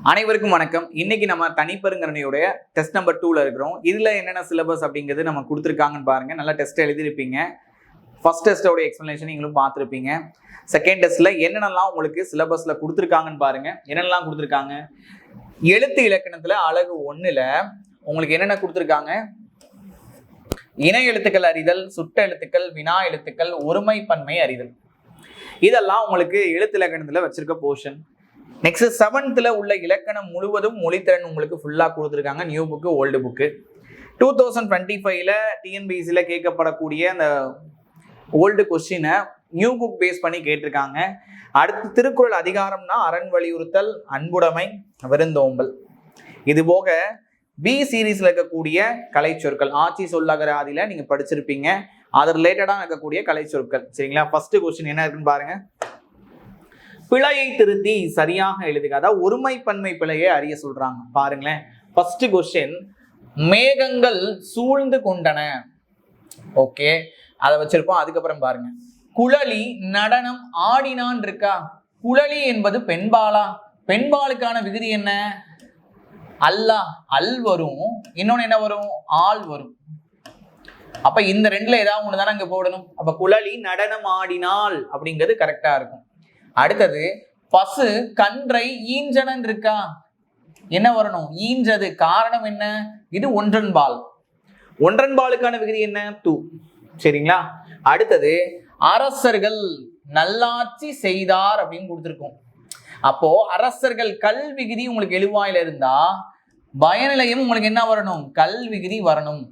அனைவருக்கும் வணக்கம். இன்னைக்கு நம்ம தனிப்பெருங்கரணையுடைய டெஸ்ட் நம்பர் 2ல இருக்கிறோம். இதுல என்னென்ன சிலபஸ் அப்படிங்கிறது நம்ம கொடுத்துருக்காங்கன்னு பாருங்க. நல்லா டெஸ்ட் எழுதிருப்பீங்க. ஃபர்ஸ்ட் டெஸ்டோட எக்ஸ்பிளனேஷன் நீங்களும் பார்த்துருப்பீங்க. செகண்ட் டெஸ்ட்ல என்னென்னலாம் உங்களுக்கு சிலபஸ்ல கொடுத்துருக்காங்கன்னு பாருங்க. என்னென்னலாம் கொடுத்துருக்காங்க, எழுத்து இலக்கணத்துல அலகு 1ல உங்களுக்கு என்னென்ன கொடுத்துருக்காங்க, இணை எழுத்துக்கள் அறிதல், சுட்ட எழுத்துக்கள், வினா எழுத்துக்கள், ஒருமை பன்மை அறிதல், இதெல்லாம் உங்களுக்கு எழுத்து இலக்கணத்துல வச்சிருக்க போர்ஷன். நெக்ஸ்ட் 7th உள்ள இலக்கணம் முழுவதும் மொழித்திறன் உங்களுக்கு ஃபுல்லா கொடுத்துருக்காங்க. New book, old book. 2025ல டிஎன்பிஎஸ்சியில் கேட்கப்படக்கூடிய அந்த ஓல்டு கொஸ்டினை நியூ புக் பேஸ் பண்ணி கேட்டிருக்காங்க. அடுத்து திருக்குறள் அதிகாரம்னா அரண் வலியுறுத்தல், அன்புடைமை, விருந்தோம்பல். இது போக பி சீரீஸ்ல இருக்கக்கூடிய கலை சொற்கள், ஆட்சி சொல்லகராதியில நீங்க படிச்சிருப்பீங்க. அது ரிலேட்டடா இருக்கக்கூடிய கலை சொற்கள். சரிங்களா? ஃபர்ஸ்ட் கொஸ்டின் என்ன இருக்குன்னு பாருங்க. பிழையை திருத்தி சரியாக எழுதுக. அதாவது ஒருமை பன்மை பிழையை அறிய சொல்றாங்க. பாருங்களேன், ஃபர்ஸ்ட் கொஸ்டின், மேகங்கள் சூழ்ந்து கொண்டன. ஓகே, அதை வச்சிருப்போம். அதுக்கப்புறம் பாருங்க, குழலி நடனம் ஆடினான் இருக்கா. குழலி என்பது பெண்பாலா? பெண்பாலுக்கான விகுதி என்ன? அல்லா, அல் வரும். இன்னொன்னு என்ன வரும்? ஆள் வரும். அப்ப இந்த ரெண்டுல ஏதாவது ஒண்ணு தானே அங்க போடணும். அப்ப குழலி நடனம் ஆடினாள் அப்படிங்கிறது கரெக்டா இருக்கும். அடுத்தது, பசு கன்றை ஈன்றனன் இருக்கா. என்ன வரணும்? ஈன்றது. காரணம் என்ன? இது ஒன்றன்பால். ஒன்றன்பாலுக்கான விகுதி என்ன? தூ. சரிங்களா? அடுத்தது, அரசர்கள் நல்லாட்சி செய்தார் அப்படின்னு கொடுத்துருக்கோம். அப்போ அரசர்கள் கல் விகுதி உங்களுக்கு எழுவாயில இருந்தா பயனிலையும் உங்களுக்கு என்ன வரணும்? கல் விகுதி வரணும்.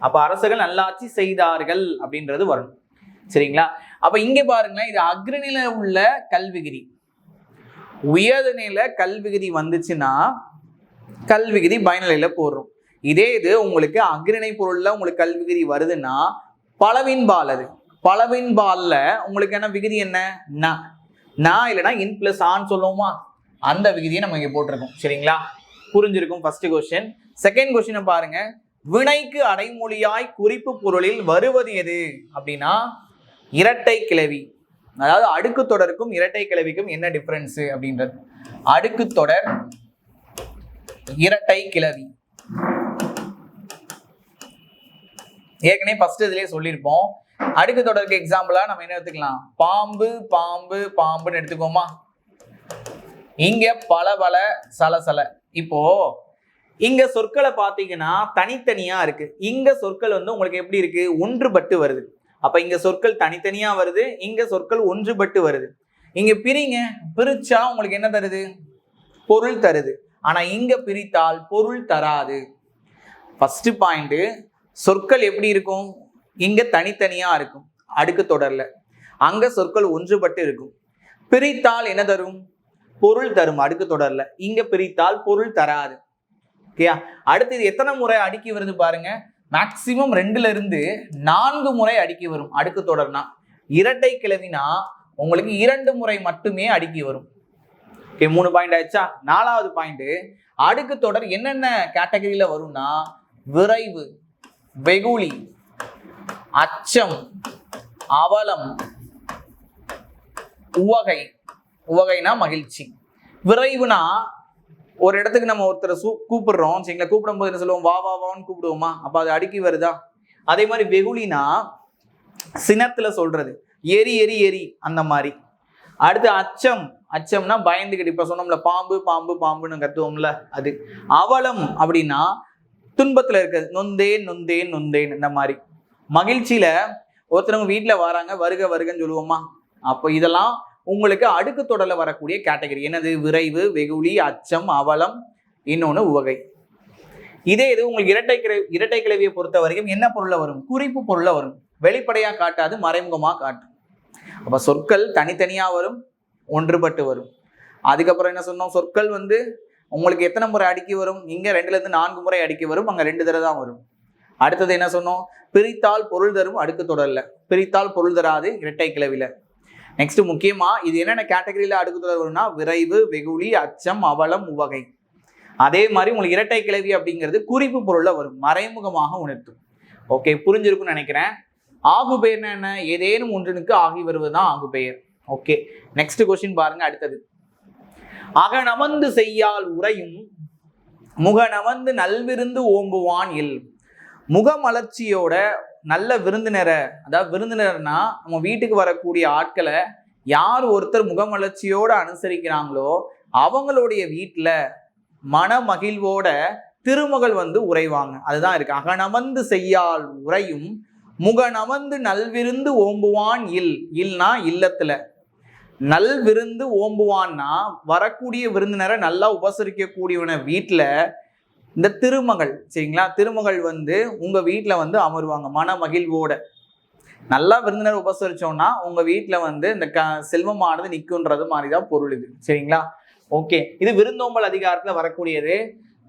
அப்ப அரசர்கள் நல்லாட்சி செய்தார்கள் அப்படின்றது வரணும். சரிங்களா? அப்ப இங்க பாருங்களேன், இது அக்ரநில உள்ள கல்விகிரி. உயர்நில கல்விகிரி வந்துச்சுன்னா கல்விகிரி பயனிலையில போடுறோம். இதே இது உங்களுக்கு அக்ரிணை பொருள்ல உங்களுக்கு கல்விகிரி வருதுன்னா பலவின்பால். அது பலவின்பால்ல உங்களுக்கு என்ன விகுதி? என்ன? நான் இல்லைன்னா இன் பிளஸ் ஆன்னு சொல்லுவோமா, அந்த விகுதியை நம்ம இங்க போட்டிருக்கோம். சரிங்களா? புரிஞ்சிருக்கும் ஃபர்ஸ்ட் கொஸ்டின். செகண்ட் கொஸ்டினை பாருங்க. வினைக்கு அடைமொழியாய் குறிப்பு பொருளில் வருவது எது அப்படின்னா இரட்டை கிளவி. அதாவது அடுக்கு தொடருக்கும் இரட்டை கிளவிக்கும் என்ன டிஃபரன்ஸ் அப்படின்றது. அடுக்கு தொடர், இரட்டை கிளவி. ஏற்கனவே ஃபர்ஸ்ட் இதுலயே சொல்லியிருப்போம். அடுக்கு தொடருக்கு எக்ஸாம்பிளா நம்ம என்ன எடுத்துக்கலாம்? பாம்பு பாம்பு பாம்புன்னு எடுத்துக்கோமா. இங்க பல பல சலசல. இப்போ இங்க சொற்களை பாத்தீங்கன்னா தனித்தனியா இருக்கு. இங்க சொற்கள் வந்து உங்களுக்கு எப்படி இருக்கு? ஒன்றுபட்டு வருது. அப்ப இங்க சொற்கள் தனித்தனியா வருது, இங்க சொற்கள் ஒன்றுபட்டு வருது. இங்க பிரிங்க, பிரிச்சா உங்களுக்கு என்ன தருது? பொருள் தருது. ஆனா இங்க பிரித்தால் பொருள் தராது. ஃபர்ஸ்ட் பாயிண்ட், சொற்கள் எப்படி இருக்கும்? இங்க தனித்தனியா இருக்கும் அடுக்கு தொடர்ல, அங்க சொற்கள் ஒன்றுபட்டு இருக்கும். பிரித்தால் என்ன தரும்? பொருள் தரும் அடுக்கு தொடர்ல. இங்க பிரித்தால் பொருள் தராது. ஓகேயா? அடுத்து இது எத்தனை முறை அடுக்கி வருது பாருங்க. மேக்சிமம் 2ல இருந்து 4 முறை அடுக்கி வரும் அடுக்கு தொடர்னா. இரட்டை கிளவினா உங்களுக்கு 2 முறை மட்டுமே அடுக்கி வரும். ஓகே, 3 பாயிண்ட் ஆயிடுச்சா? 4வது பாயிண்ட், அடுக்கு தொடர் என்னென்ன கேட்டகரியில வரும்னா விரைவு, வெகுளி, அச்சம், அவலம், உவகை. உவகைனா மகிழ்ச்சி. விரைவுனா ஒரு இடத்துக்கு நம்ம ஒருத்தரை கூப்பிடுறோம். சரிங்களா? கூப்பிடும் போது என்ன சொல்லுவோம்? வா வா வான்னு கூப்பிடுவோமா? அப்ப அது அடுக்கி வருதா? அதே மாதிரி வெகுளினா சினத்துல சொல்றது, எரி எரி எரி அந்த மாதிரி. அடுத்து அச்சம். அச்சம்னா பயந்துக்கிட்டு, இப்ப சொன்னோம்ல பாம்பு பாம்பு பாம்புன்னு கத்துவோம்ல, அது. அவலம் அப்படின்னா துன்பத்துல இருக்கிறது, நொந்தேன் நொந்தேன் நொந்தேன் இந்த மாதிரி. மகிழ்ச்சியில ஒருத்தரவங்க வீட்டுல வராங்க, வருக வருகன்னு சொல்லுவோமா? அப்போ இதெல்லாம் உங்களுக்கு அடுக்கு தொடர்ல வரக்கூடிய கேட்டகரி. என்னது? விரைவு, வெகுளி, அச்சம், அவலம், இன்னொன்னு உவகை. இதே இது உங்களுக்கு இரட்டை கிளவியை பொறுத்த வரைக்கும் என்ன பொருள்ல வரும்? குறிப்பு பொருள்ல வரும். வெளிப்படையா காட்டாது, மறைமுகமா காட்டும். அப்ப சொற்கள் தனித்தனியா வரும், ஒன்றுபட்டு வரும். அதுக்கப்புறம் என்ன சொன்னோம்? சொற்கள் வந்து உங்களுக்கு எத்தனை முறை அடுக்கி வரும்? இங்க 2ல இருந்து 4 முறை அடுக்கி வரும், அங்க 2 தடவை தான் வரும். அடுத்தது என்ன சொன்னோம்? பிரித்தால் பொருள் தரும் அடுக்கு தொடர்ல, பிரித்தால் பொருள் தராது இரட்டை கிளவில. நெக்ஸ்ட் முக்கியமா இது என்னென்ன கேட்டகரியில அடுக்கு தொடர் வரும்னா விரைவு, வெகுளி, அச்சம், அவலம், உவகை. அதே மாதிரி உங்களுக்கு இரட்டை கிளவி அப்படிங்கிறது குறிப்பு பொருள்ல வரும், மறைமுகமாக உணர்த்தும். ஓகே, புரிஞ்சிருக்கும்னு நினைக்கிறேன். ஆகு பெயர்னா என்ன? ஏதேனும் ஒன்றுனுக்கு ஆகி வருவதுதான் ஆகு பெயர். ஓகே, நெக்ஸ்ட் கொஸ்டின் பாருங்க. அடுத்தது, அகநமந்து செய்யால் உரையும் முகநமந்து நல்விருந்து ஓம்புவான் இல். முகமலர்ச்சியோட நல்ல விருந்தினரை, அதாவது விருந்தினர்னா நம்ம வீட்டுக்கு வரக்கூடிய ஆட்களை யார் ஒருத்தர் முகமலர்ச்சியோட அனுசரிக்கிறாங்களோ அவங்களுடைய வீட்டுல மன மகிழ்வோட திருமகள் உறைவாங்க. அதுதான் இருக்கு. அகநமந்து செய்யால் உரையும் முகநமந்து நல்விருந்து ஓம்புவான் இல். இல்னா இல்லத்துல, நல்விருந்து ஓம்புவான்னா வரக்கூடிய விருந்தினரை நல்லா உபசரிக்கக்கூடியவன வீட்டுல இந்த திருமகள், சரிங்களா, திருமகள் உங்க வீட்டுல அமருவாங்க மன மகிழ்வோட. நல்லா விருந்தினர் உபசரிச்சோம்னா உங்க வீட்டுல இந்த செல்வமானது நிக்கும்ன்றது மாதிரிதான் பொருள் இது, சரிங்களா. ஓகே, இது விருந்தோம்பல் அதிகாரத்துல வரக்கூடியது.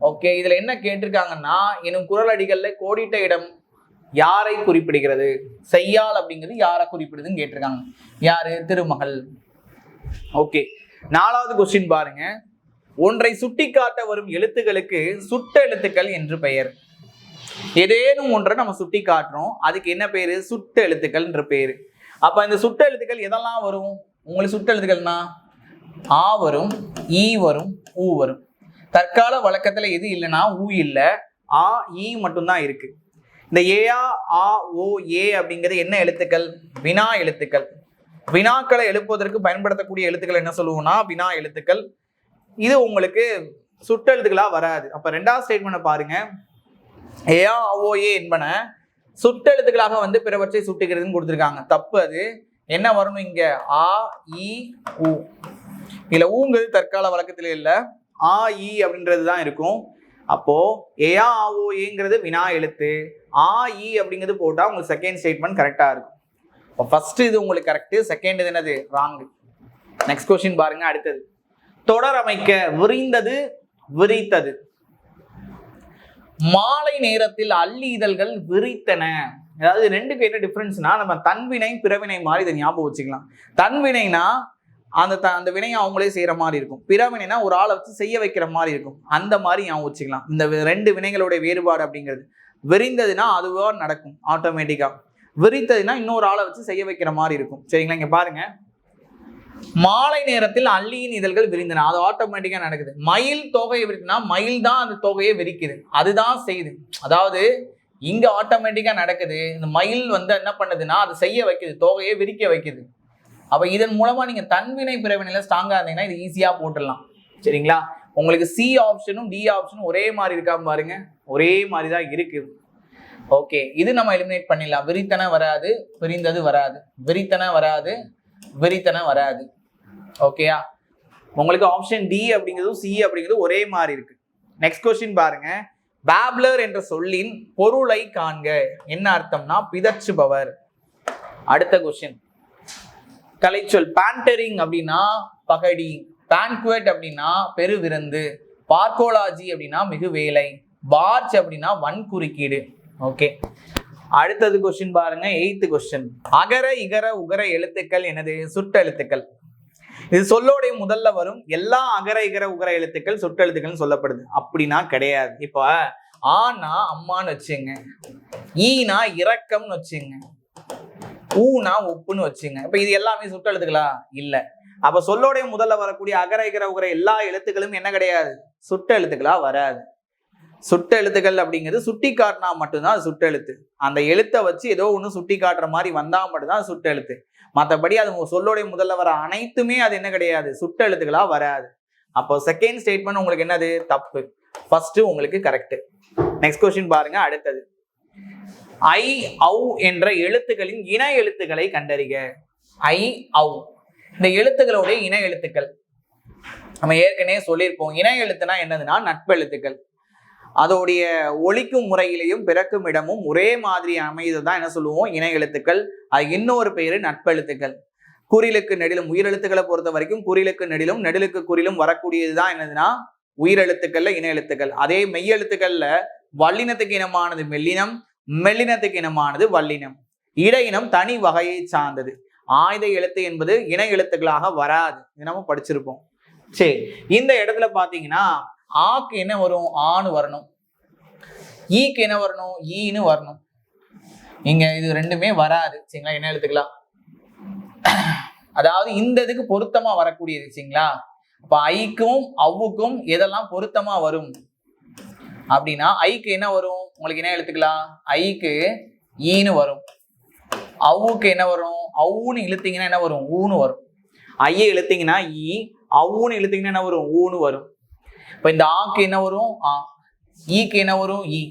ஓகே, இதுல என்ன கேட்டிருக்காங்கன்னா, எனும் குறள் அடிகள்ல கோடிட்ட இடம் யாரை குறிப்பிடுகிறது? செய்யால் அப்படிங்கிறது யாரை குறிப்பிடுதுன்னு கேட்டிருக்காங்க. யாரு? திருமகள். ஓகே, 4வது கொஸ்டின் பாருங்க. ஒன்றை சுட்டி காட்ட வரும் எழுத்துக்களுக்கு சுட்ட எழுத்துக்கள் என்று பெயர். ஏதேனும் ஒன்றை நம்ம சுட்டி காட்டுறோம், அதுக்கு என்ன பேரு? சுட்ட எழுத்துக்கள் என்ற பேரு. அப்ப இந்த சுட்ட எழுத்துக்கள் எதெல்லாம் வரும்? உங்களுக்கு சுட்ட எழுத்துக்கள்னா ஆ வரும், ஈ வரும், ஊ வரும். தற்கால வழக்கத்துல எது இல்லைன்னா ஊ இல்லை, ஆ ஈ மட்டும்தான் இருக்கு. இந்த ஏஆ ஆ ஓ ஏ அப்படிங்கிறது என்ன எழுத்துக்கள்? வினா எழுத்துக்கள். வினாக்களை எழுப்புவதற்கு பயன்படுத்தக்கூடிய எழுத்துக்கள் என்ன சொல்லுவோம்னா வினா எழுத்துக்கள். இது உங்களுக்கு சுட்ட எழுத்துக்களா வராது. அப்ப 2வது ஸ்டேட்மெண்ட் பாருங்க. ஏஆ ஓ ஏ என்பன சுட்ட எழுத்துக்களாக பிறவற்றை சுட்டுகிறதுன்னு கொடுத்துருக்காங்க. தப்பு. அது என்ன வரணும் இங்க? ஆ இ ஊ. இதுல ஊங்கிறது தற்கால வழக்கத்துல இல்ல, ஆ இ அப்படின்றது தான் இருக்கும். அப்போ ஏஆ ஓ ஏங்கிறது வினா எழுத்து, ஆ இ அப்படிங்கிறது போட்டா உங்களுக்கு செகண்ட் ஸ்டேட்மெண்ட் கரெக்டா இருக்கும். இப்போ ஃபர்ஸ்ட் இது உங்களுக்கு கரெக்ட், செகண்ட் இது என்னது? ராங். நெக்ஸ்ட் கொஸ்டின் பாருங்க. அடுத்தது, தொடர் அமைக்க விரிந்தது விரித்தது. மாலை நேரத்தில் அள்ளி இதழ்கள் விரித்தன. அதாவது ரெண்டுக்கு என்ன டிஃபரன்ஸ்னா, நம்ம தன்வினை பிறவினை மாதிரி இதை ஞாபகம் வச்சுக்கலாம். தன்வினைனா அந்த வினையை அவங்களே செய்யற மாதிரி இருக்கும். பிறவினைனா ஒரு ஆளை வச்சு செய்ய வைக்கிற மாதிரி இருக்கும். அந்த மாதிரி ஞாபகம் வச்சுக்கலாம். இந்த 2 வினைகளுடைய வேறுபாடு அப்படிங்கிறது. விரிந்ததுன்னா அதுவா நடக்கும் ஆட்டோமேட்டிக்கா, விரித்ததுன்னா இன்னொரு ஆளை வச்சு செய்ய வைக்கிற மாதிரி இருக்கும், சரிங்களா. இங்க பாருங்க, மாலை நேரத்தில் அள்ளியின் இதழ்கள் விரிந்தன, அது ஆட்டோமேட்டிக்கா நடக்குது. மயில் தொகையை விரித்துனா மயில் தான் அந்த தொகையை விரிக்குது, அதுதான் செய்யுது. அதாவது இங்க ஆட்டோமேட்டிக்கா நடக்குது. இந்த மயில் என்ன பண்ணுதுன்னா அது செய்ய வைக்குது, தொகையை விரிக்க வைக்குது. அப்ப இதன் மூலமா நீங்க தன்வினை பிறவினையில ஸ்ட்ராங்கா இருந்தீங்கன்னா இது ஈஸியா போட்டுடலாம், சரிங்களா. உங்களுக்கு சி ஆப்ஷனும் டி ஆப்ஷனும் ஒரே மாதிரி இருக்காம பாருங்க, ஒரே மாதிரி தான் இருக்குது. ஓகே, இது நம்ம எலிமினேட் பண்ணிடலாம். விரித்தன வராது, விரிந்தது வராது, விரித்தன வராது, விரித்தன வராது. ஓகேயா, உங்களுக்கு ஆப்ஷன் டி அப்படிங்கிறதும் சி அப்படிங்கிறது ஒரே மாதிரி இருக்கு. நெக்ஸ்ட் கொஸ்டின் பாருங்க. பேப்லர் என்ற சொல்லின் பொருளை காண்க. என்ன அர்த்தம்னா பிதற்றுபவர். அடுத்த கொஸ்டின், கலைச்சொல். பேண்டரிங் அப்படின்னா பகடி, பேன்குவெட் அப்படின்னா பெருவிருந்து, பார்க்கோலாஜி அப்படின்னா மிகு வேலை, பார்ச் அப்படின்னா வன்குறுக்கீடு. ஓகே, அடுத்தது கொஸ்டின் பாருங்க. 8th கொஸ்டின், அகர இகர உகர எழுத்துக்கள் எனது சுட்ட எழுத்துக்கள். இது சொல்லோடைய முதல்ல வரும். எல்லா அகர இகர உகர எழுத்துக்கள் சுட்ட எழுத்துக்கள் சொல்லப்படுது அப்படின்னா கிடையாது. இப்ப ஆனா அம்மான்னு வச்சுங்க, ஈனா இரக்கம்னு வச்சுங்க, ஊனா உப்புன்னு வச்சுங்க. இப்ப இது எல்லாமே சுட்ட எழுத்துக்களா? இல்ல. அப்ப சொல்லோடைய முதல்ல வரக்கூடிய அகர இகர உகர எல்லா எழுத்துக்களும் என்ன கிடையாது? சுட்ட எழுத்துக்களா வராது. சுட்ட எழுத்துக்கள் அப்படிங்கிறது சுட்டி காட்டினா மட்டும்தான் அது சுட்ட எழுத்து. அந்த எழுத்தை வச்சு ஏதோ ஒண்ணு சுட்டி காட்டுற மாதிரி வந்தா மட்டும்தான் அது சுட்ட எழுத்து. மற்றபடி அது சொல்லோடைய முதல்ல வர அனைத்துமே அது என்ன கிடையாது? சுட்ட எழுத்துக்களா வராது. அப்போ செகண்ட் ஸ்டேட்மெண்ட் உங்களுக்கு என்னது? தப்பு. ஃபர்ஸ்ட் உங்களுக்கு கரெக்ட். நெக்ஸ்ட் கொஸ்டின் பாருங்க. அடுத்தது, ஐ ஔ என்ற எழுத்துக்களின் இன எழுத்துக்களை கண்டறிக. ஐ ஔ இந்த எழுத்துக்களுடைய இன எழுத்துக்கள் நம்ம ஏற்கனவே சொல்லியிருப்போம். இன எழுத்துனா என்னதுன்னா நட்பெழுத்துக்கள். அதோடைய ஒலிக்கும் முறையிலையும் பிறக்கும் இடமும் ஒரே மாதிரி அமைதுதான் என்ன சொல்லுவோம்? இன எழுத்துக்கள். அது இன்னொரு பெயரு நட்பெழுத்துக்கள். குறிலுக்கு நெடிலும், உயிரெழுத்துக்களை பொறுத்த வரைக்கும் குறிலுக்கு நெடிலும் நெடிலுக்கு குறிலும் வரக்கூடியதுதான் என்னதுன்னா உயிரெழுத்துக்கள்ல இன எழுத்துக்கள். அதே மெய்யெழுத்துக்கள்ல வல்லினத்துக்கு இனமானது மெல்லினம், மெல்லினத்துக்கு இனமானது வல்லினம். இடையினம் தனி வகையை சார்ந்தது. ஆயுத எழுத்து என்பது இன எழுத்துக்களாக வராது, இது நம்ம படிச்சிருப்போம். சரி, இந்த இடத்துல பாத்தீங்கன்னா ஆக்கு என்ன வரும்? ஆன்னு வரணும். ஈக்கு என்ன வரணும்? ஈன்னு வரணும். இங்க இது ரெண்டுமே வராது, சரிங்களா, என்ன எழுத்துக்கலாம். அதாவது இந்த இதுக்கு பொருத்தமா வரக்கூடியது, சரிங்களா. அப்ப ஐக்கும் அவ்வுக்கும் எதெல்லாம் பொருத்தமா வரும் அப்படின்னா ஐக்கு என்ன வரும், உங்களுக்கு என்ன எழுத்துக்கலாம், ஐக்கு ஈன்னு வரும். அவ்வுக்கு என்ன வரும், அவ்வுன்னு இழுத்தீங்கன்னா என்ன வரும், ஊன்னு வரும். ஐயை இழுத்தீங்கன்னா ஈ, அவ்வுன்னு இழுத்தீங்கன்னா என்ன வரும், ஊன்னு வரும். இப்ப இந்த ஆக்கு என்ன வரும், ஆ. ஈக்கு என்ன வரும், ஈ.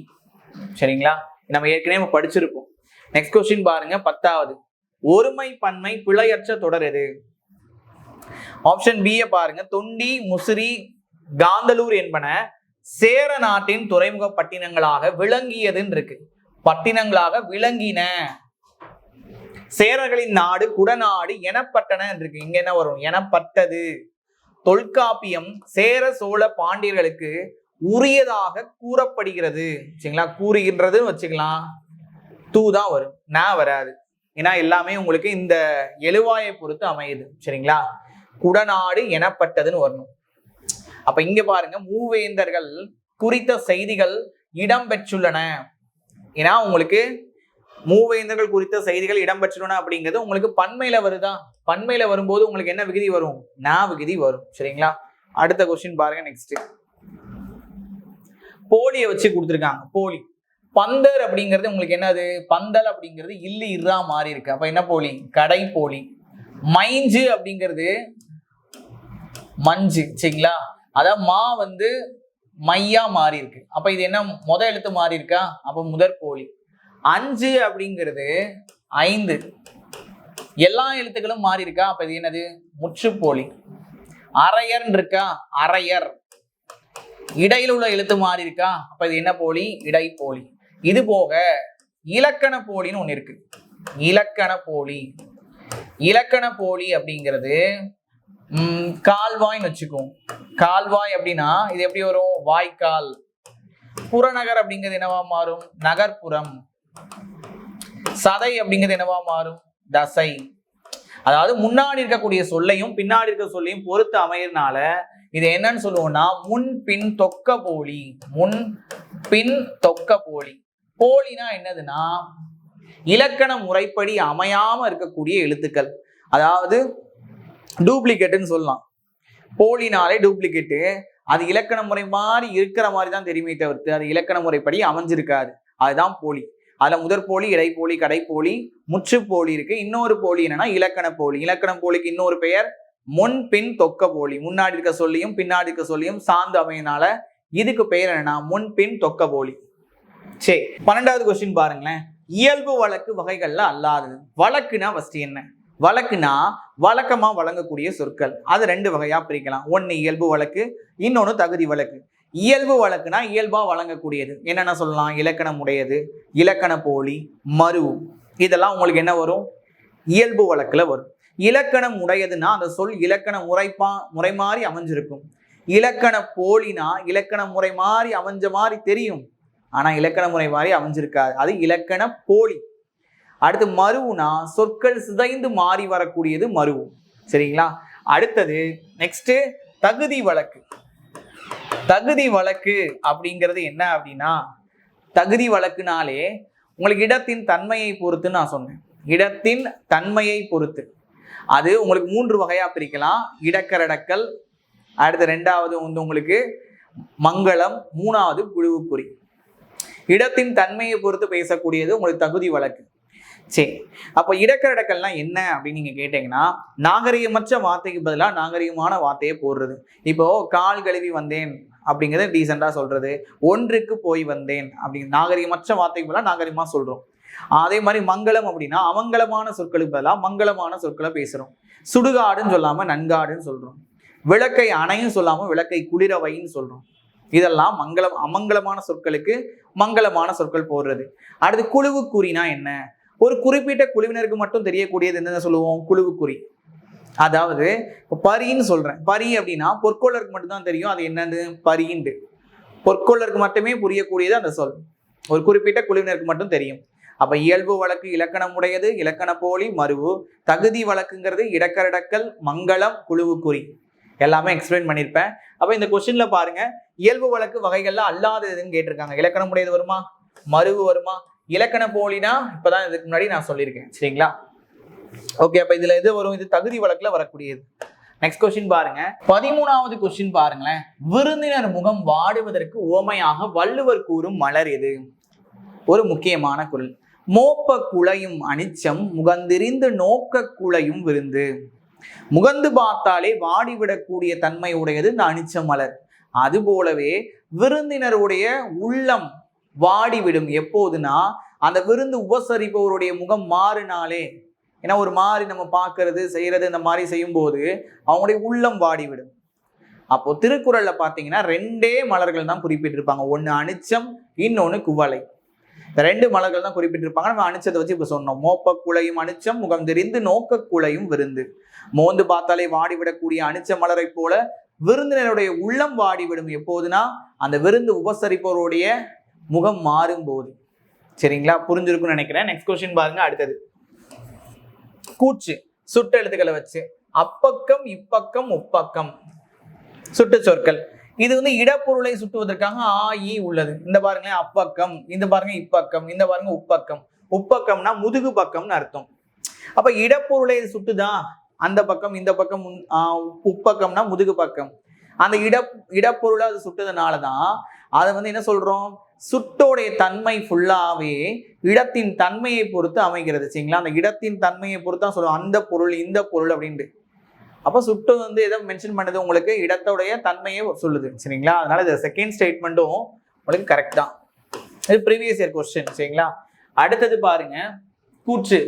சரிங்களா, நம்ம ஏற்கனவே படிச்சிருப்போம். நெக்ஸ்ட் கொஸ்டின் பாருங்க, 10வது. ஒருமை பன்மை பிழையற்ற தொடர் எது? ஆப்ஷன் பி பாருங்க. தொண்டி, முசிறி, காந்தலூர் என்பன சேர நாட்டின் துறைமுக பட்டினங்களாக விளங்கியதுன்னு இருக்கு. பட்டினங்களாக விளங்கின. சேரர்களின் நாடு குடநாடு எனப்பட்டன இருக்கு. இங்க என்ன வரும், எனப்பட்டது. தொல்காப்பியம் சேர சோழ பாண்டியர்களுக்கு உரியதாக கூறப்படுகிறது. சரிங்களா, கூறுகின்றது வச்சுக்கலாம், தூதான் வரும், நான் வராது. ஏன்னா எல்லாமே உங்களுக்கு இந்த எழுவாயை பொறுத்து அமையுது. சரிங்களா, குடநாடு எனப்பட்டதுன்னு வரணும். அப்ப இங்க பாருங்க, மூவேந்தர்கள் குறித்த செய்திகள் இடம்பெற்றுள்ளன. ஏன்னா உங்களுக்கு மூவேந்தர்கள் குறித்த செய்திகள் இடம்பெற்றுள்ளன அப்படிங்கிறது உங்களுக்கு பன்மையில வருதா, பன்மையில வரும்போது உங்களுக்கு என்ன விகுதி வரும், நா விகுதி வரும். சரிங்களா, அடுத்த கொஸ்டின் பாருங்க. நெக்ஸ்ட் போலியை வச்சு கொடுத்துருக்காங்க. போலி, பந்தர் அப்படிங்கிறது உங்களுக்கு என்னது, பந்தல் அப்படிங்கிறது இல்லு இர்ரா மாறி இருக்கு. அப்ப என்ன போலி, கடை போலி. மைஞ்சு அப்படிங்கிறது மஞ்சு. சரிங்களா, அதான் மா வந்து மையா மாறி இருக்கு. அப்ப இது என்ன, முத எழுத்து மாறி இருக்கா, அப்ப முதற் போலி. அஞ்சு அப்படிங்கிறது ஐந்து, எல்லா எழுத்துக்களும் மாறி இருக்கா, அப்ப இது என்னது, முற்றுப்போலி. அரையர் இருக்கா, அரையர். இடையில் உள்ள எழுத்து மாறி இருக்கா, அப்ப இது என்ன போலி, இடை போலி. இது போக இலக்கண போலின்னு ஒண்ணு இருக்கு. இலக்கண போலி. இலக்கண போலி அப்படிங்கிறது கால்வாய்ன்னு வச்சுக்கோம். கால்வாய் அப்படின்னா இது எப்படி வரும், வாய்க்கால். புறநகர் அப்படிங்கிறது என்னவா மாறும், நகர்ப்புறம். சதை அப்படிங்கிறது என்னவா மாறும், தசை. அதாவது முன்னாடி இருக்கக்கூடிய சொல்லையும் பின்னாடி இருக்க சொல்லையும் பொறுத்து அமையறதுனால இது என்னன்னு சொல்லுவோம்னா முன் பின் தொக்க போலி. முன் பின் தொக்க போலி. போலினா என்னதுன்னா இலக்கண முறைப்படி அமையாம இருக்கக்கூடிய எழுத்துக்கள், அதாவது டூப்ளிகேட்னு சொல்லலாம். போலினாலே டூப்ளிகேட்டு, அது இலக்கண முறை மாதிரி இருக்கிற மாதிரி தான் தெரியுமே தவிர்த்து அது இலக்கண முறைப்படி அமைஞ்சிருக்காது. அதுதான் போலி. அதுல முதற் போலி, இடைப்போலி, கடைப்போலி, முற்றுப்போலி இருக்கு. இன்னொரு போலி என்னன்னா இலக்கண போலி. இலக்கண போலிக்கு இன்னொரு பெயர் முன் பின் தொக்க போலி. முன்னாடி இருக்க சொல்லியும் பின்னாடி இருக்க சொல்லியும் சார்ந்து அமையினால இதுக்கு பெயர் என்னன்னா முன் பின் தொக்க போலி. சரி, 12வது கொஸ்டின் பாருங்களேன். இயல்பு வழக்கு வகைகள்ல அல்லாதது. வழக்குனா ஃபர்ஸ்ட் என்ன, வழக்குனா வழக்கமா வழங்கக்கூடிய சொற்கள். அது ரெண்டு வகையா பிரிக்கலாம். ஒன்னு இயல்பு வழக்கு, இன்னொன்னு தகுதி வழக்கு. இயல்பு வழக்குனா இயல்பா வழங்கக்கூடியது. என்னென்ன சொல்லலாம், இலக்கணம் உடையது, இலக்கண போலி, மறு. இதெல்லாம் உங்களுக்கு என்ன வரும், இயல்பு வழக்குல வரும். இலக்கணம் உடையதுன்னா அந்த சொல் இலக்கண முறை மாறி அமைஞ்சிருக்கும். இலக்கண போலினா இலக்கண முறை மாறி அமைஞ்ச மாதிரி தெரியும், ஆனா இலக்கண முறை மாதிரி அமைஞ்சிருக்காது. அது இலக்கண போலி. அடுத்து மருவுனா சொற்கள் சிதைந்து மாறி வரக்கூடியது மருவு. சரிங்களா, அடுத்தது நெக்ஸ்ட் தகுதி வழக்கு. தகுதி வழக்கு அப்படிங்கிறது என்ன அப்படின்னா, தகுதி வழக்குனாலே உங்களுக்கு இடத்தின் தன்மையை பொறுத்து நான் சொன்னேன். இடத்தின் தன்மையை பொறுத்து அது உங்களுக்கு 3 வகையா பிரிக்கலாம். இடக்கரடக்கல், அடுத்து 2வது வந்து உங்களுக்கு மங்களம், 3வது குழுவுக்குறி. இடத்தின் தன்மையை பொறுத்து பேசக்கூடியது உங்களுக்கு தகுதி வழக்கு. சரி, அப்போ இடக்கரடக்கல்னா என்ன அப்படின்னு நீங்க கேட்டீங்கன்னா, நாகரிகமற்ற வார்த்தைக்கு பதிலாக நாகரிகமான வார்த்தையை போடுறது. இப்போ கால் கழுவி வந்தேன் அப்படிங்கிறது டீசெண்டா சொல்றது. ஒன்றுக்கு போய் வந்தேன் அப்படிங்கிற நாகரிகமற்ற வார்த்தைக்கு பதிலாக நாகரிகமா சொல்றோம். அதே மாதிரி மங்களம் அப்படின்னா அமங்கலமான சொற்களுக்கு பதிலாக மங்களமான சொற்களை பேசுறோம். சுடுகாடுன்னு சொல்லாம நன்காடுன்னு சொல்றோம். விளக்கை அணையும் சொல்லாம விளக்கை குளிரவைன்னு சொல்றோம். இதெல்லாம் அமங்கலமான சொற்களுக்கு மங்களமான சொற்கள் போடுறது. அடுத்து குழுவுக்குறினா என்ன, ஒரு குறிப்பிட்ட குழுவினருக்கு மட்டும் தெரியக்கூடியது என்னென்ன சொல்லுவோம், குழுவுக்குறி. அதாவது பரின்னு சொல்றேன். பரி அப்படின்னா பொற்கொள்ளருக்கு மட்டும்தான் தெரியும் அது என்னன்னு பரிண்டு. பொற்கொள்ளருக்கு மட்டுமே புரியக்கூடியது அந்த சொல், ஒரு குறிப்பிட்ட குழுவினருக்கு மட்டும் தெரியும். அப்ப இயல்பு வழக்கு இலக்கணம் உடையது, இலக்கண போலி, மருவு. தகுதி வழக்குங்கிறது இடக்கரடக்கல், மங்களம், குழுவுக்குறி. எல்லாமே எக்ஸ்பிளைன் பண்ணியிருப்பேன். அப்ப இந்த கொஸ்டின்ல பாருங்க, இயல்பு வழக்கு வகைகள்ல அல்லாததுன்னு கேட்டிருக்காங்க. இலக்கணம் உடையது வருமா, மருவு வருமா, இலக்கண போலினா இப்பதான் இதுக்கு முன்னாடி நான் சொல்லியிருக்கேன். சரிங்களா, ஓகே. அப்ப இதுல எது வரும், இது தகுதி வழக்குல வரக்கூடியது. நெக்ஸ்ட் கொஸ்டின் பாருங்க. 13வது கொஸ்டின் பாருங்களேன். விருந்தினர் முகம் வாடுவதற்கு உவமையாக வள்ளுவர் கூறும் மலர் எது? ஒரு முக்கியமான குறள். மோப்ப குழையும் அனிச்சம் முகந்திரிந்து நோக்க குழையும் விருந்து. முகந்து பார்த்தாலே வாடிவிடக்கூடிய தன்மை உடையது இந்த அனிச்ச மலர். அது போலவே விருந்தினருடைய உள்ளம் வாடிவிடும் எப்போதுனா அந்த விருந்து உபசரிப்பவருடைய முகம் மாறினாலே. ஏன்னா ஒரு மாதிரி நம்ம பார்க்கறது செய்யறது இந்த மாதிரி செய்யும் போது அவங்களுடைய உள்ளம் வாடிவிடும். அப்போ திருக்குறள்ல பாத்தீங்கன்னா 2 மலர்கள் தான் குறிப்பிட்டிருப்பாங்க. ஒன்னு அனிச்சம், இன்னொன்னு குவளை. இந்த 2 மலர்கள் தான் குறிப்பிட்டிருப்பாங்க. நம்ம அனிச்சத்தை வச்சு இப்ப சொன்னோம். மோப்ப குழையும் அனிச்சம் முகம் தெரிந்து நோக்க குழையும் விருந்து. மோந்து பார்த்தாலே வாடிவிடக்கூடிய அனிச்ச மலரை போல விருந்தினருடைய உள்ளம் வாடிவிடும் எப்போதுனா அந்த விருந்து உபசரிப்பவருடைய முகம் மாறும் போது. சரிங்களா, புரிஞ்சிருக்கும்னு நினைக்கிறேன். நெக்ஸ்ட் கொஸ்டின் பாருங்க. அடுத்தது கூற்று சுட்டு எழுத்துக்களை வச்சு அப்பக்கம் இப்பக்கம் முப்பக்கம் சுட்டு சொற்கள். இது இடப்பொருளை சுட்டுவதற்காக ஆ இ உள்ளது. இந்த பாருங்களேன் அப்பக்கம், இந்த பாருங்க இப்பக்கம், இந்த பாருங்க உப்பக்கம். உப்பக்கம்னா முதுகு பக்கம்னு அர்த்தம். அப்ப இடப்பொருளை சுட்டுதான் அந்த பக்கம், இந்த பக்கம். உப்பக்கம்னா முதுகு பக்கம். அந்த இடப்பொருளை அது சுட்டதுனாலதான் அதை என்ன சொல்றோம், சுட்டோடைய தன்மை ஃபுல்லாவே இடத்தின் தன்மையை பொறுத்து அமைகிறது. சரிங்களா, அந்த இடத்தின் தன்மையை பொறுத்து தான் சொல்லுவோம் அந்த பொருள் இந்த பொருள் அப்படின்ட்டு. அப்ப சுட்டு எதை மென்ஷன் பண்ணது, உங்களுக்கு இடத்தோடைய தன்மையை சொல்லுது. சரிங்களா, அதனால இந்த செகண்ட் ஸ்டேட்மெண்ட்டும் உங்களுக்கு கரெக்ட் தான். இது ப்ரீவியஸ் இயர் கொஸ்டின். சரிங்களா, அடுத்தது பாருங்க. கூற்று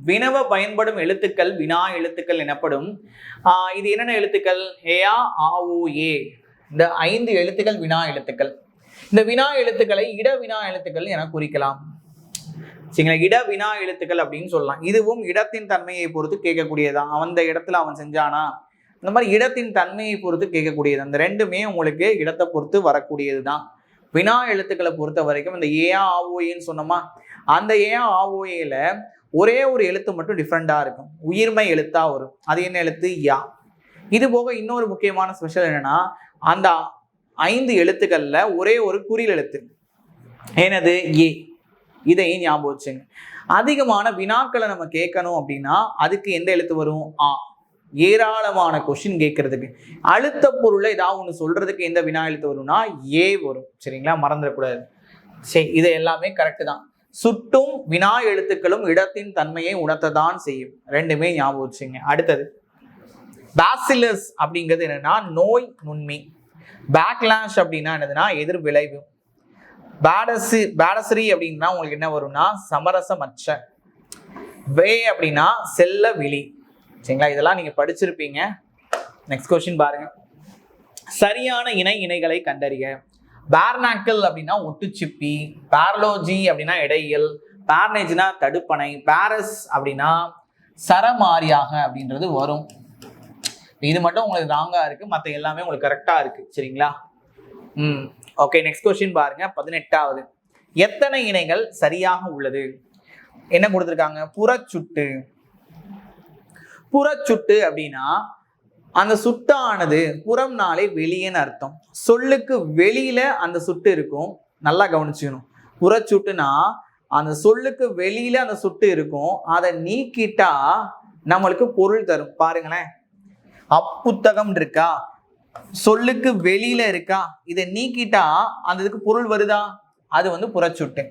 வினவ பயன்படும் எழுத்துக்கள் வினா எழுத்துக்கள் எனப்படும். இது என்னென்ன எழுத்துக்கள்? ஏயா ஆ ஊ ஏ. இந்த 5 எழுத்துக்கள் வினா எழுத்துக்கள். இந்த வினா எழுத்துக்களை இட வினா எழுத்துக்கள் என குறிக்கலாம். சரிங்களா, இட வினா எழுத்துக்கள் அப்படின்னு சொல்லலாம். இதுவும் இடத்தின் தன்மையை பொறுத்து கேட்கக்கூடியதான். அந்த இடத்துல அவன் செஞ்சானா, இந்த மாதிரி இடத்தின் தன்மையை பொறுத்து கேட்கக்கூடியது. அந்த 2மே உங்களுக்கு இடத்தை பொறுத்து வரக்கூடியது தான். வினா எழுத்துக்களை பொறுத்த வரைக்கும் இந்த ஏஆ ஆஓஏன்னு சொன்னோமா, அந்த ஏஆ ஆஓஏல ஒரே ஒரு எழுத்து மட்டும் டிஃப்ரெண்டா இருக்கும், உயிர்மை எழுத்தா வரும். அது என்ன எழுத்து? யா. இது போக இன்னொரு முக்கியமான ஸ்பெஷல் என்னன்னா, அந்த 5 எழுத்துக்கள்ல ஒரே ஒரு குறில் எழுத்து. என்னது? ஏ. இதையும் ஞாபகம் வச்சுங்க. அதிகமான வினாக்களை நம்ம கேட்கணும் அப்படின்னா அதுக்கு எந்த எழுத்து வரும்? ஆ. ஏராளமான கொஸ்டின் கேட்கறதுக்கு அழுத்த பொருளை ஏதாவது ஒன்று சொல்றதுக்கு எந்த வினா எழுத்து வரும்னா ஏ வரும். சரிங்களா, மறந்துடக்கூடாது. சரி, இது எல்லாமே கரெக்டு தான். சுட்டும் வினா எழுத்துக்களும் இடத்தின் தன்மையை உணர்த்ததான் செய்யும். 2மே ஞாபகம் வச்சுங்க. அடுத்தது பேசிலஸ் அப்படிங்கிறது என்னன்னா நோய் நுண்மி. பேக்லாஷ் அப்படின்னா என்னதுன்னா எதிர் விளைவு. பேடசரி அப்படின்னா உங்களுக்கு என்ன வரும்னா சமரசமற்ற. வே அப்படின்னா செல்ல விழி. சரிங்களா, இதெல்லாம் நீங்க படிச்சிருப்பீங்க. நெக்ஸ்ட் கொஸ்டின் பாருங்க. சரியான இணைகளை கண்டறிக. பேர்னாக்கல் அப்படின்னா ஒட்டுச்சிப்பி. பேரலோஜி அப்படின்னா இடையியல். பேர்னேஜ்னா தடுப்பணை. பேரஸ் அப்படின்னா சரமாரியாக அப்படின்றது வரும். இது மட்டும் உங்களுக்கு ராங்கா இருக்கு, மற்ற எல்லாமே உங்களுக்கு கரெக்டா இருக்கு. சரிங்களா, ஓகே. நெக்ஸ்ட் கொஸ்டின் பாருங்க. 18வது. எத்தனை இணைகள் சரியாக உள்ளது? என்ன கொடுத்துருக்காங்க? புறச்சுட்டு. புறச்சுட்டு அப்படின்னா அந்த சுட்டானது புறம்னாலே வெளியேன்னு அர்த்தம். சொல்லுக்கு வெளியில அந்த சுட்டு இருக்கும். நல்லா கவனிச்சுக்கணும். புறச்சுட்டுனா அந்த சொல்லுக்கு வெளியில அந்த சுட்டு இருக்கும். அதை நீக்கிட்டா நம்மளுக்கு பொருள் தரும். பாருங்களேன், அப்புத்தகம் இருக்கா, சொல்லுக்கு வெளியில இருக்கா, இதை நீக்கிட்டா அந்த இதுக்கு பொருள் வருதா? அது புறச்சுட்டு.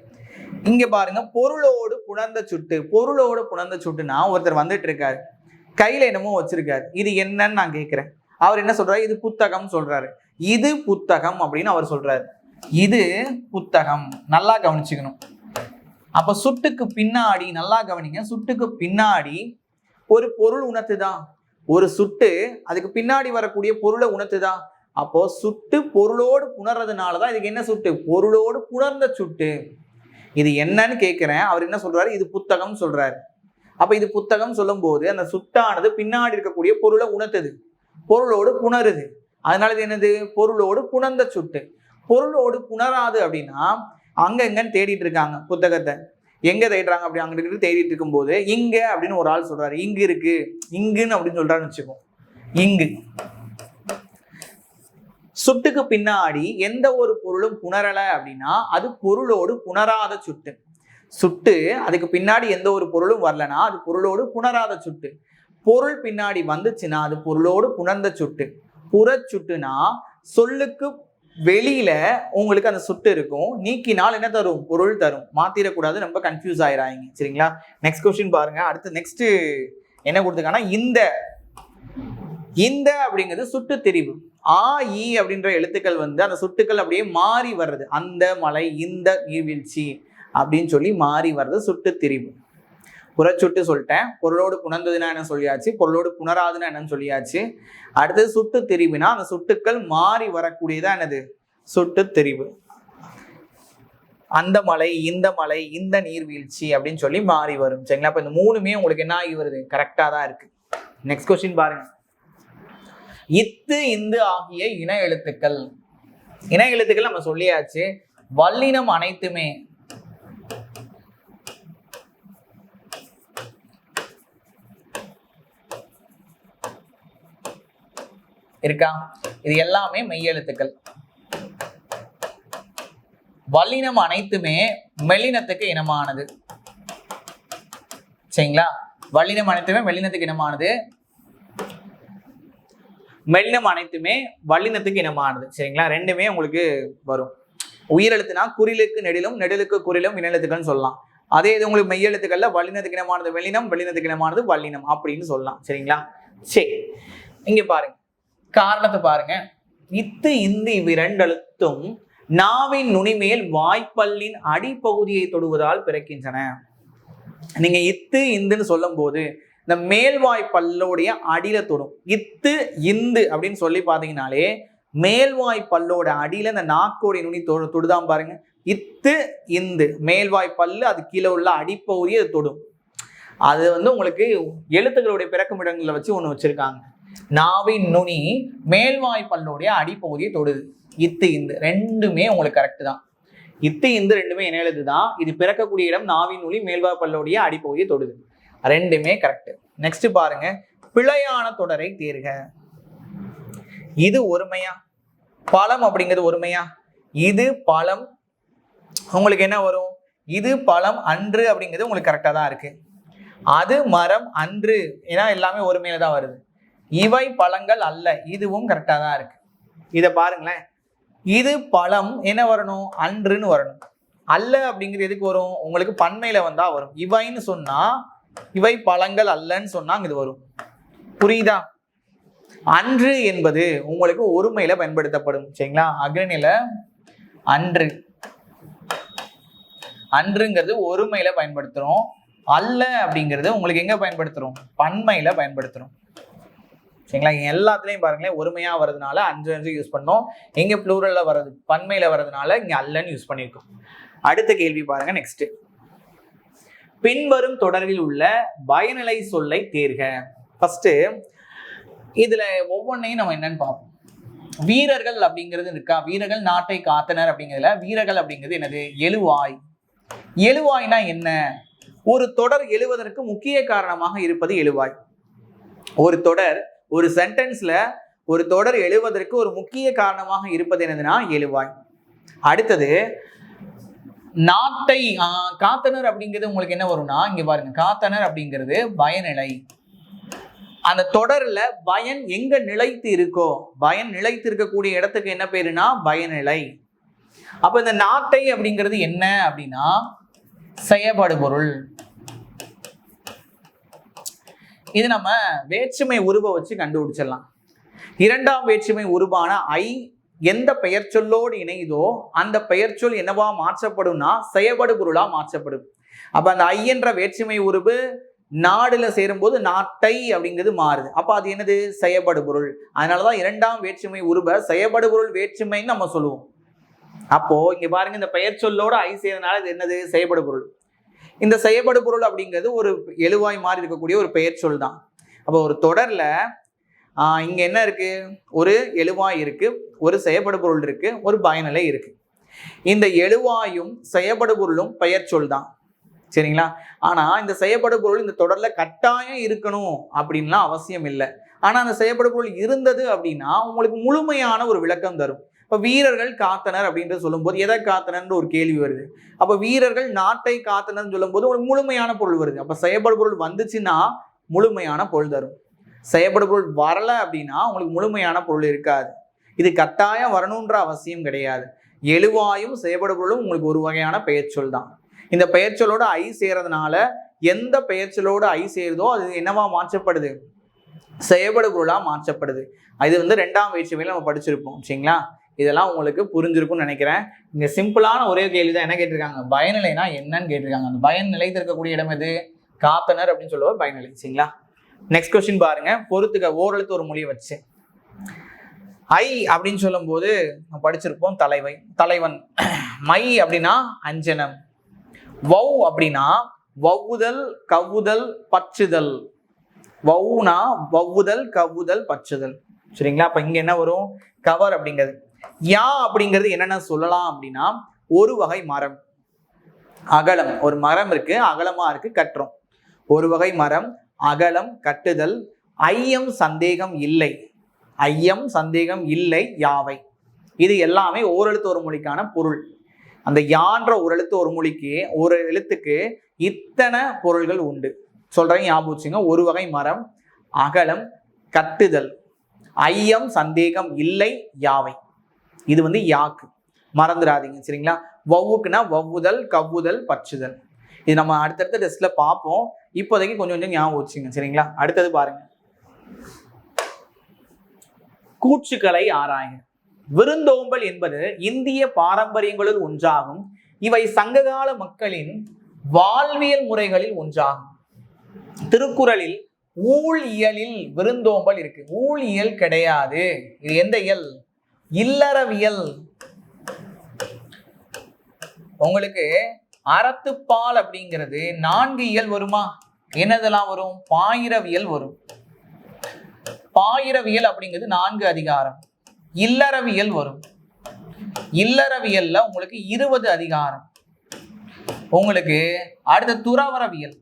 இங்க பாருங்க, பொருளோடு புணர்ந்த சுட்டு. பொருளோடு புணர்ந்த சுட்டுனா ஒருத்தர் வந்துட்டு இருக்காரு, கையில என்னமோ வச்சிருக்காரு. இது என்னன்னு நான் கேட்கிறேன். அவர் என்ன சொல்றாரு? இது புத்தகம் சொல்றாரு. இது புத்தகம் அப்படின்னு அவர் சொல்றாரு. இது புத்தகம். நல்லா கவனிச்சுக்கணும். அப்ப சுட்டுக்கு பின்னாடி நல்லா கவனிங்க. சுட்டுக்கு பின்னாடி ஒரு பொருள் உணர்த்துதான். ஒரு சுட்டு அதுக்கு பின்னாடி வரக்கூடிய பொருளை உணர்த்துதான். அப்போ சுட்டு பொருளோடு புணர்றதுனாலதான் இதுக்கு என்ன சுட்டு? பொருளோடு புணர்ந்த சுட்டு. இது என்னன்னு கேட்கிறேன். அவர் என்ன சொல்றாரு? இது புத்தகம் சொல்றாரு. அப்ப இது புத்தகம் சொல்லும் போது அந்த சுட்டானது பின்னாடி இருக்கக்கூடிய பொருளை உணர்த்துது, பொருளோடு புணருது. அதனால இது என்னது? பொருளோடு புணர்ந்த சுட்டு. பொருளோடு புணராது அப்படின்னா அங்க எங்கன்னு தேடிட்டு இருக்காங்க புத்தகத்தை. எங்க தேடுறாங்க? அப்படி அங்கிட்டு தேடிட்டு இருக்கும் போது இங்க அப்படின்னு ஒரு ஆள் சொல்றாரு. இங்கு இருக்கு, இங்குன்னு அப்படின்னு சொல்றாருன்னு வச்சுக்கோ. இங்கு சுட்டுக்கு பின்னாடி எந்த ஒரு பொருளும் புணரல அப்படின்னா அது பொருளோடு புணராத சுட்டு. சுட்டு அதுக்கு பின்னாடி எந்த ஒரு பொருளும் வரலனா அது பொருளோடு புணராத சுட்டு. பொருள் பின்னாடி வந்துச்சுன்னா அது பொருளோடு புணர்ந்த சுட்டு. புறச்சுட்டுனா சொல்லுக்கு வெளியில உங்களுக்கு அந்த சுட்டு இருக்கும், நீக்கினால் என்ன தரும்? பொருள் தரும். மாத்திரக்கூடாது, ரொம்ப கன்ஃபியூஸ் ஆயிராங்க. சரிங்களா? நெக்ஸ்ட் கொஸ்டின் பாருங்க. அடுத்து நெக்ஸ்ட் என்ன கொடுத்துருக்காங்கன்னா இந்த அப்படிங்கிறது சுட்டு தெரிவு. ஆ இ அப்படின்ற எழுத்துக்கள் வந்து அந்த சுட்டுக்கள் அப்படியே மாறி வர்றது. அந்த மலை, இந்த நீர்வீழ்ச்சி அப்படின்னு சொல்லி மாறி வர்றது சுட்டு தெரிவு. புறச்சுட்டு சொல்லிட்டேன். பொருளோடு புணர்ந்ததுன்னா என்ன சொல்லியாச்சு, பொருளோடு புணராதுன்னா என்னன்னு சொல்லியாச்சு. அடுத்தது சுட்டு தெரிவுனா அந்த சுட்டுக்கள் மாறி வரக்கூடியதான் என்னது? சுட்டு தெரிவு. அந்த மலை, இந்த நீர்வீழ்ச்சி அப்படின்னு சொல்லி மாறி வரும். சரிங்களா? அப்ப இந்த மூணுமே உங்களுக்கு என்ன ஆகி வருது? கரெக்டா தான் இருக்கு. நெக்ஸ்ட் கொஸ்டின் பாருங்க. இத்து இந்து ஆகிய இன எழுத்துக்கள். இன எழுத்துக்கள் நம்ம சொல்லியாச்சு. வல்லினம் அனைத்துமே இருக்கா? இது எல்லாமே மெய்யெழுத்துக்கள். வல்லினம் அனைத்துமே மெல்லினத்துக்கு இனமானது. சரிங்களா? வல்லினம் அனைத்துமே மெல்லினத்துக்கு இனமானது, மெல்லினம் அனைத்துமே வல்லினத்துக்கு இனமானது. சரிங்களா? ரெண்டுமே உங்களுக்கு வரும். உயிரெழுத்துனா குறிலுக்கு நெடிலும், நெடிலுக்கு குறிலும் இனெழுத்துக்கள்னு சொல்லலாம். அதே இது உங்களுக்கு மெய்யெழுத்துக்கள்ல வல்லினத்துக்கு இனமானது மெல்லினம், வெள்ளினத்துக்கு இனமானது வல்லினம் அப்படின்னு சொல்லலாம். சரிங்களா? சரி, இங்க பாருங்க, காரணத்தை பாருங்க. இத்து இந்து இவ்விரண்டு எழுத்தும் நாவின் நுனிமேல் வாய்ப்பல்லின் அடிப்பகுதியை தொடுவதால் பிறக்கின்றன. நீங்க இத்து இந்துன்னு சொல்லும் போது இந்த மேல்வாய் பல்லோடைய அடியில தொடும். இத்து இந்து அப்படின்னு சொல்லி பாத்தீங்கன்னாலே மேல்வாய் பல்லோட அடியில இந்த நாக்கோடைய நுனி தொடுதான் பாருங்க. இத்து இந்து மேல்வாய் பல்லு, அது கீழே உள்ள அடிப்பகுதியை அது தொடும். அது வந்து உங்களுக்கு எழுத்துக்களுடைய பிறக்குமிடங்களை வச்சு ஒண்ணு வச்சிருக்காங்க. நாவின் நுனி மேல்வாய் பல்லோடைய அடிப்பகுதியை தொடுது. இத்து இந்து ரெண்டுமே உங்களுக்கு கரெக்ட் தான். இத்து இந்து ரெண்டுமே என்ன எழுது தான். இது பிறக்கக்கூடிய இடம் நாவின் நுனி மேல்வாய் பல்லோடைய அடிப்பகுதியை தொடுது. ரெண்டுமே கரெக்ட். நெக்ஸ்ட் பாருங்க. பிழையான தொடரை தேர்க. இது ஒருமையா? பழம் அப்படிங்கிறது ஒருமையா? இது பழம் உங்களுக்கு என்ன வரும்? இது பழம் அன்று அப்படிங்கிறது உங்களுக்கு கரெக்டா தான் இருக்கு. அது மரம் அன்று, ஏன்னா எல்லாமே ஒருமையில தான் வருது. இவை பழங்கள் அல்ல, இதுவும் கரெக்டா தான் இருக்கு. இதை பாருங்களேன். இது பழம் என்ன வரணும்? அன்றுன்னு வரணும். அல்ல அப்படிங்கிறது எதுக்கு வரும்? உங்களுக்கு பன்மையில வந்தா வரும். இவைன்னு சொன்னா, இவை பழங்கள் அல்லன்னு சொன்னா இது வரும். புரியுதா? அன்று என்பது உங்களுக்கு ஒருமையில பயன்படுத்தப்படும். சரிங்களா? அக்ரணில அன்று, அன்றுங்கிறது ஒருமையில பயன்படுத்துறோம். அல்ல அப்படிங்கிறது உங்களுக்கு எங்க பயன்படுத்துறோம்? பன்மையில பயன்படுத்துறோம். சரிங்களா? எல்லாத்துலயும் பாருங்களேன், ஒருமையா வர்றதுனால அன்று அன்று யூஸ் பண்ணோம். எங்க ப்ளூரல்ல வர்றது பன்மையில வர்றதுனால இங்க அல்லன்னு யூஸ் பண்ணியிருக்கோம். அடுத்த கேள்வி பாருங்க. நெக்ஸ்ட், பின்வரும் தொடரில் உள்ள பயனிலை சொல்லை தேர்க. ஃபர்ஸ்ட் இதுல ஒவ்வொன்றையும் நம்ம என்னன்னு பார்ப்போம். வீரர்கள் அப்படிங்கிறது இருக்கா? வீரர்கள் நாட்டை காத்தனர் அப்படிங்கிறதுல வீரர்கள் அப்படிங்கிறது என்னது? எழுவாய். எழுவாய்னா என்ன? ஒரு தொடர் எழுவதற்கு முக்கிய காரணமாக இருப்பது எழுவாய். ஒரு தொடர், ஒரு சென்டென்ஸ்ல ஒரு தொடர் எழுவதற்கு ஒரு முக்கிய காரணமாக இருப்பது என்னதுன்னா எழுவாய். அடுத்தது நாட்டை காத்தனர் அப்படிங்கிறது உங்களுக்கு என்ன வரும்னா, இங்க பாருங்க, காத்தனர் அப்படிங்கிறது பயனிலை. அந்த தொடர்ல பயன் எங்க நிலைத்து இருக்கோ, பயன் நிலைத்து இருக்கக்கூடிய இடத்துக்கு என்ன பேருனா பயனிலை. அப்ப இந்த நாட்டை அப்படிங்கிறது என்ன அப்படின்னா செயல்பாடு பொருள். இது நம்ம வேற்றுமை உருவ வச்சு கண்டுபிடிச்சிடலாம். இரண்டாம் வேற்றுமை உருவான ஐ எந்த பெயர் சொல்லோடு இணையுதோ அந்த பெயர் சொல் என்னவா மாற்றப்படும்னா செயல்படு பொருளா மாற்றப்படும். அப்ப அந்த ஐ என்ற வேற்றுமை உருவு நாடுல சேரும்போது நாட்டை அப்படிங்கிறது மாறுது. அப்ப அது என்னது? செயல்படு பொருள். அதனாலதான் இரண்டாம் வேற்றுமை உருவ செயல்படு பொருள் வேற்றுமைன்னு நம்ம சொல்லுவோம். அப்போ இங்க பாருங்க, இந்த பெயர் சொல்லோட ஐ சேர்றதுனால இது என்னது? செயல்படு பொருள். இந்த செயல்படு பொருள் அப்படிங்கிறது ஒரு எழுவாய் மாதிரி இருக்கக்கூடிய ஒரு பெயர் சொல் தான். அப்போ ஒரு தொடர்ல இங்க என்ன இருக்கு? ஒரு எழுவாய் இருக்கு, ஒரு செயல்படு பொருள் இருக்கு, ஒரு பயனிலை இருக்கு. இந்த எழுவாயும் செயல்படு பொருளும் பெயர் சொல் தான். சரிங்களா? ஆனா இந்த செயல்படு பொருள் இந்த தொடர்ல கட்டாயம் இருக்கணும் அப்படின்லாம் அவசியம் இல்லை. ஆனா அந்த செயல்படு பொருள் இருந்தது அப்படின்னா உங்களுக்கு முழுமையான ஒரு விளக்கம் தரும். இப்ப வீரர்கள் காத்தனர் அப்படின்றது சொல்லும் போது எதை காத்தனர் ஒரு கேள்வி வருது. அப்ப வீரர்கள் நாட்டை காத்தனர் சொல்லும் போது உங்களுக்கு முழுமையான பொருள் வருது. அப்ப செயல்படு பொருள் வந்துச்சுன்னா முழுமையான பொருள் தரும். செயல்படு பொருள் வரல அப்படின்னா உங்களுக்கு முழுமையான பொருள் இருக்காது. இது கட்டாயம் வரணுன்ற அவசியம் கிடையாது. எழுவாயும் செயல்படு பொருளும் உங்களுக்கு ஒரு வகையான பெயர்ச்சொல் தான். இந்த பெயர்ச்சொல்லோட ஐ சேர்றதுனால எந்த பெயர்ச்சொல்லோட ஐ சேருதோ அது என்னவா மாற்றப்படுது? செயல்படு பொருளா மாற்றப்படுது. இது வந்து 2ஆம் வேற்றுமையில நம்ம படிச்சிருப்போம். சரிங்களா? இதெல்லாம் உங்களுக்கு புரிஞ்சிருக்கும்னு நினைக்கிறேன். இங்க சிம்பிளான ஒரே கேள்வி தான். என்ன கேட்டிருக்காங்க? பயனிலைனா என்னன்னு கேட்டிருக்காங்க. அந்த பயன் நிலைத்திருக்கக்கூடிய இடம் எது? காத்தனர் அப்படின்னு சொல்லுவார் பயனிலை. சரிங்களா? நெக்ஸ்ட் கொஸ்டின் பாருங்க. பொறுத்துக்க ஓரெழுத்து ஒரு மொழியை வச்சு. ஐ அப்படின்னு சொல்லும் போது நம்ம படிச்சிருப்போம் தலைவன். மை அப்படின்னா அஞ்சனம். வவ் அப்படின்னா வவ்வுதல் கவ்வுதல் பச்சுதல். வவ்னா வவ்வுதல் கவ்வுதல் பச்சுதல். சரிங்களா? அப்ப இங்க என்ன வரும்? கவர் அப்படிங்கிறது. யா அப்படிங்கிறது என்னென்ன சொல்லலாம் அப்படின்னா ஒரு வகை மரம். அகலம், ஒரு மரம் இருக்கு, அகலமா இருக்கு, கட்டுறோம். ஒரு வகை மரம், அகலம், கட்டுதல். ஐயம் சந்தேகம் இல்லை. ஐயம் சந்தேகம் இல்லை யாவை. இது எல்லாமே ஓரெழுத்து ஒரு மொழிக்கான பொருள். அந்த யான்ற ஒரு எழுத்து ஒரு மொழிக்கு ஒரு எழுத்துக்கு இத்தனை பொருள்கள் உண்டு. சொல்றேன், ஞாபகம் வச்சுங்க. ஒரு வகை மரம், அகலம், கட்டுதல், ஐயம் சந்தேகம் இல்லை யாவை. இது வந்து யாக்கு, மறந்துடாதீங்க. சரிங்களா? வவ்வுக்குன்னா வவ்வுதல் கவ்வுதல் பச்சுதல். இது நம்ம அடுத்தடுத்த டெஸ்ட்ல பார்ப்போம். இப்போதைக்கு கொஞ்சம் கொஞ்சம் ஞாபகம் வச்சுங்க. சரிங்களா? அடுத்தது பாருங்க. கூற்றுக்களை ஆராயுங்க. விருந்தோம்பல் என்பது இந்திய பாரம்பரியங்களுள் ஒன்றாகும். இவை சங்ககால மக்களின் வாழ்வியல் முறைகளில் ஒன்றாகும். திருக்குறளில் ஊழ் இயலில் விருந்தோம்பல் இருக்கு. ஊழ் இயல் கிடையாது. இது எந்த இயல்? இல்லறவியல். உங்களுக்கு அறத்துப்பால் அப்படிங்கிறது 4 இயல் வருமா? என்னதெல்லாம் வரும்? பாயிரவியல் வரும். பாயிரவியல் அப்படிங்கிறது 4 அதிகாரம். இல்லறவியல் வரும். இல்லறவியல்ல உங்களுக்கு 20 அதிகாரம். உங்களுக்கு அடுத்த துறவரவியல்.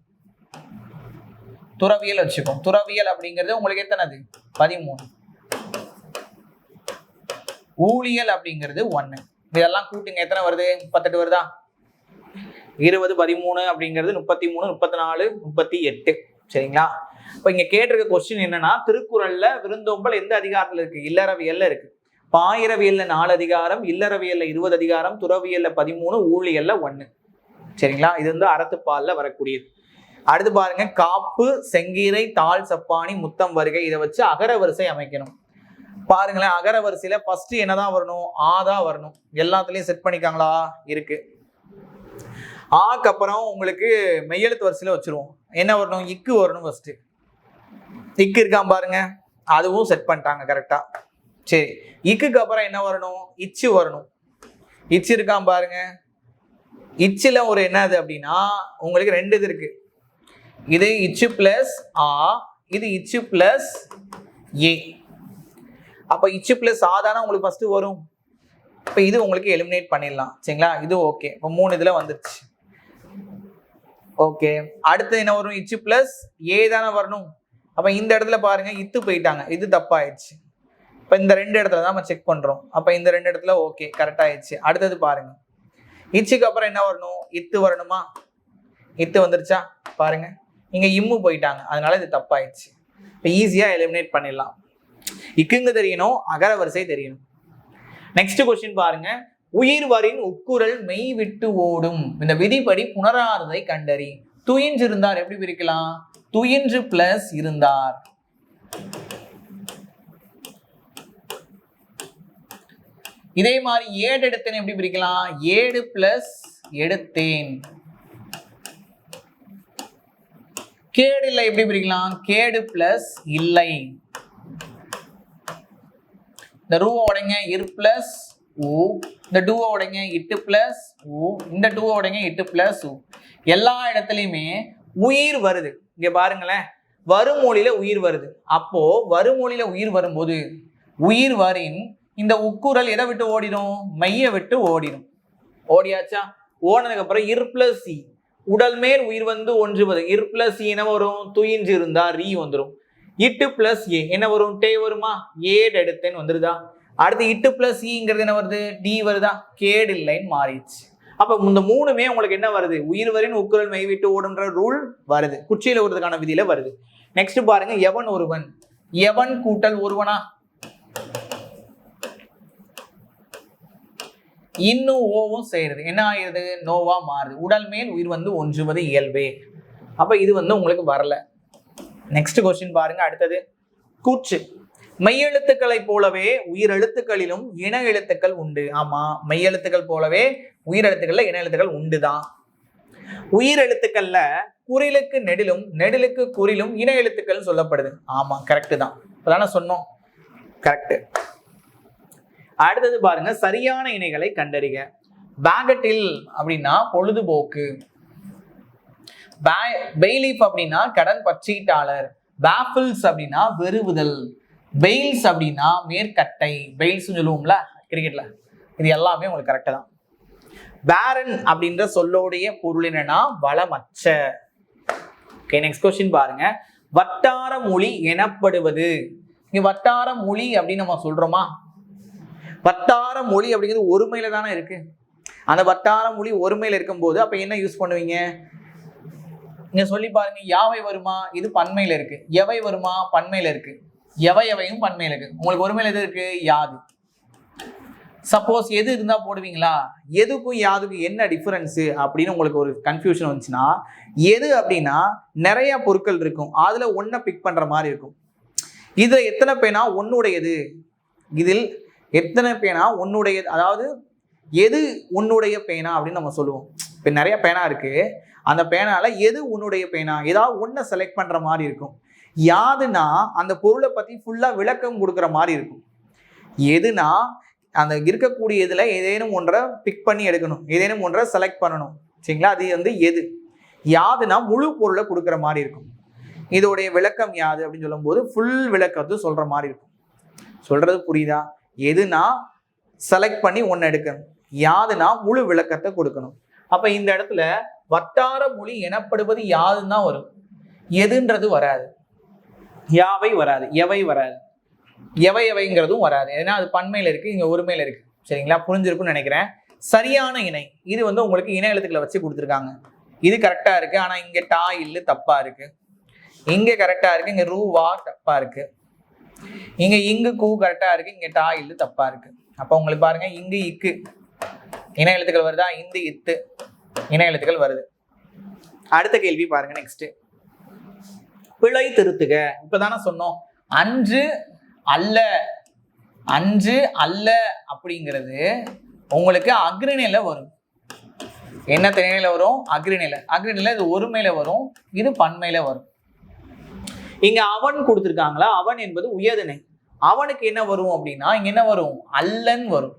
துறவியல் வச்சுக்கோம். துறவியல் அப்படிங்கிறது உங்களுக்கு எத்தனது? 13. ஊழியல் அப்படிங்கிறது 1. இதெல்லாம் கூட்டுங்க, எத்தனை வருது? 38 வருதா? 20 13 அப்படிங்கிறது 33 34 38. சரிங்களா? இப்ப இங்க கேட்டிருக்க கொஸ்டின் என்னன்னா, திருக்குறள்ல விருந்தோம்பல் எந்த அதிகாரத்துல இருக்கு? இல்லறவியல்ல இருக்கு. பாயிரவியல்ல 4 அதிகாரம், இல்லறவியல்ல 20 அதிகாரம், துறவியல்ல 13, ஊழியல்ல 1. சரிங்களா? இது வந்து அறத்துப்பால்ல வரக்கூடியது. அடுத்து பாருங்க. காப்பு, செங்கீரை, தாழ் சப்பானி, முத்தம் வருகை. இதை வச்சு அகர வரிசை அமைக்கணும். பாருங்களேன், அகர வரிசையில ஃபர்ஸ்ட் என்னதான் வரணும்? ஆதான் வரணும். எல்லாத்துலயும் செட் பண்ணிக்காங்களா? இருக்கு. ஆக்கு அப்புறம் உங்களுக்கு மெய்யெழுத்து வரிசையில வச்சிருவோம். என்ன வரணும்? இக்கு வரணும். ஃபர்ஸ்ட் இக்கு இருக்காம பாருங்க, அதுவும் செட் பண்ணிட்டாங்க கரெக்டா. சரி, இக்குக்கு அப்புறம் என்ன வரணும்? இச்சு வரணும். இச்சு இருக்காம பாருங்க. இச்சுல ஒரு என்னது அப்படின்னா உங்களுக்கு 2 இது இருக்கு. இது இச்சு பிளஸ் ஆ, இது இச்சு பிளஸ் ஏ. அப்ப இச்சு பிளஸ் ஆ தானே உங்களுக்கு ஃபர்ஸ்ட் வரும். இப்ப இது உங்களுக்கு எலிமினேட் பண்ணிடலாம். சரிங்களா? இது ஓகே. இப்போ 3 இதுல வந்துருச்சு. ஓகே, அடுத்து என்ன வரும்? இச்சு பிளஸ் ஏ தானே வரணும். அப்ப இந்த இடத்துல பாருங்க, இத்து போயிட்டாங்க, இது தப்பாயிடுச்சு. இப்ப இந்த 2 இடத்துல தான் நம்ம செக் பண்றோம். அப்ப இந்த 2 இடத்துல ஓகே, கரெக்ட் ஆயிடுச்சு. அடுத்தது பாருங்க, இச்சுக்கு அப்புறம் என்ன வரணும்? இத்து வரணுமா? இத்து வந்துருச்சா? பாருங்க, இங்க இம்மு போயிட்டாங்க, அதனால இது தப்பாயிடுச்சு. இப்போ ஈஸியா எலிமினேட் பண்ணிடலாம். இக்குங்க தெரியணும், அகர வரிசை தெரியணும். நெக்ஸ்ட் கொஸ்டின் பாருங்க. உயிர்வரின் உட்குரல் மெய் விட்டு ஓடும். இந்த விதிப்படி புணராததை கண்டறி. துயின்று இருந்தார் எப்படி பிரிக்கலாம்? துயின்று பிளஸ் இருந்தார். இதே மாதிரி ஏடு எடுத்தேன் எப்படி பிரிக்கலாம்? ஏடு பிளஸ் எடுத்தேன். கேடு இல்லை எப்படி பிரிக்கலாம்? கேடு பிளஸ் இல்லை. இந்த ரூவை உடைங்க, இரு பிளஸ் ஊ. இந்த டூவை உடைங்க, இட்டு பிளஸ் ஊ. இந்த டூவை உடைங்க, இட்டு பிளஸ் ஊ. எல்லா இடத்துலையுமே உயிர் வருது. இங்க பாருங்களேன், வருமொழியில உயிர் வருது. அப்போ வருமொழியில உயிர் வரும்போது உயிர் வரின் இந்த உக்குரல் எதை விட்டு ஓடிடும்? மைய விட்டு ஓடிடும். ஓடியாச்சா? ஓடினதுக்கு அப்புறம் இர் பிளஸ் சி, உடல் மேல் உயிர் வந்து ஒன்றுவது. இர் பிளஸ் என்ன வரும்? துயின்று இருந்தா ரீ வந்துடும். இட்டு பிளஸ் ஏ என்ன வரும்? டே வருமா? ஏடு எடுத்தேன்னு வந்துருதா? அடுத்து இட்டு பிளஸ் ஈங்கிறது என்ன வருது? டி வருதா? கேடு இல்லைன்னு மாறிடுச்சு. அப்ப இந்த 3மே உங்களுக்கு என்ன வருது? உயிர் வரின் உக்குரல் மெய் விட்டு ஓடுன்ற ரூல் வருது. குச்சியில ஓடுறதுக்கான விதியில வருது. நெக்ஸ்ட் பாருங்க எவன் ஒருவன். எவன் கூட்டல் ஒருவனா, இன்னும் ஓவும் செய்யறது என்ன ஆயிருது, நோவா மாறுது. உடல் மேல் உயிர் வந்து ஒன்றுவது இயல்பே. அப்ப இது வந்து உங்களுக்கு வரல. நெக்ஸ்ட் கொஸ்டின் பாருங்க. அடுத்தது கூற்று. மெய்யெழுத்துக்களை போலவே உயிரெழுத்துக்களிலும் இன எழுத்துக்கள் உண்டு. ஆமா, மெய்யெழுத்துக்கள் போலவே உயிரெழுத்துக்கள்ல இன எழுத்துக்கள் உண்டுதான். உயிரெழுத்துக்கள்ல குறிலுக்கு நெடிலும் நெடிலுக்கு குறிலும் இன எழுத்துக்கள் சொல்லப்படுது. ஆமா, கரெக்ட் தான். அதான சொன்னோம், கரெக்ட். அடுத்தது பாருங்க, சரியான இணைகளை கண்டறிக. பேகட்டில் அப்படின்னா பொழுதுபோக்கு, பெய்லீஃப் அப்படின்னா கடன் பற்றீட்டாளர், பேஃபில்ஸ் அப்படின்னா வெறுவுதல், பெயில்ஸ் அப்படின்னா மேற்கட்டை, பெயில்ஸ் சொல்லுவோம்ல கிரிக்கெட்ல. இது எல்லாமே உங்களுக்கு கரெக்ட் தான். பேரன் அப்படின்ற சொல்லோடைய பொருள் என்னன்னா வளமற்ற. ஓகே, நெக்ஸ்ட் கொஸ்டின் பாருங்க. வட்டார மொழி எனப்படுவது. இங்க வட்டார மொழி அப்படின்னு நம்ம சொல்றோமா? வட்டார மொழி அப்படிங்கிறது ஒருமையில தானே இருக்கு. அந்த வட்டார மொழி ஒருமையில இருக்கும்போது அப்ப என்ன யூஸ் பண்ணுவீங்க? நீங்க சொல்லி பாருங்க. யாவை வருமா? இது பன்மையில இருக்கு. எவை வருமா? பன்மையில இருக்கு. எவை எவையும் பன்மையில இருக்கு. உங்களுக்கு ஒருமையில எது இருக்கு? யாது. சப்போஸ் எது இருந்தா போடுவீங்களா? எதுக்கும் யாதுக்கும் என்ன டிஃபரன்ஸ் அப்படின்னு உங்களுக்கு ஒரு கன்ஃபியூஷன் வந்துச்சுன்னா, எது அப்படின்னா நிறைய பொருட்கள் இருக்கும், அதுல ஒன்றை பிக் பண்ற மாதிரி இருக்கும். இதுல எத்தனை பேனா உன்னுடையது, இதில் எத்தனை பேனா உன்னுடையது, அதாவது எது உன்னுடைய பேனா அப்படின்னு நம்ம சொல்லுவோம். இப்போ நிறைய பேனா இருக்கு, அந்த பேனால எது உன்னுடைய பேனா, ஏதாவது ஒன்றை செலக்ட் பண்ற மாதிரி இருக்கும். யாதுன்னா அந்த பொருளை பத்தி ஃபுல்லா விளக்கம் கொடுக்குற மாதிரி இருக்கும். எதுனா அந்த இருக்கக்கூடிய இதுல ஏதேனும் ஒன்றை பிக் பண்ணி எடுக்கணும், ஏதேனும் ஒன்றை செலக்ட் பண்ணணும். சரிங்களா? அது வந்து எது. யாதுனா முழு பொருளை கொடுக்குற மாதிரி இருக்கும். இதோடைய விளக்கம் யாது அப்படின்னு சொல்லும் போது ஃபுல் விளக்கத்தை சொல்ற மாதிரி இருக்கும். சொல்றது புரியுதா? எதுனா செலக்ட் பண்ணி ஒன்று எடுக்கணும், யாதுனா முழு விளக்கத்தை கொடுக்கணும். அப்ப இந்த இடத்துல வட்டார மொழி எனப்படுவது யாதுன்னு தான் வரும், எதுன்றது வராது. யாவை வராது, எவை வராது, எவை எவைங்கிறதும் வராது. ஏன்னா அது பன்மையில இருக்கு, இங்க ஒருமையில இருக்கு. சரிங்களா? புரிஞ்சிருக்கும்னு நினைக்கிறேன். சரியான இணை இது வந்து உங்களுக்கு இன எழுத்துக்களை வச்சு கொடுத்துருக்காங்க. இது கரெக்டா இருக்கு, ஆனா இங்க டா இல்லு தப்பா இருக்கு. இங்க கரெக்டா இருக்கு, இங்க ரூவா தப்பா இருக்கு. இங்க இங்கு கூ கரெக்டா இருக்கு, இங்க டா இல்லு தப்பா இருக்கு. அப்ப உங்களுக்கு பாருங்க, இங்கு இக்கு இன எழுத்துக்கள் வருதா, இந்து இத்து இன எழுத்துக்கள் வருது. அடுத்த கேள்வி பாருங்க. நெக்ஸ்ட் பிழை திருத்துக. இப்பதானே சொன்னோம் அன்று அல்ல, அன்று அல்ல அப்படிங்கிறது உங்களுக்கு அக்ரிணையில வரும். என்ன திணையில வரும்? அக்ரிணையில. அக்ரிணையில இது ஒருமையில வரும், இது பன்மையில வரும். இங்க அவன் கொடுத்திருக்காங்களா, அவன் என்பது உயர்திணை. அவனுக்கு என்ன வரும் அப்படின்னா இங்க என்ன வரும்? அல்லன் வரும்.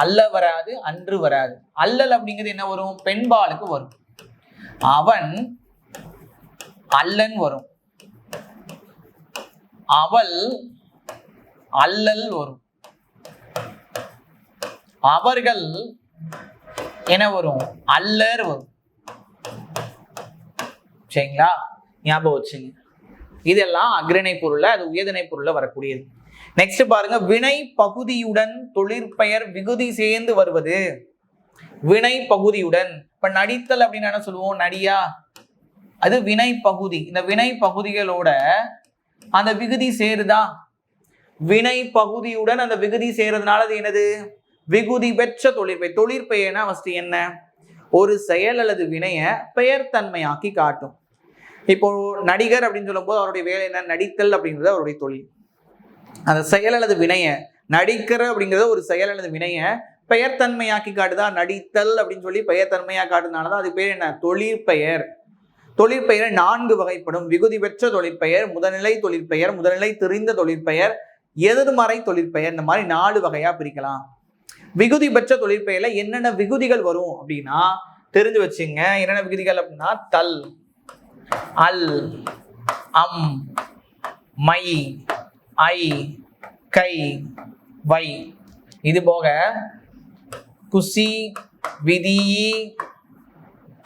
அல்ல வராது, அன்று வராது. அல்லல் அப்படிங்கிறது என்ன வரும்? பெண்பாலுக்கு வரும். அவன் அல்லன் வரும், அவள் அல்லல் வரும், அவர்கள் என்ன வரும்? அல்லர் வரும். சரிங்களா? ஞாபகம் வச்சுங்க. இதெல்லாம் அக்ரிணை பொருள்ல, அது உயர்திணை பொருள்ல வரக்கூடியது. நெக்ஸ்ட் பாருங்க, வினை பகுதியுடன் தொழிற்பெயர் விகுதி சேர்ந்து வருவது. வினை பகுதியுடன், இப்ப நடித்தல் அப்படின்னு என்ன சொல்லுவோம்? நடியா, அது வினை பகுதி. இந்த வினை பகுதிகளோட அந்த விகுதி சேருதா? வினை பகுதியுடன் அந்த விகுதி சேருறதுனால அது என்னது? விகுதி பெற்ற தொழிற்பெயர். தொழிற்பெயர்னா ஃபர்ஸ்ட் என்ன? ஒரு செயல் அல்லது வினைய பெயர் தன்மையாக்கி காட்டும். இப்போ நடிகர் அப்படின்னு சொல்லும் போது அவருடைய வேலை என்ன? நடித்தல் அப்படிங்கிறது அவருடைய தொழில். அந்த செயல் அல்லது வினைய, நடிக்கிற அப்படிங்கிறத ஒரு செயல் அல்லது வினைய பெயர் தன்மையாக்கி காட்டுதா? நடித்தல் அப்படின்னு சொல்லி பெயர் தன்மையா காட்டுனாலதான் அது பேர் என்ன? தொழிற்பெயர். தொழிற்பெயர் 4 வகைப்படும். விகுதி பெற்ற தொழிற்பெயர், முதல்நிலை தொழிற்பெயர், முதல்நிலை தெரிந்த தொழிற்பெயர், எதிர்மறை தொழிற்பெயர். இந்த மாதிரி 4 வகையா பிரிக்கலாம். விகுதி பெற்ற தொழிற்பெயர்ல என்னென்ன விகுதிகள் வரும் அப்படின்னா தெரிஞ்சு வச்சுங்க. என்னென்ன விகுதிகள் அப்படின்னா தல், அல், அம், மை, ஐ, கை, வை. இது போக குசி, விதி,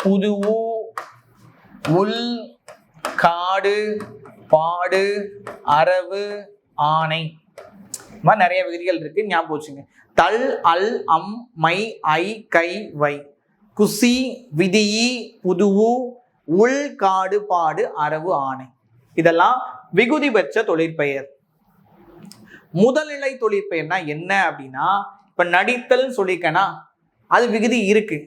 புதுவு, உள், காடு, பாடு, அரவு, ஆணை. மாதிரி நிறைய விகுதிகள் இருக்கு, ஞாபகம் வச்சுங்க. தல், அல், அம், மை, ஐ, கை, வை. குசி, விதி, புதுவு, உள், காடு, பாடு, அரவு, ஆணை. இதெல்லாம் விகுதி பெற்ற தொழிற்பெயர். முதல்நிலை தொழிற்பெயர்னா என்ன அப்படின்னா, இப்ப நடித்தல் சொல்லிக்கனா அது விகுதி இருக்கு.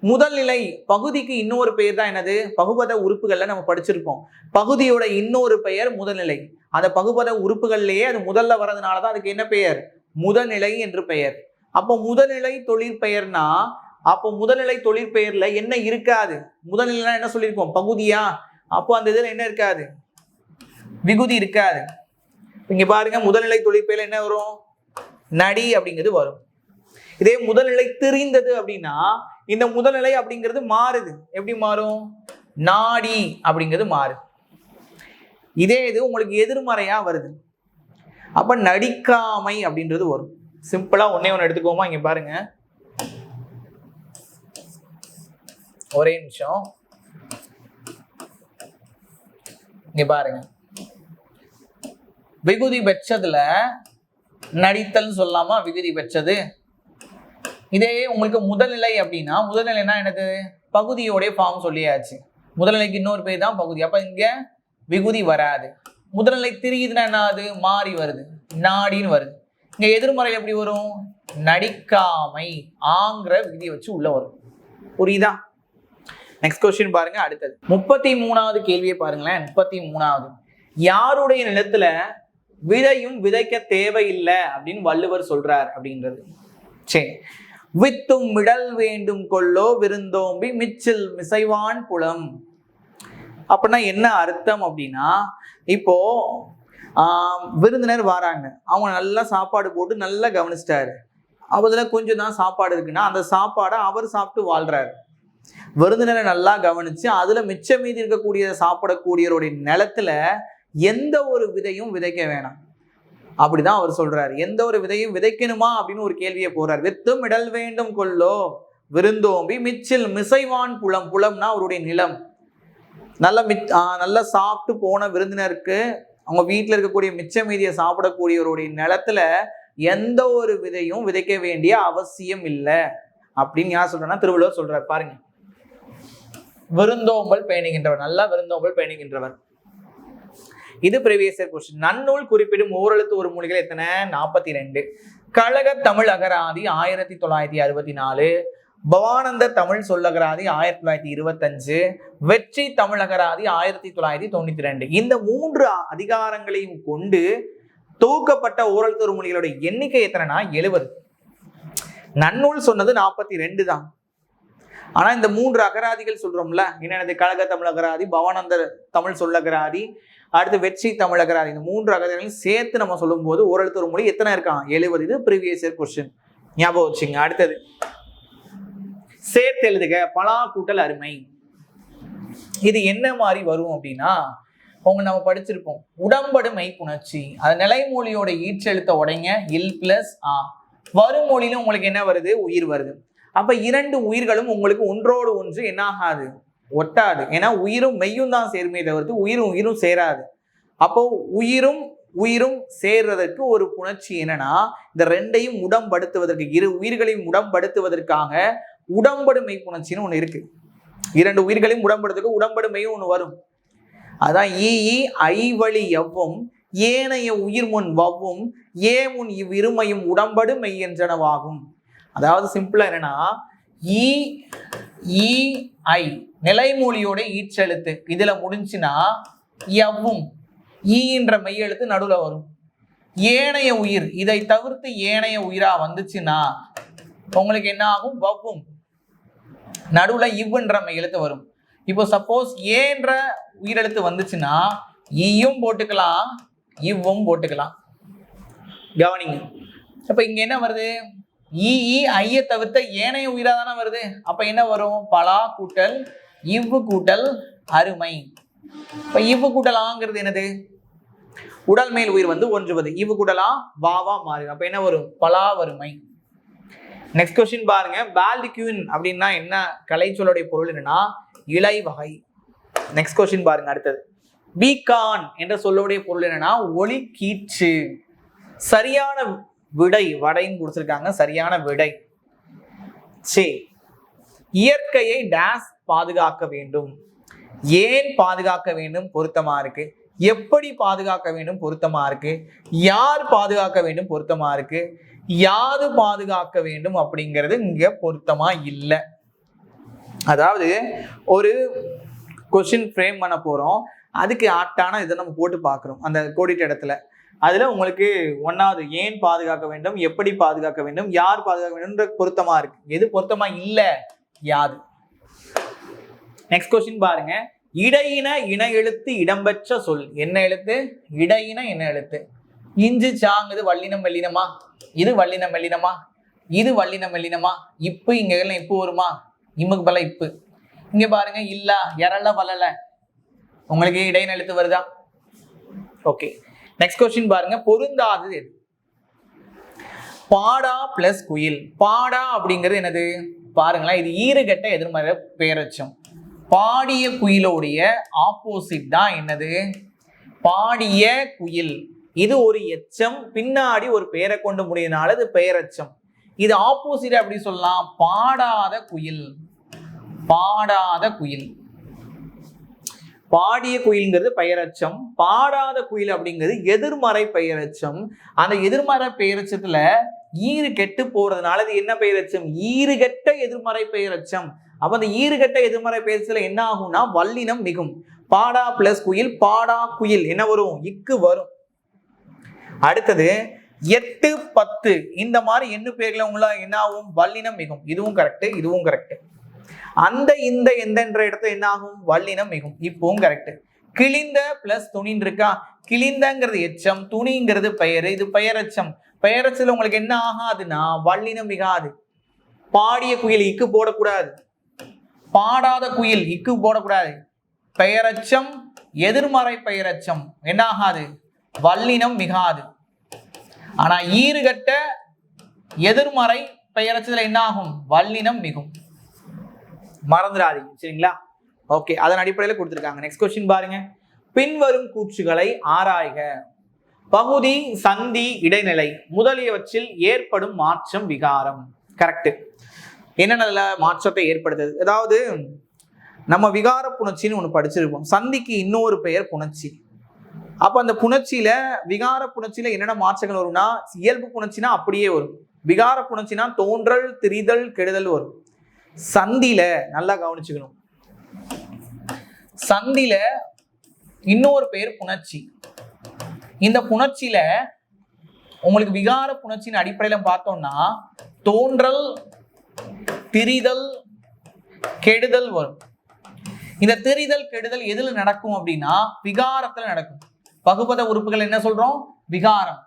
முதல்நிலை பகுதிக்கு இன்னொரு பெயர் தான் என்னது, பகுபத உறுப்புகள்ல நம்ம படிச்சிருப்போம். பகுதியோட இன்னொரு பெயர் முதல்நிலை. அந்த பகுபத உறுப்புகள்லயே அது முதல்ல வர்றதுனாலதான் அதுக்கு என்ன பெயர், முதல்நிலை என்று பெயர். அப்போ முதல்நிலை தொழிற்பெயர்னா, அப்போ முதல்நிலை தொழிற்பெயர்ல என்ன இருக்காது, முதல்நிலைனா என்ன சொல்லியிருப்போம், பகுதியா. அப்போ அந்த இதுல என்ன இருக்காது, விகுதி இருக்காது. இங்க பாருங்க, முதல்நிலை தொழிற்பெயர்ல என்ன வரும், நடி அப்படிங்கிறது வரும். இதே முதல்நிலை தெரிந்தது அப்படின்னா இந்த முதல்நிலை அப்படிங்கிறது மாறுது. எப்படி மாறும், நாடி அப்படிங்கிறது மாறுது. இதே இது உங்களுக்கு எதிர்மறையா வருது, அப்ப நடிக்காமை அப்படின்றது வரும். சிம்பிளா ஒன்னே ஒன்று எடுத்துக்கோமா, இங்க பாருங்க, ஒரே நிமிஷம். இங்க பாருங்க, விகுதி பெற்றதுல நடித்தல் சொல்லாமா விகுதி பெற்றது. இதே உங்களுக்கு முதல்நிலை அப்படின்னா, முதல்நிலைனா என்னது, பகுதியோடைய ஃபார்ம் சொல்லியாச்சு. முதல்நிலைக்கு இன்னொரு பேர் தான் பகுதி. அப்ப இங்க விகுதி வராது. முதல்நிலை திரியுதுன்னா என்ன ஆகுது, மாறி வருது, நாடின்னு வருது. இங்க எதிர்மறை எப்படி வரும், நடிக்காமை ஆங்கிற விகுதியை வச்சு உள்ள வரும். புரியுதா? நெக்ஸ்ட் கொஸ்டின் பாருங்க. அடுத்தது 33வது கேள்வியை பாருங்களேன். 33வது, யாருடைய நிலத்துல விதையும் விதைக்க தேவையில்லை அப்படின்னு வள்ளுவர் சொல்றார் அப்படின்றது. சரி, வித்தும் விடல் வேண்டும் கொள்ளோ விருந்தோம்பி மிச்சில் மிசைவான் புலம். அப்படின்னா என்ன அர்த்தம் அப்படின்னா, இப்போ விருந்தினர் வராங்க, அவங்க நல்லா சாப்பாடு போட்டு நல்லா கவனிச்சிட்டாரு. அதுல கொஞ்சம் தான் சாப்பாடு இருக்குன்னா அந்த சாப்பாடை அவர் சாப்பிட்டு வாழ்றாரு. விருந்தினரை நல்லா கவனிச்சு அதுல மிச்சம் மீதி இருக்கக்கூடிய சாப்பிடக்கூடியவருடைய நிலத்துல எந்த ஒரு விதையும் விதைக்க வேணாம் அப்படிதான் அவர் சொல்றாரு. எந்த ஒரு விதையும் விதைக்கணுமா அப்படின்னு ஒரு கேள்வியை போறார். வித்தும் இடல் வேண்டும் கொள்ளோ விருந்தோம்பி மிச்சில் மிசைவான் புலம். புலம்னா அவருடைய நிலம். நல்லா சாப்பிட்டு போன விருந்தினருக்கு அவங்க வீட்டில் இருக்கக்கூடிய மிச்ச மீதியை சாப்பிடக்கூடியவருடைய நிலத்துல எந்த ஒரு விதையும் விதைக்க வேண்டிய அவசியம் இல்லை அப்படின்னு யார் சொல்றேன்னா திருவள்ளுவர் சொல்றார். பாருங்க, விருந்தோம்பல் பேணுகின்றவர், நல்லா விருந்தோம்பல் பேணுகின்றவர். இது ப்ரீவியஸ் இயர் क्वेश्चन. நன்னூல் குறிப்பிடும் ஓரெழுத்து ஒரு மொழிகள் எத்தனை, 42. கழக தமிழ் அகராதி 1964, பவானந்த தமிழ் சொல்லகராதி 1925, வெற்றி தமிழ் அகராதி 1992. இந்த 3 அதிகாரங்களையும் கொண்டு தொகுக்கப்பட்ட ஓரெழுத்து ஒரு மொழிகளோட எண்ணிக்கை எத்தனைனா 70. நன்னூல் சொன்னது 42 தான். ஆனா இந்த 3 அகராதிகள் சொல்றோம்ல, என்னென்னது, கழக தமிழ் அகராதி, பவானந்த தமிழ் சொல்லகராதி, அடுத்து வெற்றி தமிழ் அகராதி, இந்த 3 அகராதிகளையும் சேர்த்து நம்ம சொல்லும் போது ஓரெழுத்து ஒரு மொழி எத்தனை இருக்கான், 70. இது ப்ரீவியஸ் இயர் क्वेश्चन, ஞாபகம் வச்சுங்க. அடுத்தது சேர்த்து எழுதுக பலா கூட்டல் அருமை. இது என்ன மாதிரி வரும் அப்படின்னா, நம்ம படிச்சிருப்போம், உடம்படு மெய்ப்புணர்ச்சி. அது நிலைமொழியோட ஈற்றெழுத்த உடைங்க இல் பிளஸ் ஆ. வருமொழியிலும் உங்களுக்கு என்ன வருது, உயிர் வருது. அப்ப 2 உயிர்களும் உங்களுக்கு ஒன்றோடு ஒன்று என்ன ஆகாது, ஒட்டாது. ஏன்னா உயிரும் மெய்யும் தான் சேருமே தவிர்த்து உயிரும் உயிரும் சேராது. அப்போ உயிரும் உயிரும் சேர்றதற்கு ஒரு புணர்ச்சி என்னன்னா, இந்த 2ஐயும் உடம்படுத்துவதற்கு, 2 உயிர்களையும் உடம்படுத்துவதற்காக உடம்படு மெய் புணர்ச்சின்னு ஒண்ணு இருக்கு. 2 உயிர்களையும் உடம்படுத்துக்கு உடம்படு மெய்யும் ஒண்ணு வரும். அதான் ஈ ஐவழி எவ்வும் ஏனைய உயிர் முன் வவ்வும் ஏமுன் இவ்விருமையும் உடம்படு மெய் என்றனவாகும். அதாவது சிம்பிளா என்னன்னா, ஈ ஐ நிலைமொழியோட ஈற்றெழுத்து இதுல முடிஞ்சுன்னா எவ்வும் ஈன்ற மெய்யெழுத்து நடுவுல வரும். ஏனைய உயிர் இதை தவிர்த்து ஏனைய உயிரா வந்துச்சுன்னா உங்களுக்கு என்ன ஆகும், வவ்வும் நடுவுல இவ்வுன்ற மெய்யெழுத்து வரும். இப்போ சப்போஸ் ஏன்ற உயிரெழுத்து வந்துச்சுன்னா ஈயும் போட்டுக்கலாம் இவ்வும் போட்டுக்கலாம். கவனிங்க, அப்ப இங்க என்ன வருது, ஈ ஐய தவிர்த்த ஏனைய உயிரா தானே வருது. அப்ப என்ன வரும், பலா கூட்டல் இவ்வு கூட்டல் அருமை. இப்ப இவ்வு கூட்டல் ஆங்கிறது என்னது, உடல் மேல் உயிர் வந்து ஒன்றுவது, இவ்வு கூட்டலா வாவா மாறும். அப்ப என்ன வரும், பலா வறுமை. நெக்ஸ்ட் கொஸ்டின் பாருங்க, பால்டிக்யூன் அப்படின்னா என்ன, கலைச்சொல்லுடைய பொருள் என்னன்னா இலை வகை. நெக்ஸ்ட் கொஸ்டின் பாருங்க. அடுத்தது பீகான் என்ற சொல்லுடைய பொருள் என்னன்னா ஒளி கீற்று. சரியான விடை வடைன்னு கொடுத்திருக்காங்க, சரியான விடை. சரி, இயற்கையை டேஸ் பாதுகாக்க வேண்டும். ஏன் பாதுகாக்க வேண்டும் பொருத்தமா இருக்கு. எப்படி பாதுகாக்க வேண்டும் பொருத்தமா இருக்கு, யார் பாதுகாக்க வேண்டும் பொருத்தமா இருக்கு, யாது பாதுகாக்க வேண்டும் அப்படிங்கிறது இங்க பொருத்தமா இல்லை. அதாவது ஒரு கொஸ்டின் ஃப்ரேம் பண்ண போறோம், அதுக்கு ஆப்டான இதை நம்ம போட்டு பார்க்குறோம் அந்த கோடிட்ட இடத்துல. அதுல உங்களுக்கு ஒன்னாவது ஏன் பாதுகாக்க வேண்டும், எப்படி பாதுகாக்க வேண்டும், யார் பாதுகாக்க வேண்டும் பொருத்தமா இருக்கு. எது பொருத்தமா இல்ல, யாது. நெக்ஸ்ட் கொஸ்டின் பாருங்க. இடையின இன எழுத்து இடம்பெற்ற சொல். என்ன எழுத்து? இடையின இன எழுத்து. இஞ்சு சாங்குது வல்லினம் மெல்லினமா, இது வல்லினம் மெல்லினமா, இது வல்லினம் மெல்லினமா. இப்பு இங்க இப்பு வருமா, இம்முக்கு பல இப்பு. இங்க பாருங்க இல்லா எரல வளல, உங்களுக்கு இடையின எழுத்து வருதா? ஓகே. நெக்ஸ்ட் கொஸ்டின் பாருங்க. பொருந்தாதது எது? பாடா பிளஸ் குயில். பாடா அப்படிங்கிறது என்னது பாருங்களேன், இது ஈறுகட்ட எதிர்மறை பெயரச்சம். பாடிய குயிலோடைய ஆப்போசிட் தான் என்னது? பாடிய குயில். இது ஒரு எச்சம், பின்னாடி ஒரு பெயரை கொண்டு முடியனால இது பெயரச்சம். இது ஆப்போசிட் அப்படி சொல்லலாம், பாடாத குயில். பாடாத குயில். பாடிய குயில்ங்கிறது பெயரச்சம், பாடாத குயில் அப்படிங்கிறது எதிர்மறை பெயரச்சம். அந்த எதிர்மறை பெயரச்சத்துல ஈறு கெட்டு போறதுனால இது என்ன பெயரச்சம்? ஈறுகட்ட எதிர்மறை பெயரச்சம். அப்ப அந்த ஈறுகட்ட எதிர்மறை பெயரச்சத்துல என்ன ஆகும்னா வல்லினம் மிகும். பாடா பிளஸ் குயில், பாடா குயில் என்ன வரும்? இக்கு வரும். அடுத்தது 8 10 இந்த மாதிரி எண்ணு பேர்ல உங்கள என்ன ஆகும்? வல்லினம் மிகும். இதுவும் கரெக்ட், இதுவும் கரெக்ட். அந்த இந்த எந்தன்ற இடத்துல என்ன ஆகும்? வல்லினம் மிகும். இப்பவும் கரெக்ட். கிழிந்த பிளஸ் துணின்னு இருக்கா? கிழிந்தங்கிறது எச்சம், துணிங்கிறது பெயர், இது பெயரச்சம். பெயரச்சல உங்களுக்கு என்ன ஆகாதுன்னா வல்லினம் மிகாது. பாடிய குயில் இக்கு போடக்கூடாது, பாடாத குயில் இக்கு போடக்கூடாது. பெயரச்சம் எதிர்மறை பெயரச்சம் என்ன ஆகாது? வல்லினம் மிகாது. ஆனா ஈறுகட்ட எதிர்மறை பெயரச்சத்துல என்ன ஆகும்? வல்லினம் மிகும். மறந்துடாதீங்க, சரிங்களா? ஓகே, அதன் அடிப்படையில் கொடுத்துருக்காங்க. நெக்ஸ்ட் கொஸ்டின் பாருங்க. பின்வரும் கூற்றுகளை ஆராய்க. பகுதி, சந்தி, இடைநிலை முதலியவற்றில் ஏற்படும் மாற்றம் விகாரம். கரெக்ட். என்னென்ன மாற்றத்தை ஏற்படுத்துது? அதாவது நம்ம விகார புணர்ச்சின்னு ஒன்று படிச்சிருப்போம். சந்திக்கு இன்னொரு பெயர் புணர்ச்சி. அப்ப அந்த புணர்ச்சியில விகார புணர்ச்சியில என்னென்ன மாற்றங்கள் வரும்னா, இயல்பு புணர்ச்சினா அப்படியே வரும், விகார புணர்ச்சினா தோன்றல், திரிதல், கெடுதல் வரும். சந்தில நல்லா கவனிச்சுக்கணும், சந்தில இன்னொரு பேர் புணர்ச்சி. இந்த புணர்ச்சியில உங்களுக்கு விகார புணர்ச்சியின் அடிப்படையில பார்த்தோம்னா தோன்றல், திரிதல், கெடுதல் வரும். இந்த திரிதல், கெடுதல் எதுல நடக்கும் அப்படின்னா விகாரத்துல நடக்கும். பகுபத உறுப்புகள் என்ன சொல்றோம்? விகாரம்.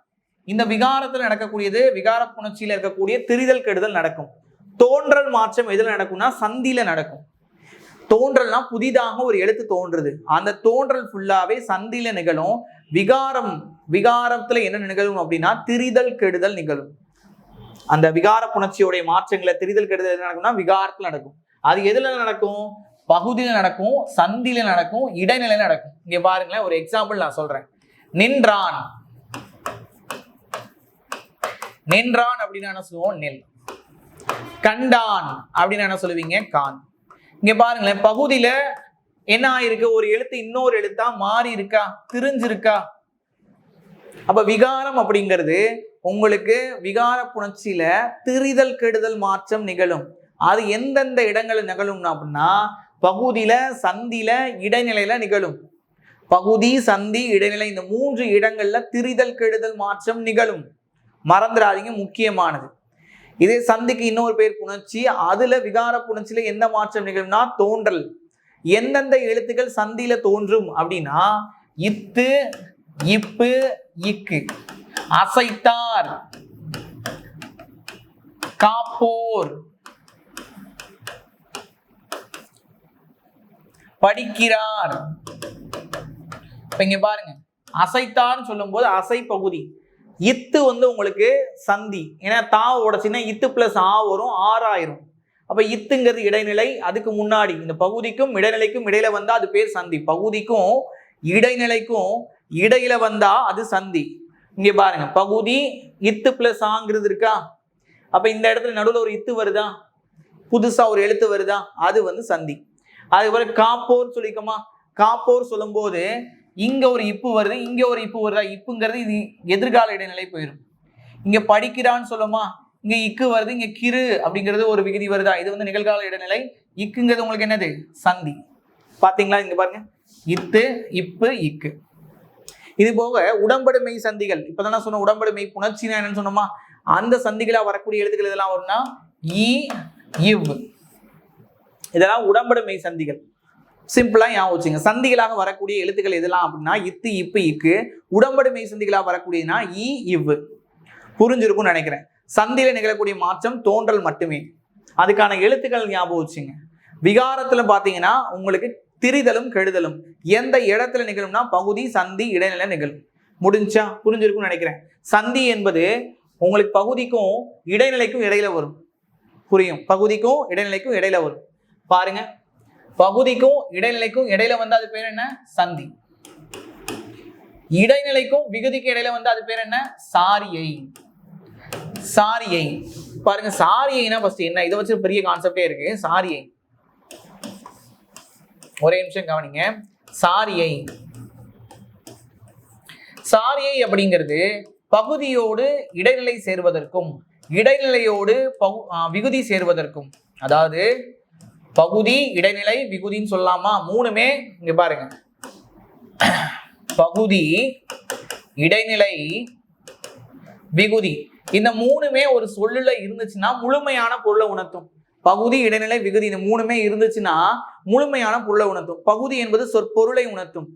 இந்த விகாரத்துல நடக்கக்கூடியது, விகார புணர்ச்சியில இருக்கக்கூடிய திரிதல், கெடுதல் நடக்கும். தோன்றல் மாற்றம் எதுல நடக்கும்னா சந்தில நடக்கும். தோன்றல்னா புதிதாக ஒரு எழுத்து தோன்றுது, அந்த தோன்றல் ஃபுல்லாவே சந்தில நிகழும். விகாரத்துல என்ன நிகழும் அப்படின்னா திரிதல், கெடுதல் நிகழும். அந்த விகார புணர்ச்சியோடைய மாற்றங்களை திரிதல், கெடுதல் எது நடக்கும்னா விகாரத்துல நடக்கும். அது எதுல நடக்கும்? பகுதியில நடக்கும், சந்தில நடக்கும், இடைநிலையில நடக்கும். இங்க பாருங்களேன், ஒரு எக்ஸாம்பிள் நான் சொல்றேன். நின்றான். நின்றான் அப்படின்னு என்ன சொல்லுவோம்? நெல். கண்டான் அப்படின்னு என்ன சொல்லுவீங்க? கான். இங்க பாருங்களேன், பகுதியில என்ன ஆயிருக்கு? ஒரு எழுத்து இன்னொரு எழுத்தா மாறி இருக்கா, திரிஞ்சிருக்கா? அப்ப விகாரம் அப்படிங்கிறது உங்களுக்கு விகார புணர்ச்சியில திரிதல், கெடுதல் மாற்றம் நிகழும். அது எந்தெந்த இடங்கள் நிகழும் அப்படின்னா பகுதியில, சந்தில, இடைநிலையில நிகழும். பகுதி, சந்தி, இடைநிலை இந்த 3 இடங்கள்ல திரிதல், கெடுதல் மாற்றம் நிகழும். மறந்துடாதீங்க, முக்கியமானது. இதே சந்திக்கு இன்னொரு பேர் புணர்ச்சி. அதுல விகார புணர்ச்சியில எந்த மாற்றம் நிகழும்னா தோன்றல். எந்தெந்த எழுத்துக்கள் சந்தில தோன்றும் அப்படின்னா இத்து, இப்பு, இக்கு. அசைத்தார், காப்போர், படிக்கிறார். இங்க பாருங்க, அசைத்தார் சொல்லும் போது அசை பகுதி. இத்து உங்களுக்கு சந்தி, ஏன்னா தாவோட சின்ன இத்து பிளஸ் ஆ வரும், 6 ஆயிரும். அப்ப இத்துங்கிறது இடைநிலை. அதுக்கு முன்னாடி இந்த பகுதிக்கும் இடைநிலைக்கும் இடையில வந்தா அது பேர் சந்தி. பகுதிக்கும் இடைநிலைக்கும் இடையில வந்தா அது சந்தி. இங்க பாருங்க, பகுதி இத்து பிளஸ் ஆங்கிறது இருக்கா? அப்ப இந்த இடத்துல நடுவில் ஒரு இத்து வருதா, புதுசா ஒரு எழுத்து வருதா, அது சந்தி. அதுக்கு பிறகு காப்போர் சொல்லிக்கோமா. காப்போர் சொல்லும் போது இங்க ஒரு இப்பு வருது, இங்க ஒரு இப்பு வருதா? இப்புங்கிறது இது எதிர்கால இடைநிலை போயிடும். இங்க படிக்கிறான்னு சொல்லுமா, இங்க இக்கு வருது, இங்க கிரு அப்படிங்கிறது ஒரு விகுதி வருதா? இது வந்து நிகழ்கால இடைநிலை. இக்குங்கிறது உங்களுக்கு என்னது? சந்தி. பாத்தீங்களா? இங்க பாருங்க, இத்து, இப்பு, இக்கு. இது போக உடம்படு மெய் சந்திகள், இப்பதான் சொன்ன உடம்படு மெய் புணர்ச்சினா என்னன்னு சொன்னோமா, அந்த சந்திகளா வரக்கூடிய எழுத்துக்கள் இதெல்லாம் வரும்னா இ, இவ், இதெல்லாம் உடம்படு மெய் சந்திகள். சிம்பிளா ஞாபகம் வச்சுங்க. சந்திகளாக வரக்கூடிய எழுத்துக்கள் எதெல்லாம் அப்படின்னா இத்து, இப்பு, இக்கு. உடம்படு மெய் சந்திகளாக வரக்கூடியதுன்னா இ, இவ். புரிஞ்சிருக்கும்னு நினைக்கிறேன். சந்தியில நிகழக்கூடிய மாற்றம் தோன்றல் மட்டுமே. அதுக்கான எழுத்துக்கள் ஞாபகம் வச்சுங்க. விகாரத்துல பாத்தீங்கன்னா உங்களுக்கு திரிதலும் கெடுதலும் எந்த இடத்துல நிகழும்னா பகுதி, சந்தி, இடைநிலை நிகழும். முடிஞ்சா? புரிஞ்சிருக்கும்னு நினைக்கிறேன். சந்தி என்பது உங்களுக்கு பகுதிக்கும் இடைநிலைக்கும் இடையில வரும். புரியும்? பகுதிக்கும் இடைநிலைக்கும் இடையில வரும். பாருங்க, பகுதிக்கும் இடைநிலைக்கும் இடையில வந்து அது பேர் என்ன? சந்தி. இடைநிலைக்கும் விகுதிக்கு இடையில வந்து அது பேர் என்ன? சாரியை. சாரியை. பாருங்க, சாரியைனா ஃபர்ஸ்ட் என்ன? இதை வச்சு பெரிய கான்செப்டே இருக்கு. சாரியை, ஒரே நிமிஷம் கவனிங்க. சாரியை, சாரியை அப்படிங்கிறது பகுதியோடு இடைநிலை சேர்வதற்கும் இடைநிலையோடு விகுதி சேர்வதற்கும், அதாவது பகுதி, இடைநிலை, விகுதின்னு சொல்லலாமா? மூணுமே இங்க பாருங்க, பகுதி, இடைநிலை, விகுதி, இந்த மூணுமே ஒரு சொல்லுல இருந்துச்சுன்னா முழுமையான பொருளை உணர்த்தும். பகுதி, இடைநிலை, விகுதி இந்த மூணுமே இருந்துச்சுன்னா முழுமையான பொருளை உணர்த்தும். பகுதி என்பது சொற்பொருளை உணர்த்தும்.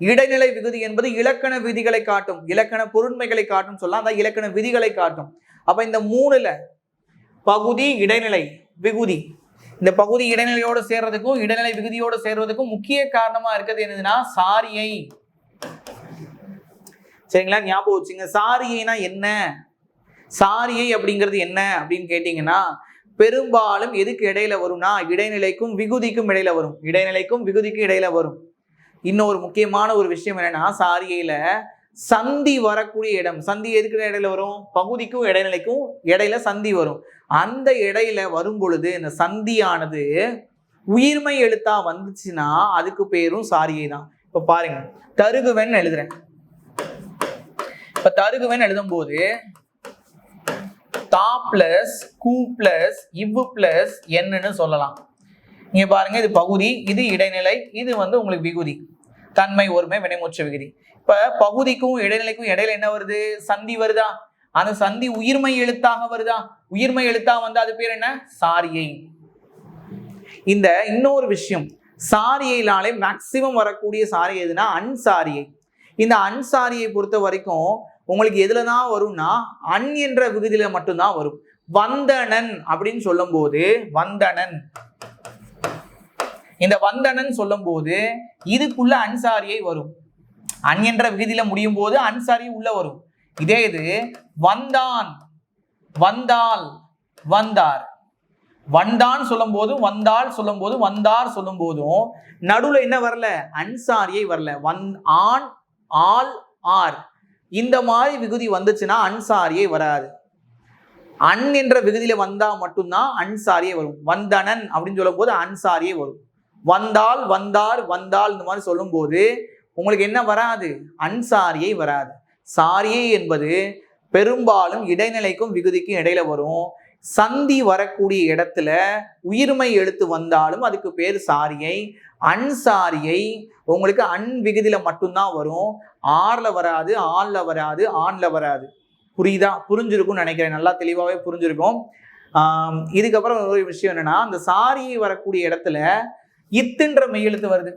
இடைநிலை விகுதி என்பது இலக்கண விதிகளை காட்டும், இலக்கண பொருண்மைகளை காட்டும் சொல்லலாம். அதான் இலக்கண விதிகளை காட்டும். அப்ப இந்த மூணுல பகுதி, இடைநிலை, விகுதி, இந்த பகுதி இடைநிலையோடு சேர்றதுக்கும் இடைநிலை விகுதியோடு சேர்வதற்கும் முக்கிய காரணமா இருக்கிறது என்னதுன்னா சாரியை. சரிங்களா? ஞாபகம் வச்சுங்க. சாரியைனா என்ன? சாரியை அப்படிங்கிறது என்ன அப்படின்னு கேட்டீங்கன்னா பெரும்பாலும் எதுக்கு இடையில வரும்னா இடைநிலைக்கும் விகுதிக்கும் இடையில வரும். இடைநிலைக்கும் விகுதிக்கும் இடையில வரும். இன்னொரு முக்கியமான ஒரு விஷயம் என்னன்னா சாரியையில சந்தி வரக்கூடிய இடம். சந்தி எதுக்கு இடையில வரும்? பகுதிக்கும் இடைநிலைக்கும் இடையில சந்தி வரும். அந்த இடையில வரும் பொழுது இந்த சந்தியானது உயிர்மை எழுத்தா வந்துச்சுன்னா அதுக்கு பேரும் சாரியை தான். இப்ப பாருங்க, தருகுவன் எழுதுறேன். இப்ப தருகுவன் எழுதும் போது தா பிளஸ் கு பிளஸ் இவ்வு பிளஸ் என்னன்னு சொல்லலாம். இங்க பாருங்க, இது பகுதி, இது இடைநிலை, இது வந்து உங்களுக்கு விகுதி. தன்மை, ஒருமை, வினைமுற்று விகுதி. இப்ப பகுதிக்கும் இடைநிலைக்கும் இடையில என்ன வருது? சந்தி வருதா? அந்த சந்தி உயிர்மை எழுத்தாக வருதா? உயிர்மை எழுத்தா வந்து அது பேர் என்ன? சாரியை. இந்த இன்னொரு விஷயம், சாரியையினாலே மேக்சிமம் வரக்கூடிய சாரியை எதுனா அன்சாரியை. இந்த அன்சாரியை பொறுத்த வரைக்கும் உங்களுக்கு எதுலதான் வரும்னா அன் என்ற விகுதியில மட்டும்தான் வரும். வந்தனன் அப்படின்னு சொல்லும் போது வந்தனன், இந்த வந்தனன் சொல்லும் போது இதுக்குள்ள அன்சாரியை வரும். அன் என்ற விகுதியில முடியும் போது அன்சாரி உள்ள வரும். இதே இது வந்தான், வந்தால், வந்தார், வந்தான் சொல்லும் போதும் வந்தால் சொல்லும் போதும் வந்தார் சொல்லும் போதும் நடுவுல என்ன வரல? அன்சாரியை வரல. ஆன், ஆல், ஆர் இந்த மாதிரி விகுதி வந்துச்சுன்னா அன்சாரியை வராது. அன் என்ற விகுதியில வந்தா மட்டும்தான் அன்சாரியை வரும். வந்தனன் அப்படின்னு சொல்லும் போது அன்சாரியை வரும். வந்தால், வந்தார், வந்தால் இந்த மாதிரி சொல்லும் போது உங்களுக்கு என்ன வராது? அன்சாரியை வராது. சாரியை என்பது பெரும்பாலும் இடைநிலைக்கும் விகுதிக்கும் இடையில வரும். சந்தி வரக்கூடிய இடத்துல உயிர்மை எழுத்து வந்தாலும் அதுக்கு பேர் சாரியை. அன்சாரியை உங்களுக்கு அன் விகுதியில மட்டும்தான் வரும். ஆர்ல வராது, ஆன்ல வராது, ஆன்ல வராது. புரியுதா? புரிஞ்சிருக்கும்னு நினைக்கிறேன். நல்லா தெளிவாகவே புரிஞ்சிருக்கும். இதுக்கப்புறம் ஒரு விஷயம் என்னன்னா, அந்த சாரியை வரக்கூடிய இடத்துல இத்துன்ற மெய்யெழுத்து வருது.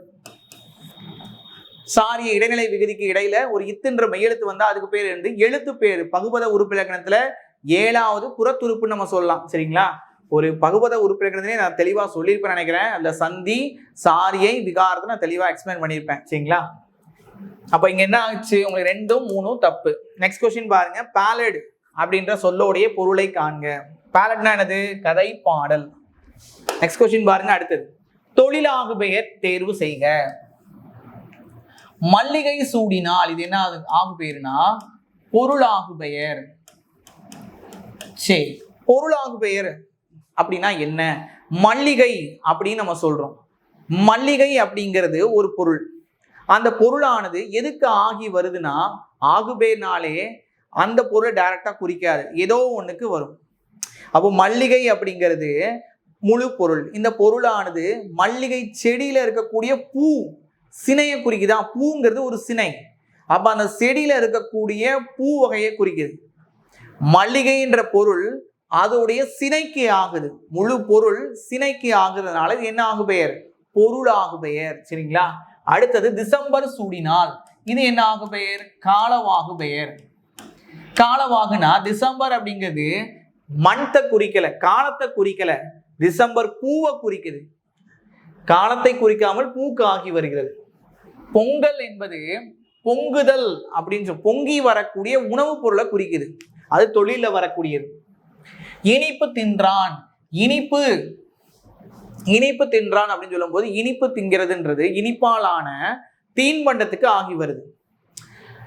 சாரிய இடைநிலை விகுதிக்கு இடையில ஒரு இத்துன்ற மெய்யெழுத்து வந்தா அதுக்கு பேர் வந்து எழுத்து பேர். பகுபத உறுப்பிலக்கணத்துல 7வது புறத்துறுப்புன்னு நம்ம சொல்லலாம். சரிங்களா? ஒரு பகுபத உறுப்பிலக்கணத்திலே நான் தெளிவா சொல்லியிருப்பேன் நினைக்கிறேன். அந்த சந்தி, சாரியை, விகாரத்தை நான் தெளிவா எக்ஸ்பிளைன் பண்ணியிருப்பேன். சரிங்களா? அப்ப இங்க என்ன ஆச்சு? உங்களுக்கு 2ம் 3ம் தப்பு. நெக்ஸ்ட் கொஸ்டின் பாருங்க. பேலட் அப்படின்ற சொல்லோடைய பொருளை காண்க. பேலட்னா என்னது? கதை, பாடல். நெக்ஸ்ட் கொஸ்டின் பாருங்க. அடுத்தது, தொழிலாகு பெயர் தேர்வு செய்க. மல்லிகை சூடினால் இது என்ன ஆகு பெயர்னா பொருளாகு பெயர். சரி, பொருளாகு பெயர் அப்படின்னா என்ன? மல்லிகை அப்படின்னு நம்ம சொல்றோம். மல்லிகை அப்படிங்கிறது ஒரு பொருள். அந்த பொருளானது எதுக்கு ஆகி வருதுன்னா ஆகுபேர்னாலே அந்த பொருளை டைரக்டா குறிக்காது, ஏதோ ஒண்ணுக்கு வரும். அப்போ மல்லிகை அப்படிங்கிறது முழு பொருள். இந்த பொருளானது மல்லிகை செடியில இருக்கக்கூடிய பூ சினையை குறிக்குதா, பூங்கிறது ஒரு சினை. அப்ப அந்த செடியில இருக்கக்கூடிய பூ வகையை குறிக்குது. மல்லிகைன்ற பொருள் அதோடைய சினைக்கு ஆகுது, முழு பொருள் சினைக்கு ஆகுறதுனால இது என்ன ஆகு பெயர், பொருள் ஆகு பெயர். சரிங்களா? அடுத்தது டிசம்பர் சூடினால், இது என்ன ஆகு பெயர், காலவாகு பெயர். காலவாகுனா டிசம்பர் அப்படிங்கிறது மந்த்தை குறிக்கல, காலத்தை குறிக்கல. டிசம்பர் பூவை குறிக்குது, காலத்தை குறிக்காமல் பூக்கு ஆகி வருகிறது. பொங்கல் என்பது பொங்குதல் அப்படின்னு பொங்கி வரக்கூடிய உணவுப் பொருளை குறிக்குது, அது தொழில வரக்கூடியது. இனிப்பு தின்றான், இனிப்பு இனிப்பு தின்றான் அப்படின்னு சொல்லும் போது இனிப்பு திங்கிறதுன்றது இனிப்பாலான தீன்பண்டத்துக்கு ஆகி வருது.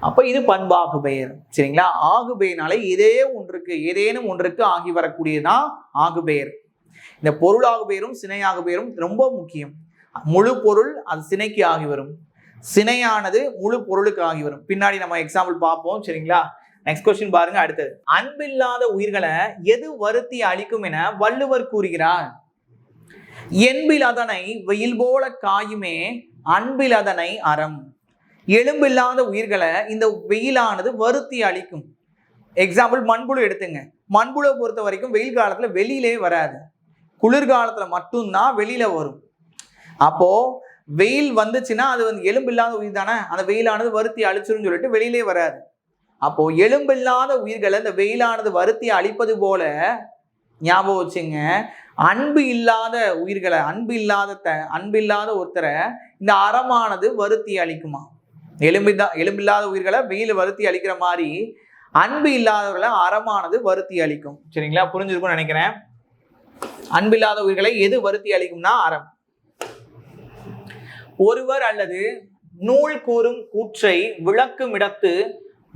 அப்ப இது பண்பாகு பெயர். சரிங்களா? ஆகு பெயர்னாலே இதே ஒன்றுக்கு ஏதேனும் ஒன்றுக்கு ஆகி வரக்கூடியதுதான் ஆகு பெயர். இந்த பொருளாகு பெயரும் சினையாகு பெயரும் ரொம்ப முக்கியம். முழு பொருள் அது சினைக்கு ஆகி வரும், சினையானது முழு பொருளுக்கு ஆகி வரும். பின்னாடி நம்ம எக்ஸாம்பிள் பார்ப்போம். சரிங்களா? நெக்ஸ்ட் கொஸ்டின் பாருங்க. அடுத்தது, அன்பில்லாத உயிர்களை எது வருத்தி அளிக்கும் என வள்ளுவர் கூறுகிறார்? என்பில் அதனை வெயில் போல காயுமே அன்பில் அதனை அறம். எலும்பில்லாத உயிர்களை இந்த வெயிலானது வருத்தி அளிக்கும். எக்ஸாம்பிள் மண்புழு எடுத்துங்க. மண்புழுவை பொறுத்த வரைக்கும் வெயில் காலத்துல வெளியிலே வராது, குளிர்காலத்துல மட்டும்தான் வெளியில வரும். அப்போ வெயில் வந்துச்சுன்னா அது எலும்பில்லாத உயிர் தானே, அந்த வெயிலானது வருத்தி அழிச்சிரும் சொல்லிட்டு வெளியிலே வராது. அப்போ எலும்பில்லாத உயிர்களை இந்த வெயிலானது வருத்தி அழிப்பது போல ஞாபகம் வச்சுங்க, அன்பு இல்லாத உயிர்களை, அன்பில்லாத ஒருத்தரை இந்த அறமானது வருத்தி அழிக்குமா? எலும்பில்லாத உயிர்களை வெயில வருத்தி அழிக்கிற மாதிரி அன்பு இல்லாதவர்களை அறமானது வருத்தி அழிக்கும். சரிங்களா? புரிஞ்சிருக்கும்னு நினைக்கிறேன். அன்பில்லாத உயிர்களை எது வருத்தி அளிக்கும்னா அறம். ஒருவர் அல்லது நூல் கூறும் கூற்றை விளக்கும் இடத்து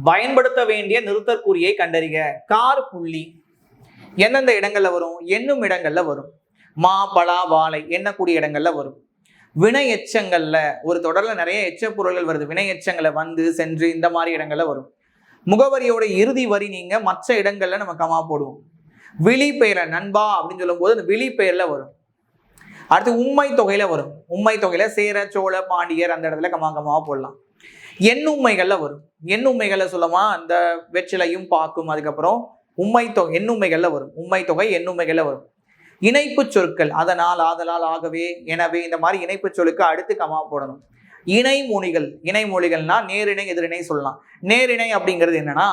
பயன்படுத்த வேண்டிய நிறுத்தற்குறியை கண்டறிக. கார் புள்ளி எந்தெந்த இடங்கள்ல வரும்? எண்ணும் இடங்கள்ல வரும். மா பலா வாழை எண்ணக்கூடிய இடங்கள்ல வரும். வினை எச்சங்கள்ல, ஒரு தொடர்ல நிறைய எச்ச பொருள்கள் வருது, வினை எச்சங்களை வந்து சென்று இந்த மாதிரி இடங்கள்ல வரும். முகவரியோட இறுதி வரி நீங்க மற்ற இடங்கள்ல நம்ம கமா போடுவோம். விழி பெயரை நண்பா அப்படின்னு சொல்லும் போது அந்த விழி பெயர்ல வரும். அடுத்து உண்மை தொகையில வரும். உண்மை தொகையில சேர சோழ பாண்டியர் அந்த இடத்துல கமாவா போடலாம். எண்ணுண்மைகள்ல வரும். எண்ணுண்மைகள்ல சொல்லமா அந்த வெற்றிலையும் பாக்கும், அதுக்கப்புறம் உண்மை தொகை எண்ணுண்மைகள்ல வரும். உண்மை தொகை எண்ணுண்மைகள்ல வரும். இணைப்பு சொற்கள் அதனால், ஆதலால், ஆகவே, எனவே இந்த மாதிரி இணைப்பு சொல்லுக்கு அடுத்து கமா போடணும். இணைமொழிகள், இணைமொழிகள்னா நேரிணை எதிரிணை சொல்லலாம். நேரிணை அப்படிங்கிறது என்னன்னா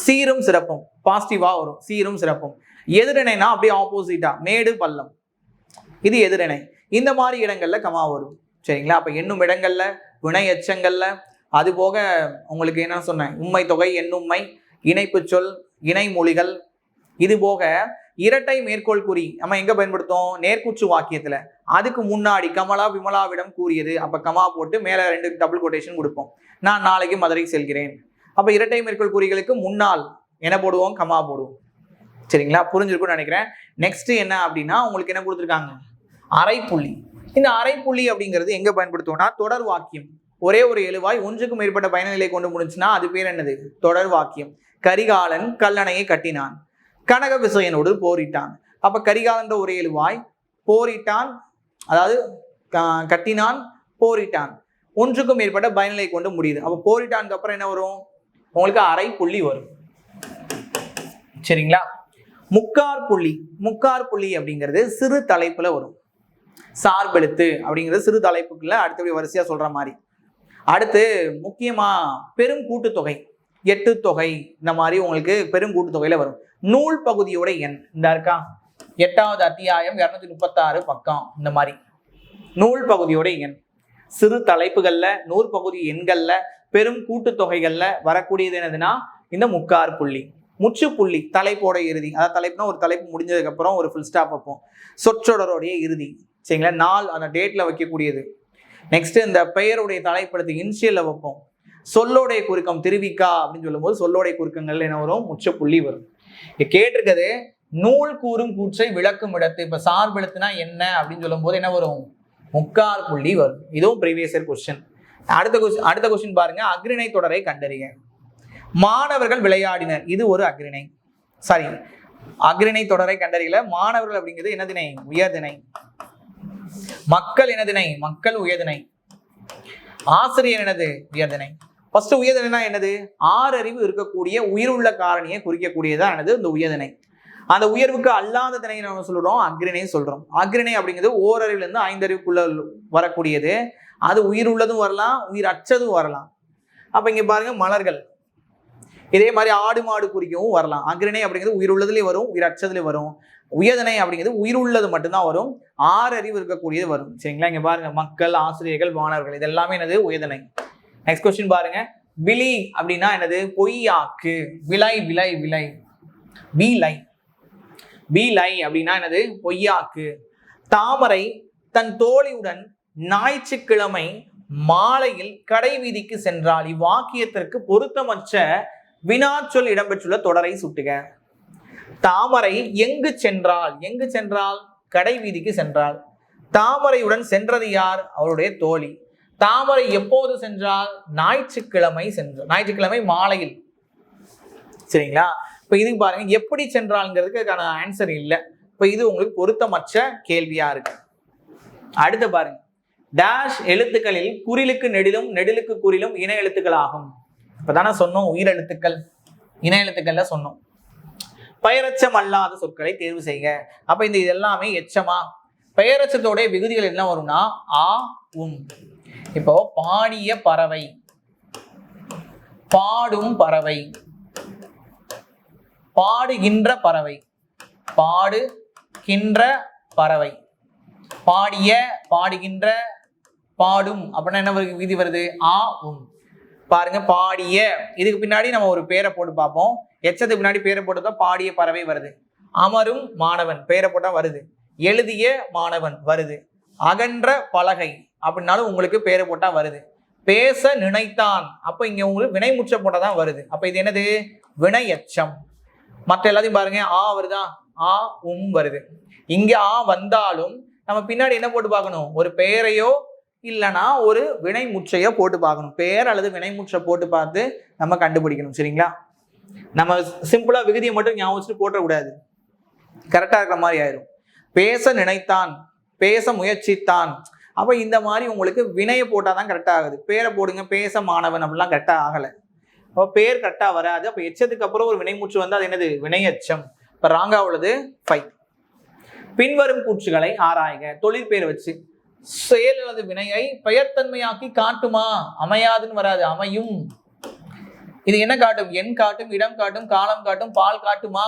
சீரும் சிறப்பும், பாசிட்டிவா வரும், சீரும் சிறப்பும். எதிரிணைனா அப்படியே ஆப்போசிட்டா மேடு பள்ளம், இது எதிரிணை. இந்த மாதிரி இடங்கள்ல கமா வரும். சரிங்களா? அப்ப எண்ணும் இடங்கள்ல, வினை எச்சங்கள்ல, அது போக உங்களுக்கு என்ன சொன்னேன், உண்மை தொகை, எண்ணுண்மை, இணைப்பு சொல், இணைமொழிகள், இது போக இரட்டை மேற்கோள் குறி நம்ம எங்க பயன்படுத்தோம்? நேர்குற்று வாக்கியத்துல. அதுக்கு முன்னாடி கமலா விமலாவிடம் கூறியது, அப்ப கமா போட்டு மேல 2 டபுள் கொட்டேஷன் கொடுப்போம். நான் நாளைக்கு மதுரை செல்கிறேன். அப்ப இரட்டை மேற்கோள் குறிகளுக்கு முன்னால் என்ன போடுவோம்? கமா போடுவோம். சரிங்களா? புரிஞ்சிருக்கும்னு நினைக்கிறேன். நெக்ஸ்ட் என்ன அப்படின்னா உங்களுக்கு என்ன கொடுத்துருக்காங்க? அரைப்புள்ளி. இந்த அரைப்புள்ளி அப்படிங்கிறது எங்க பயன்படுத்துவோம்னா தொடர் வாக்கியம். ஒரே ஒரு எழுவாய் ஒன்றுக்கும் மேற்பட்ட பயணநிலை கொண்டு முடிஞ்சுன்னா அது பேர் என்னது? தொடர் வாக்கியம். கரிகாலன் கல்லணையை கட்டினான், கனக விசயனோடு போரிட்டான். அப்ப கரிகாலன்ற ஒரு எழுவாய், போரிட்டான் அதாவது கட்டினான், போரிட்டான், ஒன்றுக்கும் மேற்பட்ட பயனிலை கொண்டு முடியுது. அப்ப போரிட்டானுக்கு அப்புறம் என்ன வரும்? உங்களுக்கு அரை புள்ளி வரும். சரிங்களா? முக்கார் புள்ளி. முக்கார் புள்ளி அப்படிங்கிறது சிறு தலைப்புல வரும். சார்பெழுத்து அப்படிங்கிறது சிறு தலைப்புக்குள்ள அடுத்தபடி வரிசையா சொல்ற மாதிரி. அடுத்து முக்கியமா பெரும் கூட்டுத்தொகை, எட்டு தொகை, இந்த மாதிரி உங்களுக்கு பெரும் கூட்டுத்தொகையில வரும். நூல் பகுதியோட எண் இந்த இருக்கா, 8வது அத்தியாயம் 236 பக்கம். இந்த மாதிரி நூல் பகுதியோட எண் சிறு தலைப்புகள்ல, நூற்பகுதி எண்கள்ல, பெரும் கூட்டுத்தொகைகள்ல வரக்கூடியது என்னதுன்னா இந்த முக்கார் புள்ளி. முற்றுப்புள்ளி தலைப்போட இறுதி, அதாவது தலைப்புனா ஒரு தலைப்பு முடிஞ்சதுக்கு அப்புறம் ஒரு ஃபுல் ஸ்டாப் வைப்போம். சொற்றொடருடைய இறுதி. சரிங்களா? நாள் அந்த டேட்ல வைக்கக்கூடியது. நெக்ஸ்ட் இந்த பெயருடைய தலைப்படுத்தி இன்சியல்ல வைப்போம். சொல்லோடைய குறுக்கம் திருவிக்கா அப்படின்னு சொல்லும் போது சொல்லோடைய குறுக்கங்கள்ல என்ன வரும்? முற்றுப்புள்ளி வரும். கேட்டிருக்கிறது நூல் கூறும் கூற்றை விளக்கும் இடத்து. இப்ப சார்பெழுத்துனா என்ன அப்படின்னு சொல்லும் போது என்ன வரும்? முக்கால் புள்ளி வரும். இதுவும் ப்ரீவியஸ் இயர் கொஸ்டின். அடுத்த கொஸ்டின் பாருங்க. அக்ரிணை தொடரை கண்டறிய. மாணவர்கள் விளையாடினர், இது ஒரு அக்ரிணை. சாரி, அக்ரிணை தொடரை கண்டறியல. மாணவர்கள் அப்படிங்கிறது என்னதிணை? உயர்திணை. மக்கள் என்னதிணை? மக்கள் உயர்திணை. ஆசிரியர் என்னது? உயர்திணை. ஃபர்ஸ்ட் உயர்திணைனா என்னது? 6 அறிவு இருக்கக்கூடிய உயிருள்ள காரணியை குறிக்கக்கூடியதான் என்னது? இந்த உயர்திணை. அந்த உயர்வுக்கு அல்லாத திணை நம்ம சொல்றோம் அக்ரிணை சொல்றோம். அக்ரிணை அப்படிங்கிறது ஓரறிவுல இருந்து 5 அறிவுக்குள்ள வரக்கூடியது. அது உயிர் உள்ளதும் வரலாம், உயிர் அற்றதும் வரலாம். அப்ப இங்க பாருங்க, மலர்கள். இதே மாதிரி ஆடு மாடு குறிக்கவும் வரலாம். அக்ரிணை அப்படிங்கிறது உயிர் உள்ளதுலயும் வரும், உயிர் அற்றதுலயும் வரும். உயர்திணை அப்படிங்கிறது உயிர் உள்ளது மட்டும்தான் வரும், 6 அறிவு இருக்கக்கூடியது வரும். சரிங்களா? இங்க பாருங்க, மக்கள், ஆசிரியர்கள், மாணவர்கள், இது எல்லாமே என்னது? உயர்திணை. நெக்ஸ்ட் கொஸ்டின் பாருங்க. விழி அப்படின்னா என்னது? பொய்யாக்கு. விலை விலை விலை விலை விலை அப்படின்னா என்னது? பொய்யாக்கு. தாமரை தன் தோழியுடன் ஞாயிற்றுக்கிழமை மாலையில் கடை வீதிக்கு சென்றால் இவ்வாக்கியத்திற்கு பொருத்தமற்ற வினாச்சொல் இடம்பெற்றுள்ள தொடரை சுட்டுக. தாமரை எங்கு சென்றால்? எங்கு சென்றால்? கடை வீதிக்கு சென்றால். தாமரையுடன் சென்றது யார்? அவருடைய தோழி. தாமரை எப்போது சென்றால்? ஞாயிற்றுக்கிழமை சென்றால். ஞாயிற்றுக்கிழமை மாலையில். சரிங்களா? இப்ப இதுக்கு பாருங்க, எப்படி சென்றால்ங்கிறதுக்கு ஆன்சர் இல்லை. இப்ப இது உங்களுக்கு பொருத்தமற்ற கேள்வியா இருக்கு. அடுத்து பாருங்க. டேஷ் எழுத்துக்களில் குறிலுக்கு நெடிலும் நெடிலுக்கு குறிலும் இன எழுத்துக்கள் ஆகும். இப்பதானே சொன்னோம் உயிர் எழுத்துக்கள் இன எழுத்துக்கள்ல சொன்னோம். பெயரச்சம் அல்லாத சொற்களை தேர்வு செய்க. அப்ப இந்த இது எல்லாமே எச்சமா? பெயரச்சத்தோட விகுதிகள் என்ன வரும்னா ஆ உம். இப்போ பாடிய பறவை, பாடும் பறவை, பாடுகின்ற பறவை, பாடுகின்ற பறவை, பாடிய, பாடுகின்ற, பாடும் அப்படின்னா என்ன விதி வருது? ஆ உம். பாருங்க, பாடிய இதுக்கு பின்னாடி நம்ம ஒரு பேரை போட்டு பார்ப்போம். எச்சத்துக்கு பின்னாடி பேரை போட்டு பாடிய பறவை வருது. அமரும் மாணவன் பேரை போட்டா வருது. எழுதிய மாணவன் வருது. அகன்ற பலகை அப்படின்னாலும் உங்களுக்கு பேரை போட்டா வருது. பேச நினைத்தான், அப்ப இங்க உங்களுக்கு வினைமுற்ற போட்டா தான் வருது. அப்ப இது என்னது? வினை எச்சம். மற்ற எல்லாத்தையும் பாருங்க, ஆ வருதா? ஆ உம் வருது. இங்க ஆ வந்தாலும் நம்ம பின்னாடி என்ன போட்டு பார்க்கணும்? ஒரு பெயரையோ இல்லைன்னா ஒரு வினைமுற்றையோ போட்டு பார்க்கணும். பெயர் அல்லது வினைமுற்றை போட்டு பார்த்து நம்ம கண்டுபிடிக்கணும். சரிங்களா? நம்ம சிம்பிளா விகுதியை மட்டும் ஞாபகம் வச்சுட்டு போட்டக்கூடாது, கரெக்டா இருக்கிற மாதிரி ஆயிரும். பேச நினைத்தான், பேச முயற்சித்தான். அப்ப இந்த மாதிரி உங்களுக்கு வினையை போட்டாதான் கரெக்டா ஆகுது. பேரை போடுங்க, பேச மாணவன் அப்படிலாம் கரெக்டா ஆகலை. அப்போ பேர் கரெக்டா வராது. அப்ப எச்சத்துக்கு அப்புறம் ஒரு வினைமுற்று வந்து அது என்னது? வினையச்சம். இப்ப ராங்கா உள்ளது 5. பின்வரும் கூற்றுகளை ஆராய்க. தொழிற்பெயர் வச்சு செயல் அல்லது வினையை பெயர்த்தன்மையாக்கி காட்டுமா? அமையாதுன்னு வராது, அமையும். இது என்ன காட்டும்? எண் காட்டும், இடம் காட்டும், காலம் காட்டும், பால் காட்டுமா?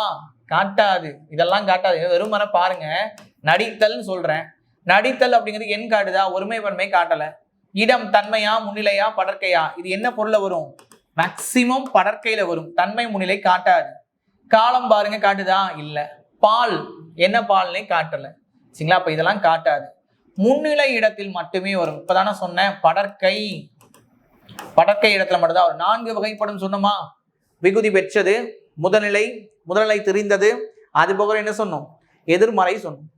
காட்டாது. இதெல்லாம் காட்டாது. வெறும் பாருங்க, நடித்தல்னு சொல்றேன். நடித்தல் அப்படிங்கிறது எண் காட்டுதா? ஒருமை பன்மை காட்டல. இடம் தன்மையா, முன்னிலையா, படற்கையா? இது என்ன பொருள்ல வரும்? மேக்சிமம் படற்கையில வரும். தன்மை முன்னிலை காட்டாது. காலம் பாருங்க, காட்டுதா? இல்ல. பால் என்ன பால்னே காட்டல. சரிங்களா? அப்ப இதெல்லாம் காட்டாது. முன்னிலை இடத்தில் மட்டுமே வரும். இப்பதானே சொன்னேன், படற்கை. படற்கை இடத்துல மட்டும்தான் வரும். 4 வகைப்படும் சொன்னோமா? விகுதி பெற்றது, முதல்நிலை, முதல்நிலை தெரிந்தது, அது போக என்ன சொன்னோம்? எதிர்மறை சொன்னோம்.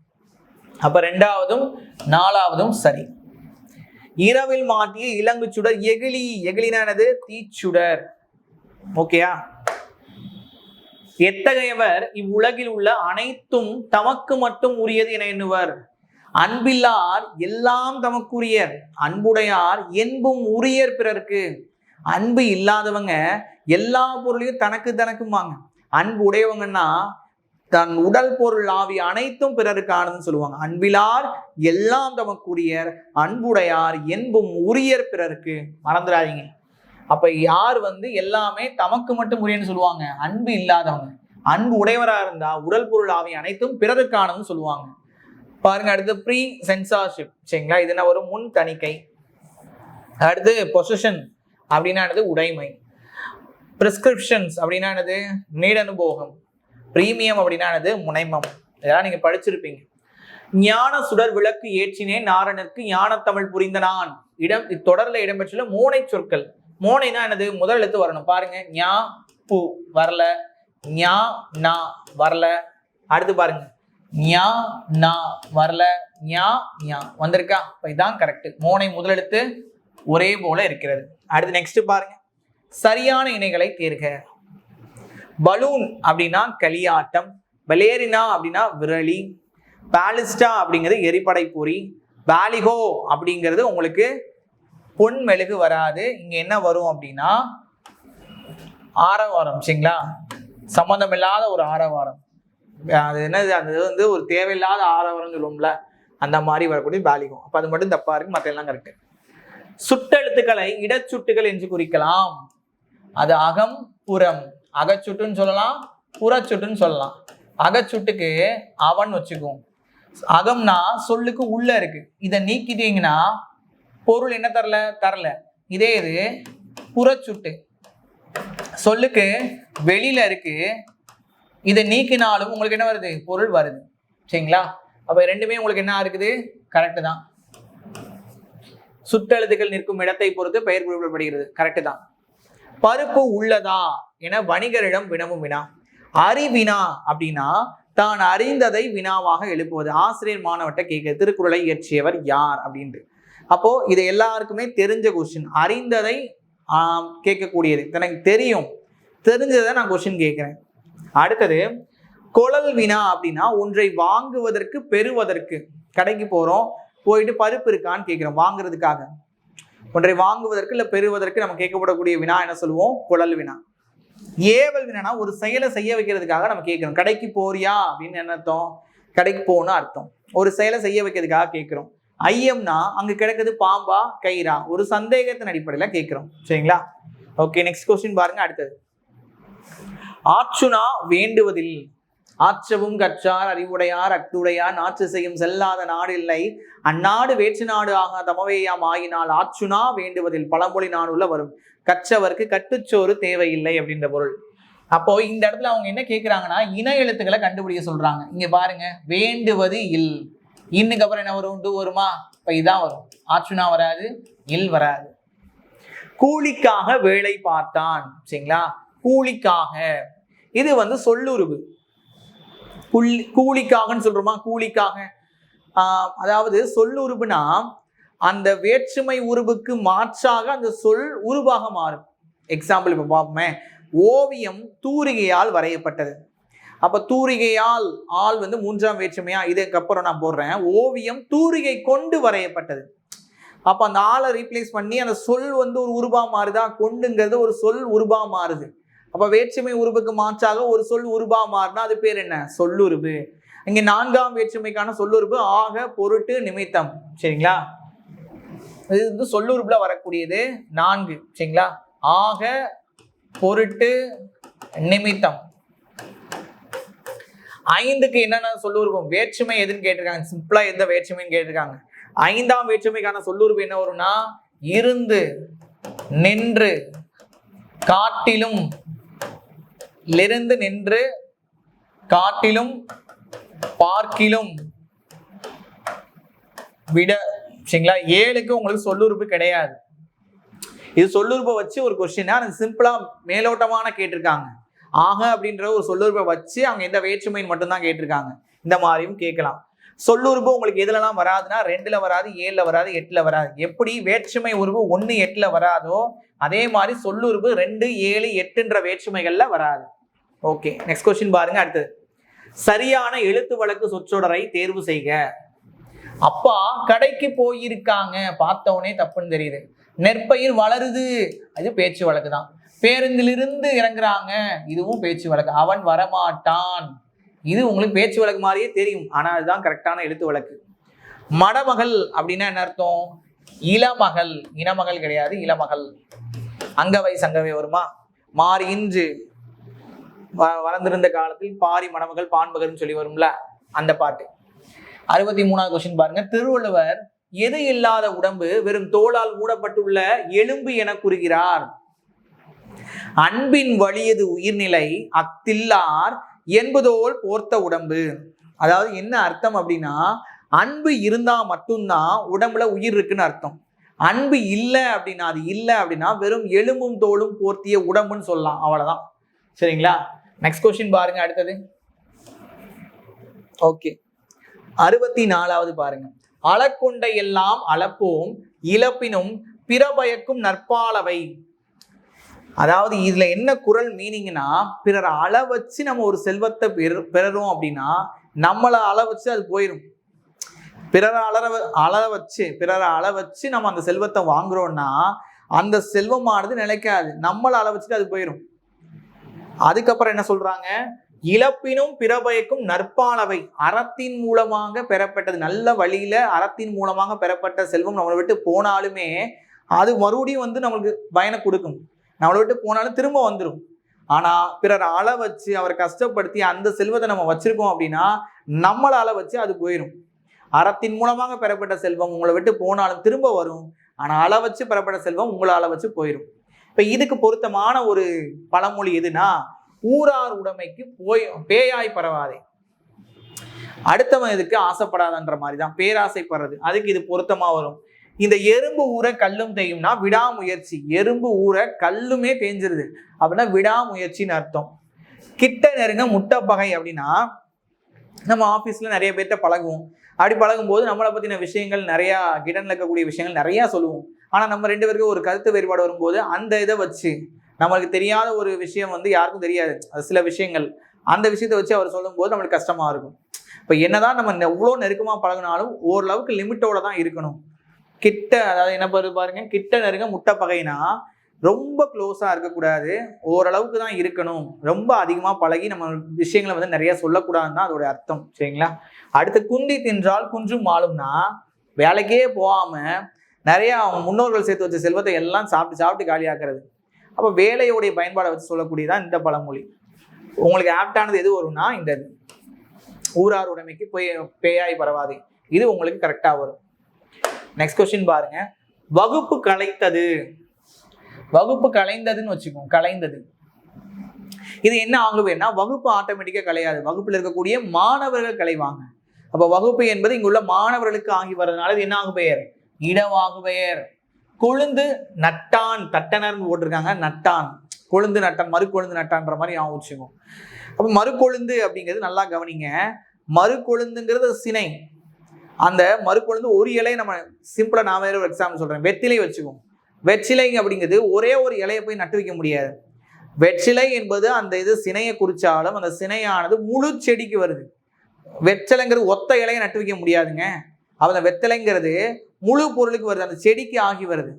அப்ப 2வதும் 4வதும் சரி. இரவில் மாட்டிய இலங்கு சுடர் எகிலி. எகிலினானது? தீச்சுடர். ஓகேயா? எத்தகையவர் இவ்வுலகில் உள்ள அனைத்தும் தமக்கு மட்டும் உரியது என எண்ணுவர். அன்பில்லார் எல்லாம் தமக்குரியர், அன்புடையார் என்பும் உரியர் பிறர்க்கு. அன்பு இல்லாதவங்க எல்லா பொருளையும் தனக்கு தனக்குமாங்க. அன்பு உடையவங்கன்னா தன் உடல் பொருள் ஆவி அனைத்தும் பிறருக்கானதுன்னு சொல்லுவாங்க. அன்பிலார் எல்லாம் தமக்குரியர், அன்புடையார் என்பும் உரியர் பிறருக்கு. மறந்துடாதீங்க. அப்ப யார் எல்லாமே தமக்கு மட்டும் உரியன்னு சொல்லுவாங்க? அன்பு இல்லாதவங்க. அன்பு உடையவரா இருந்தா உடல் பொருள் ஆவி அனைத்தும் பிறருக்கானதுன்னு சொல்லுவாங்க. பாருங்க, அடுத்து ப்ரீ சென்சார்ஷிப். சரிங்களா? இது என்ன ஒரு முன் தணிக்கை. அடுத்து பொசிஷன் அப்படின்னா என்னது? உடைமை. பிரிஸ்கிரிப்ஷன்ஸ் அப்படின்னா என்னது? நீடனுபோகம். பிரீமியம் அப்படின்னா என்னது? முனைமம். இதெல்லாம் நீங்க படிச்சிருப்பீங்க. ஞான சுடர் விளக்கு ஏற்றினேன் நாரணனுக்கு ஞான தமிழ் புரிந்த நான். தொடர்ல இடம்பெற்றுள்ள மோனை சொற்கள். மோனைனா என்னது? முதல் எழுத்து வரணும். பாருங்க, ஞா பூ வரல, ஞா நா வரல. அடுத்து பாருங்க, ஞா நா வரல, ஞா ஞா வந்திருக்கா? இதான் கரெக்ட். மோனை முதலெழுத்து ஒரே போல இருக்கிறது. அடுத்து நெக்ஸ்ட் பாருங்க. சரியான இணைகளை தேர்க. பலூன் அப்படின்னா களியாட்டம், பலேரினா அப்படின்னா விரலி, பாலிஸ்டா அப்படிங்கிறது எரிப்படை பொறி, பாலிகோ அப்படிங்கிறது உங்களுக்கு பொன் மெழுகு வராது. இங்க என்ன வரும் அப்படின்னா ஆரவாரம். சரிங்களா? சம்பந்தம் இல்லாத ஒரு ஆரவாரம். அது என்னது, அது வந்து ஒரு தேவையில்லாத ஆரவாரம் சொல்லுவோம்ல, அந்த மாதிரி வரக்கூடிய பாலிகோ. அப்ப அது மட்டும் தப்பா இருக்கு, மற்ற எல்லாம் கரெக்ட். சுட்டெழுத்துக்களை இடச்சுட்டுகள் என்று குறிக்கலாம். அது அகம் புறம். அகச்சுட்டுன்னு சொல்லலாம், புறச்சுட்டுன்னு சொல்லலாம். அகச்சுட்டுக்கு அவன் வச்சுக்குவோம். அகம்னா சொல்லுக்கு உள்ள இருக்கு. இதை நீக்கிட்டீங்கன்னா பொருள் என்ன தரல. இதே இது புறச்சுட்டு, சொல்லுக்கு வெளியில இருக்கு. இதை நீக்கினாலும் உங்களுக்கு என்ன வருது? பொருள் வருது. சரிங்களா? அப்ப ரெண்டுமே உங்களுக்கு என்ன இருக்குது? கரெக்ட் தான். சுற்றெழுத்துக்கள் நிற்கும் இடத்தை பொறுத்து பெயர் குறிப்பிடப்படுகிறது. கரெக்ட் தான். பருப்பு உள்ளதா என வணிகரிடம் வினவும் வினா. அறிவினா அப்படின்னா தான் அறிந்ததை வினாவாக எழுப்புவது. ஆசிரியர் மாணவர்கிட்ட கேட்க திருக்குறளை இயற்றியவர் யார் அப்படின்ட்டு. அப்போ இது எல்லாருக்குமே தெரிஞ்ச கொஸ்டின். அறிந்ததை கேட்கக்கூடியது. எனக்கு தெரியும், தெரிஞ்சதை நான் கொஸ்டின் கேட்கிறேன். அடுத்தது குழல் வினா அப்படின்னா ஒன்றை வாங்குவதற்கு பெறுவதற்கு. கடைக்கு போறோம், போயிட்டு பருப்பு இருக்கான்னு கேட்கிறோம் வாங்குறதுக்காக. ஒன்றை வாங்குவதற்கு இல்ல பெறுவதற்கு நம்ம கேட்கப்படக்கூடிய வினா என்ன சொல்லுவோம்? குழல் வினா. ஏவல் வினா ஒரு செயலை செய்ய வைக்கிறதுக்காக நம்ம கேட்கிறோம். கடைக்கு போறியா அப்படின்னு என்ன அர்த்தம்? கடைக்கு போகணும் அர்த்தம். ஒரு செயலை செய்ய வைக்கிறதுக்காக கேட்கிறோம். ஐயம்னா அங்க கிடக்குது பாம்பா கயிறா, ஒரு சந்தேகத்தின் அடிப்படையில கேட்கிறோம். சரிங்களா? ஓகே, நெக்ஸ்ட் கொஸ்டின் பாருங்க. அடுத்தது ஆச்சுனா வேண்டுவதில். ஆற்றவும் கற்றார் அறிவுடையார் அக்துடையார் நாற்று செய்யும் செல்லாத நாடு இல்லை, அந்நாடு வேற்று நாடு ஆக தமவேயாம் ஆயினால் ஆச்சுனா வேண்டுவதில். பழமொழி நாடுல வரும். கற்றவருக்கு கட்டுச்சோறு தேவையில்லை அப்படின்ற பொருள். அப்போ இந்த இடத்துல அவங்க என்ன கேட்கிறாங்கன்னா இன எழுத்துக்களை கண்டுபிடிக்க சொல்றாங்க. இங்க பாருங்க, வேண்டுவது இல். இன்னுக்கு அப்புறம் என்ன வரும்? டு வருமா? இப்ப இதான் வரும். ஆச்சுனா வராது, இல் வராது. கூலிக்காக வேலை பார்த்தான். சரிங்களா? கூலிக்காக இது வந்து சொல்லுருவு. கூலிக்காகன்னு சொல்றோமா? கூலிக்காக அதாவது சொல்லுருவுனா அந்த வேற்றுமை உருவுக்கு மாற்றாக அந்த சொல் உருவாக மாறும். எக்ஸாம்பிள் இப்ப பார்ப்போமே, ஓவியம் தூரிகையால் வரையப்பட்டது. அப்ப தூரிகையால் ஆள் வந்து மூன்றாம் வேற்றுமையா, இதுக்கப்புறம் நான் போடுறேன். ஓவியம் தூரிகை கொண்டு வரையப்பட்டது. அப்ப அந்த ஆளை ரீப்ளேஸ் பண்ணி அந்த சொல் வந்து ஒரு உருவா மாறுதா? கொண்டுங்கிறது ஒரு சொல் உருவா மாறுது. அப்ப வேற்றுமை உருவுக்கு மாற்றாக ஒரு சொல் உருவா மாறினா அது பேர் என்ன? சொல்லுருவு. இங்க நான்காம் வேற்றுமைக்கான சொல்லுருவு ஆக பொருட்டு நிமித்தம். சரிங்களா? இது வந்து சொல்லுருவுல வரக்கூடியது 4. சரிங்களா? ஆக பொருட்டு நிமித்தம். 5க்கு என்னென்ன சொல்லுருவம்? வேற்றுமை எதுன்னு கேட்டிருக்காங்க. சிம்பிளா எந்த வேற்றுமைன்னு கேட்டிருக்காங்க. 5ஆம் வேற்றுமைக்கான சொல்லுருவு என்ன வரும்னா இருந்து, நின்று, காட்டிலும், இருந்து, நின்று, காட்டிலும், பார்க்கிலும், விட. சரிங்களா? 7க்கு உங்களுக்கு சொல்லுறுப்பு கிடையாது. இது சொல்லுறுப்பை வச்சு ஒரு கொஸ்டின் சிம்பிளா மேலோட்டமான கேட்டிருக்காங்க. ஆக அப்படின்ற ஒரு சொல்லுறுப்பை வச்சு அவங்க எந்த வேற்றுமைன்னு மட்டும்தான் கேட்டிருக்காங்க. இந்த மாதிரியும் கேட்கலாம். சொல்லுறுப்பு உங்களுக்கு எதுலலாம் வராதுன்னா 2ல வராது, 7ல வராது, 8ல வராது. எப்படி வேற்றுமை உருவு 1, 8ல வராதோ அதே மாதிரி சொல்லுறுப்பு 2, 7, 8ன்ற வேற்றுமைகள்ல வராது. ஓகே, நெக்ஸ்ட் கொஸ்டின் பாருங்க. அடுத்தது சரியான எழுத்து வழக்கு சொற்றொடரை தேர்வு செய்க. அப்பா கடைக்கு போயிருக்காங்க, பார்த்தவனே தப்புன்னு தெரியுது. நெற்பயிர் வளருது, அது பேச்சு வழக்கு தான். பேருந்திலிருந்து இறங்குறாங்க, இதுவும் பேச்சு வழக்கு. அவன் வரமாட்டான், இது உங்களுக்கு பேச்சு வழக்கு மாதிரியே தெரியும், ஆனா அதுதான் கரெக்டான எழுத்து வழக்கு. மடமகள் அப்படின்னா என்ன அர்த்தம்? இளமகள். இனமகள் கிடையாது, இளமகள். அங்கவை சங்கவை வருமா? மாறி இன்று வளர்ந்திருந்த காலத்தில் பாரி மணமகள் பான்பகர்னு சொல்லி வரும்ல, அந்த பாட்டு. 63வது கொஸ்டின் பாருங்க. திருவள்ளுவர் எது இல்லாத உடம்பு வெறும் தோளால் மூடப்பட்டுள்ள எலும்பு என கூறுகிறார்? அன்பின் வலியது உயிர்நிலை அத்தில்லார் என்பதோல் போர்த்த உடம்பு. அதாவது என்ன அர்த்தம் அப்படின்னா, அன்பு இருந்தா மட்டும்தான் உடம்புல உயிர் இருக்குன்னு அர்த்தம். அன்பு இல்லை அப்படின்னா, அது இல்லை அப்படின்னா வெறும் எலும்பும் தோலும் போர்த்திய உடம்புன்னு சொல்லலாம், அவ்வளவுதான். சரிங்களா? நெக்ஸ்ட் கொஸ்டின் பாருங்க. அடுத்தது ஓகே. 64வது பாருங்க. அளக்கொண்ட எல்லாம் அளப்போம் இழப்பினும் பிறபயக்கும் நற்பாலவை. அதாவது இதுல என்ன குறள் மீனிங்னா, பிறர் அள வச்சு நம்ம ஒரு செல்வத்தை பெறறோம் அப்படின்னா நம்மளை அள வச்சு அது போயிடும். பிறரை அள வச்சு நம்ம அந்த செல்வத்தை வாங்குறோம்னா அந்த செல்வமானது நிலைக்காது, நம்மளை அள வச்சுட்டு அது போயிடும். அதுக்கப்புறம் என்ன சொல்றாங்க, இழப்பினும் பிறபயக்கும் நற்பாலவை. அறத்தின் மூலமாக பெறப்பட்டது, நல்ல வழியில அறத்தின் மூலமாக பெறப்பட்ட செல்வம் நம்மளை விட்டு போனாலுமே அது மறுபடியும் வந்து நம்மளுக்கு பயனை கொடுக்கும். நம்மளை விட்டு போனாலும் திரும்ப வந்துடும். ஆனா பிறர் அள வச்சு அவரை கஷ்டப்படுத்தி அந்த செல்வத்தை நம்ம வச்சிருக்கோம் அப்படின்னா நம்மளை அள வச்சு அது போயிடும். அறத்தின் மூலமாக பெறப்பட்ட செல்வம் உங்களை விட்டு போனாலும் திரும்ப வரும். ஆனா அள வச்சு பெறப்பட்ட செல்வம் உங்களை அள வச்சு போயிடும். இப்ப இதுக்கு பொருத்தமான ஒரு பழமொழி எதுனா, ஊரார் உடைமைக்கு பேயாய் பரவாதே. அடுத்தவன் இதுக்கு ஆசைப்படாதன்ற மாதிரிதான் பேராசைப்படுறது, அதுக்கு இது பொருத்தமா வரும். இந்த எறும்பு ஊற கல்லும் தேயும்னா விடாமுயற்சி. எறும்பு ஊற கல்லுமே தேஞ்சிருது அப்படின்னா விடாமுயற்சின்னு அர்த்தம். கிட்ட நெருங்க முட்டை பகை அப்படின்னா, நம்ம ஆஃபீஸில் நிறைய பேர்கிட்ட பழகுவோம். அப்படி பழகும்போது நம்மளை பற்றின விஷயங்கள் நிறையா, கிடனில் இருக்கக்கூடிய விஷயங்கள் நிறையா சொல்லுவோம். ஆனால் நம்ம 2 பேருக்கு ஒரு கருத்து வேறுபாடு வரும்போது அந்த இதை வச்சு, நம்மளுக்கு தெரியாத ஒரு விஷயம் வந்து யாருக்கும் தெரியாது, அது சில விஷயங்கள், அந்த விஷயத்தை வச்சு அவர் சொல்லும்போது நம்மளுக்கு கஷ்டமாக இருக்கும். இப்போ என்னதான் நம்ம எவ்வளோ நெருக்கமாக பழகினாலும் ஓரளவுக்கு லிமிட்டோட தான் இருக்கணும். கிட்ட, அதாவது என்ன பாருங்க, கிட்ட நெருங்க முட்டை பகைனா ரொம்ப க்ளோஸாக இருக்கக்கூடாது, ஓரளவுக்கு தான் இருக்கணும். ரொம்ப அதிகமாக பழகி நம்ம விஷயங்களை வந்து நிறைய சொல்லக்கூடாதுன்னு தான் அதோட அர்த்தம். சரிங்களா? அடுத்து குந்தி தின்றால் குன்றும் ஆளும்னா, வேலைக்கே போகாமல் நிறையா அவங்க முன்னோர்கள் சேர்த்து வச்ச செல்வத்தை எல்லாம் சாப்பிட்டு காலியாக்குறது. அப்போ வேலையோடைய பயன்பாடை வச்சு சொல்லக்கூடியதான் இந்த பழமொழி. உங்களுக்கு ஆப்டானது எது வரும்னா இந்த ஊரார் உடைமைக்கு பேயாய் பரவாதே, இது உங்களுக்கு கரெக்டாக வரும். நெக்ஸ்ட் கொஸ்டின் பாருங்க. வகுப்பு கலைத்தது. வகுப்பு கலைந்ததுன்னு வச்சுக்கோங்க, கலைந்தது. இது என்ன ஆகுவேன்னா, வகுப்பு ஆட்டோமேட்டிக்கா கலையாது, வகுப்புல இருக்கக்கூடிய மாணவர்கள் கலைவாங்க. அப்ப வகுப்பு என்பது இங்குள்ள மாணவர்களுக்கு ஆகி வர்றதுனால இது என்ன ஆகு பெயர், இடவாகு பெயர். கொழுந்து நட்டான், தட்டனர்னு போட்டிருக்காங்க, நட்டான், கொழுந்து நட்டான், மறுக்கொழுந்து நட்டான்ற மாதிரி ஞாபகம் வச்சுக்கோங்க. அப்ப மறுக்கொழுந்து அப்படிங்கிறது நல்லா கவனிங்க. மறுக்கொழுந்துங்கிறது சினை. அந்த மறுக்கொழுந்து ஒரு இலையை நம்ம சிம்பிளா, நான் வேற ஒரு எக்ஸாம்பிள் சொல்றேன், வெற்றிலை வச்சுக்கோம். வெற்றிலை அப்படிங்கிறது ஒரே ஒரு இலையை போய் நட்டு வைக்க முடியாது. வெற்றிலை என்பது அந்த இது சினையை குறிச்சாலும் அந்த சினையானது முழு செடிக்கு வருது. வெற்றிலைங்கிறது ஒத்த இலையை நட்டு வைக்க முடியாதுங்க. அந்த வெற்றிலைங்கிறது முழு பொருளுக்கு வருது, அந்த செடிக்கு ஆகி வருது.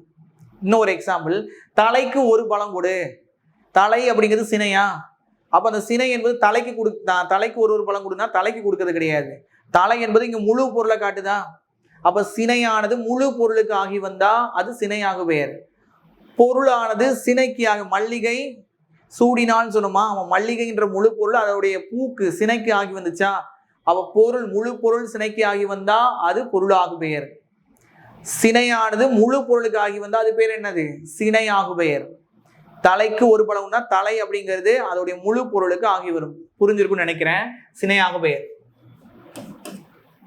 இன்னொரு எக்ஸாம்பிள், தலைக்கு ஒரு பழம் கொடு. தலை அப்படிங்கிறது சினையா? அப்ப அந்த சினை என்பது தலைக்கு தலைக்கு ஒரு பழம் கொடுனா தலைக்கு கொடுக்கறது கிடையாது. தலை என்பது இங்க முழு பொருளை காட்டுதா? அப்ப சினையானது முழு பொருளுக்கு ஆகி வந்தா அது சினையாக பெயர். பொருளானது சினைக்கு ஆக, மல்லிகை சூடினான்னு சொன்னோமா, அவன் மல்லிகைன்ற முழு பொருள் அதோடைய பூக்கு சினைக்கு ஆகி வந்துச்சா, அவ பொருள் முழு பொருள் சினைக்கு ஆகி வந்தா அது பொருளாகு பெயர். சினையானது முழு பொருளுக்கு ஆகி வந்தா அது பேர் என்னது, சினையாகு பெயர். தலைக்கு ஒரு பழம்னா தலை அப்படிங்கிறது அதோடைய முழு பொருளுக்கு ஆகி வரும். புரிஞ்சிருக்கும்னு நினைக்கிறேன். சினையாக பெயர்.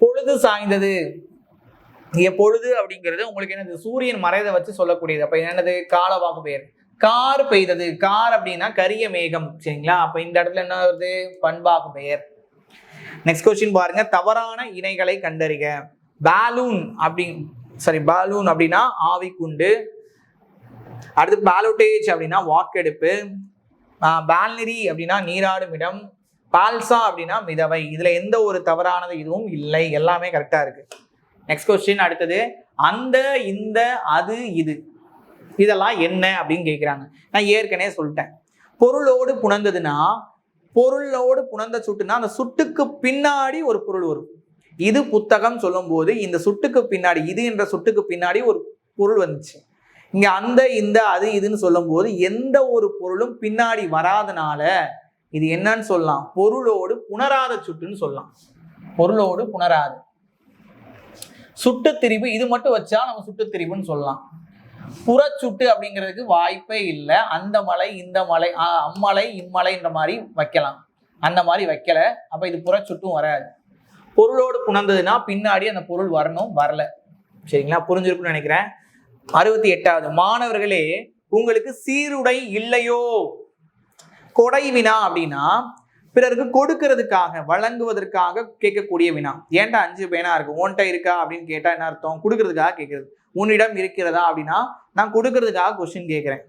பொழுது சாய்ந்தது. இங்க பொழுது அப்படிங்கிறது உங்களுக்கு என்னது, சூரியன் மறையதை வச்சு சொல்லக்கூடியது. அப்ப என்னது, காலவாகு பெயர். கார் பெய்தது. கார் அப்படின்னா கரிய மேகம். சரிங்களா? அப்ப இந்த இடத்துல என்ன வருது, பண்பாகு பெயர். நெக்ஸ்ட் கொஸ்டின் பாருங்க. தவறான இணைகளை கண்டறிக. பாலூன் பாலூன் அப்படின்னா ஆவிக்குண்டு. அடுத்து பாலோட்டேஜ் அப்படின்னா வாக்கெடுப்பு. பால்னரி அப்படின்னா நீராடும் இடம். பால்சா அப்படின்னா மிதவை. இதுல எந்த ஒரு தவறானது இதுவும் இல்லை, எல்லாமே கரெக்டா இருக்கு. நெக்ஸ்ட் கொஸ்டின் அடுத்தது, அந்த, இந்த, அது, இது, இதெல்லாம் என்ன அப்படின்னு கேட்குறாங்க. நான் ஏற்கனவே சொல்லிட்டேன். பொருளோடு புணர்ந்ததுன்னா, பொருளோடு புணர்ந்த சுட்டுனா அந்த சுட்டுக்கு பின்னாடி ஒரு பொருள் வரும். இது புத்தகம் சொல்லும் போது இந்த சுட்டுக்கு பின்னாடி, இது என்ற சுட்டுக்கு பின்னாடி ஒரு பொருள் வந்துச்சு. இங்க அந்த, இந்த, அது, இதுன்னு சொல்லும் போது எந்த ஒரு பொருளும் பின்னாடி வராதனால இது என்னன்னு சொல்லலாம், பொருளோடு புணராத சுட்டுன்னு சொல்லலாம். பொருளோடு புணராது. சுட்டு திரிபு இது மட்டும் வச்சா நம்ம சுட்டு திரிபுன்னு சொல்லலாம். புறச்சுட்டு அப்படிங்கிறதுக்கு வாய்ப்பே இல்லை. அந்த மலை, இந்த மலை, அம்மலை, இம்மலைன்ற மாதிரி வைக்கலாம். அந்த மாதிரி வைக்கல. அப்ப இது புறச்சுட்டும் வராது. பொருளோடு புணர்ந்ததுன்னா பின்னாடி அந்த பொருள் வரணும், வரல. சரிங்களா? புரிஞ்சிருக்குன்னு நினைக்கிறேன். 68வது, மாணவர்களே உங்களுக்கு சீருடை இல்லையோ. கொடை வினா அப்படின்னா பிறருக்கு கொடுக்கறதுக்காக வழங்குவதற்காக கேட்கக்கூடிய வினா. ஏன்டா 5 பேனா இருக்கு, உன்கிட்ட இருக்கா அப்படின்னு கேட்டா என்ன அர்த்தம்? கொடுக்கறதுக்காக கேட்கறது. உன்னிடம் இருக்கிறதா அப்படின்னா நான் கொடுக்கறதுக்காக கொஸ்டின் கேட்கிறேன்.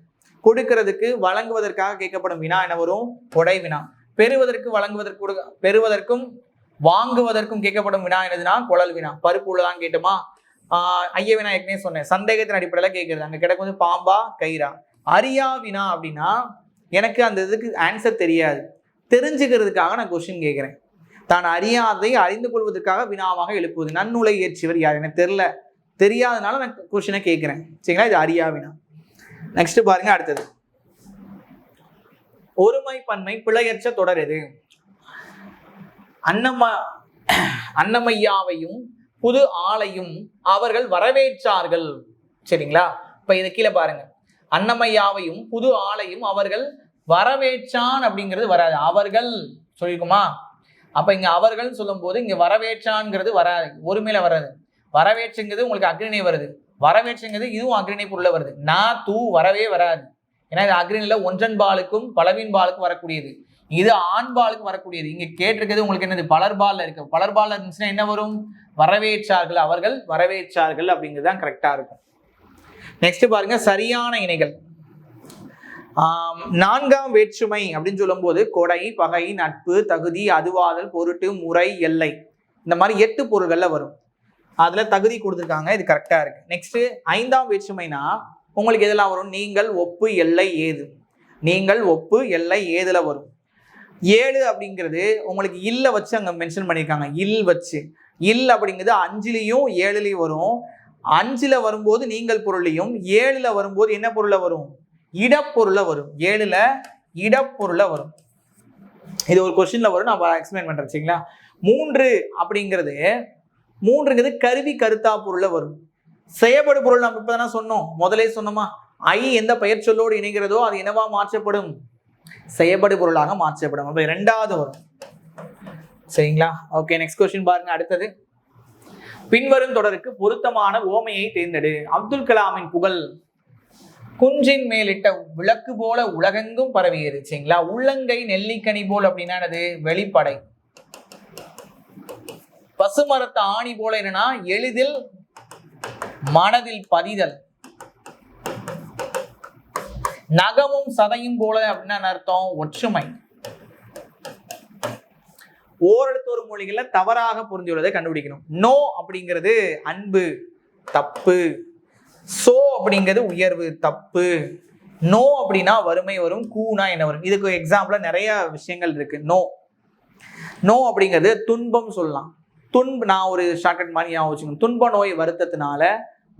கொடுக்கறதுக்கு வழங்குவதற்காக கேட்கப்படும் வினா என்ன வரும்? கொடை வினா. பெறுவதற்கும் வாங்குவதற்கும் கேட்கப்படும் வினா என்னதுன்னா குழல் வினா. பருப்பு உள்ளதான் கேட்டுமா? ஐய வினா ஏற்கனவே சொன்னேன், சந்தேகத்தின் அடிப்படையில கேட்கறது. அங்க கிடைக்கும் வந்து பாம்பா கயிறா. அரியா வினா அப்படின்னா எனக்கு அந்த இதுக்கு ஆன்சர் தெரியாது, தெரிஞ்சுக்கிறதுக்காக நான் கொஸ்டின் கேட்கிறேன். தான் அறியாதை அறிந்து கொள்வதற்காக வினாவாக எழுப்புவது. நன்னுலை இயற்றியவர் யார்? எனக்கு தெரியாதனால நான் கொஸ்டினை கேட்கிறேன். சரிங்களா? இது அரியா வினா. நெக்ஸ்ட் பாருங்க, அடுத்தது ஒருமை பன்மை பிழையற்ற தொடர் எது? அன்னமையாவையும் புது ஆளையும் அவர்கள் வரவேற்றார்கள். சரிங்களா? இப்ப இது கீழே பாருங்க, அன்னமையாவையும் புது ஆளையும் அவர்கள் வரவேற்றான் அப்படிங்கிறது வராது, அவர்கள் சொல்லிருக்குமா? அப்ப இங்க அவர்கள் சொல்லும் போது இங்க வரவேற்றான்ங்கிறது வராது, ஒருமையில வராது. வரவேற்றுங்கிறது உங்களுக்கு அக்ரிணை வருது, வரவேற்றுங்கிறது இதுவும் அக்ரிணை பொருள்ல வருது. நான் தூ வரவே வராது. ஏன்னா இது அக்ரிணில ஒன்றன் பாலுக்கும் பலவின் பாலுக்கும் வரக்கூடியது, இது ஆண்பாலுக்கு வரக்கூடியது. இங்க கேட்டிருக்கிறது உங்களுக்கு என்னது? பலர்பால்ல இருக்கு. பலர்பால்ல இருந்துச்சுன்னா என்ன வரும்? வரவேற்றார்கள், அவர்கள் வரவேற்றார்கள் அப்படிங்கிறது தான் கரெக்டா இருக்கும். நெக்ஸ்ட் பாருங்க, சரியான இணைகள். 4ஆம் வேற்றுமை அப்படின்னு சொல்லும் போது கொடை, பகை, நட்பு, தகுதி, அதுவாதல், பொருட்டு, முறை, எல்லை, இந்த மாதிரி 8 பொருள்கள்ல வரும். அதுல தகுதி கொடுத்துருக்காங்க, இது கரெக்டா இருக்கு. நெக்ஸ்ட் 5ஆம் வேற்றுமைனா உங்களுக்கு எதெல்லாம் வரும்? நீங்கள், ஒப்பு, எல்லை, ஏது. நீங்கள், ஒப்பு, எல்லை, ஏதுல வரும். 7 அப்படிங்கிறது உங்களுக்கு இல்ல வச்சு அங்க மென்ஷன் பண்ணியிருக்காங்க, இல் வச்சு. இல் அப்படிங்கிறது 5லையும் 7லையும் வரும். 5ல வரும்போது நீங்கள் பொருளையும், 7ல வரும்போது என்ன பொருளை வரும்? இடப்பொருளை வரும். 7ல இடப்பொருளை வரும். இது ஒரு கொஸ்டின்ல வரும், நான் எக்ஸ்பிளைன் பண்றேன். சரிங்களா? 3 அப்படிங்கிறது கருவி கருத்தா பொருளை வரும். செயல்படு பொருள் நம்ம இப்பதானே சொன்னோம், முதலே சொன்னோமா? ஐ எந்த பெயர் சொல்லோடு இணைகிறதோ அது என்னவா மாற்றப்படும்? செயல்படு பொருளாக மாற்றப்படும். அப்ப 2வது வரும். சரிங்களா? ஓகே, நெக்ஸ்ட் கொஸ்டின் பாருங்க. அடுத்தது, பின்வரும் தொடருக்கு பொருத்தமான ஓமையை தேர்ந்தெடு. அப்துல் கலாமின் புகழ் குன்றின் மேலிட்ட விளக்கு போல உலகெங்கும் பரவியது. சரிங்களா? உள்ளங்கை நெல்லிக்கனி போல் அப்படின்னா என்னது? வெளிப்படை. பசுமரத்த ஆணி போல என்னன்னா எளிதில் மனதில் பதிதல். நகமும் சதையும் போல அப்படின்னா அர்த்தம்? ஒற்றுமை. ஓரெழுத்தொரு மொழிகள்ல தவறாக புரிந்துள்ளதை கண்டுபிடிக்கணும். நோ அப்படிங்கிறது அன்பு, தப்பு. சோ அப்படிங்கிறது உயர்வு, தப்பு. நோ அப்படின்னா வறுமை வரும், கூனா என்ன வரும்? இதுக்கு எக்ஸாம்பிளா நிறைய விஷயங்கள் இருக்கு. நோ அப்படிங்கிறது துன்பம் சொல்லலாம். நான் ஒரு ஷார்ட்கட் மாதிரி ஞாபகம் வச்சுக்கணும். துன்ப நோய் வருத்தத்தினால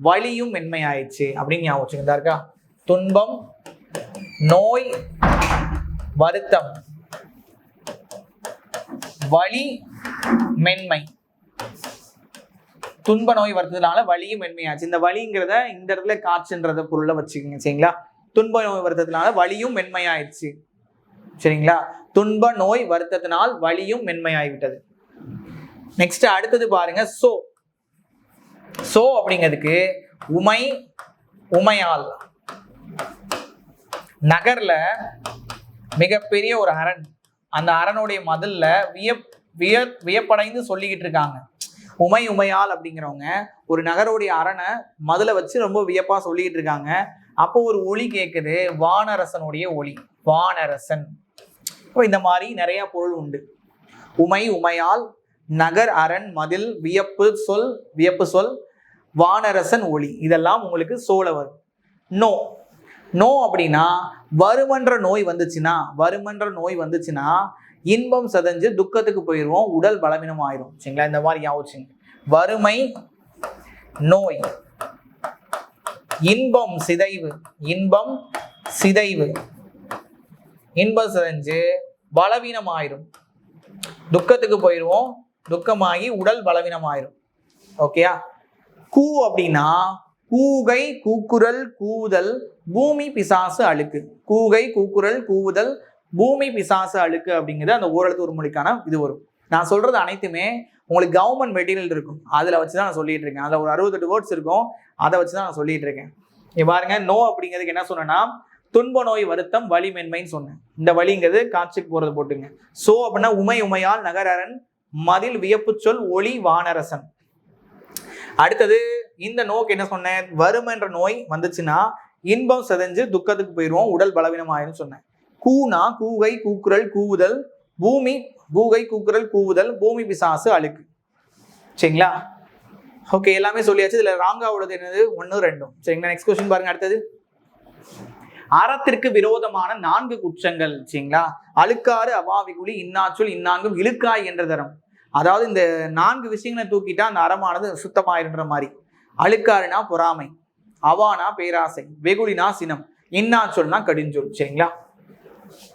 வலியும் மென்மையாயிடுச்சு அப்படின்னு ஞாபகம் வச்சுக்கணும். இருக்கா? துன்பம், நோய், வருத்தம், வலி, மென்மை. துன்ப நோய் வருத்தத்தினால வலியும் மென்மையாச்சு. இந்த வலிங்கிறத இந்த இடத்துல காற்றுன்றத பொருளை வச்சுக்கோங்க. சரிங்களா? துன்ப நோய் வருத்தத்தினால வலியும் மென்மையாயிடுச்சு. சரிங்களா? துன்ப நோய் வருத்தத்தினால் வலியும் மென்மையாகிவிட்டது. நெக்ஸ்ட் அடுத்தது பாருங்க, சோ அப்படிங்கிறதுக்கு உமை, உமையால். நகர்ல மிகப்பெரிய ஒரு அரண், அந்த அரணுடைய மதில்ல வியப்படைந்து சொல்லிக்கிட்டு இருக்காங்க. உமையால் அப்படிங்கிறவங்க ஒரு நகருடைய அரணை மதுல வச்சு ரொம்ப வியப்பா சொல்லிக்கிட்டு இருக்காங்க. அப்போ ஒரு ஒளி கேட்குது, வானரசனுடைய ஒளி. வானரசன். இந்த மாதிரி நிறைய பொருள் உண்டு. உமையால், நகர், அரண், மதில், வியப்பு சொல், வானரசன், ஒளி. இதெல்லாம் உங்களுக்கு சோழ வரும். நோ அப்படின்னா வருமன்ற நோய் வந்துச்சுன்னா இன்பம் சதஞ்சு துக்கத்துக்கு போயிடுவோம், உடல் பலவீனம் ஆயிரும். சரிங்களா? இந்த மாதிரி ஞாபகம். வறுமை, நோய். இன்பம் சிதைவு, இன்பம் சதஞ்சு பலவீனம் ஆயிரும், துக்கத்துக்கு போயிடுவோம், துக்கமாகி உடல் பலவீனம் ஆயிரும். ஓகேயா? கூ அப்படின்னா கூகை, கூக்குரல், கூவுதல், பூமி, பிசாசு, அழுக்கு. கூகை, கூக்குரல், கூவுதல், பூமி, பிசாசு, அழுக்கு அப்படிங்கிறது அந்த ஓரெழுத்து ஒரு மொழிக்கான இது வரும். நான் சொல்றது அனைத்துமே உங்களுக்கு கவர்மெண்ட் மெட்டீரியல் இருக்கும், அதுல வச்சுதான் நான் சொல்லிட்டு இருக்கேன். அதுல ஒரு 68 வேர்ட்ஸ் இருக்கும், அதை வச்சுதான் நான் சொல்லிட்டு இருக்கேன். பாருங்க, நோ அப்படிங்கிறதுக்கு என்ன சொன்னா துன்ப நோய் வருத்தம் வலி மென்மைன்னு சொன்னேன். இந்த வலிங்கிறது காட்சிக்கு போறது போட்டுங்க. சோ அப்படின்னா உமை உமையால் நகரரன் மதில் வியப்பு சொல் ஒளி வானரசன். அடுத்தது இந்த நோக்கு என்ன சொன்னேன், வறுமைன்ற நோய் வந்துச்சுன்னா இன்பம் செதஞ்சு துக்கத்துக்கு போயிடுவோம், உடல் பலவீனம் ஆயிரும் சொன்னேன். கூனா கூகை கூக்குரல் கூவுதல் பூமி, கூகை கூக்குரல் கூவுதல் பூமி பிசாசு அழுக்கு. சரிங்களா? ஓகே, எல்லாமே சொல்லியாச்சு. இதுல ராங்கா உள்ளது என்னது 1 2. சரிங்களா? நெக்ஸ்ட் கொஸ்டின் பாருங்க. அடுத்தது அறத்திற்கு விரோதமான 4 குற்றங்கள். சரிங்களா? அழுக்காறு அவாவிகுலி இன்னாச்சொல் இன்னாங்கும் இழுக்காய் என்ற தரம். அதாவது இந்த 4 விஷயங்களை தூக்கிட்டா அந்த அறமானது சுத்தமாயிருன்ற மாதிரி. அழுக்காறுனா பொறாமை, அவானா பேராசை, வெகுளினா சினம், இன்னாச்சொல்னா கடிஞ்சொல். சரிங்களா?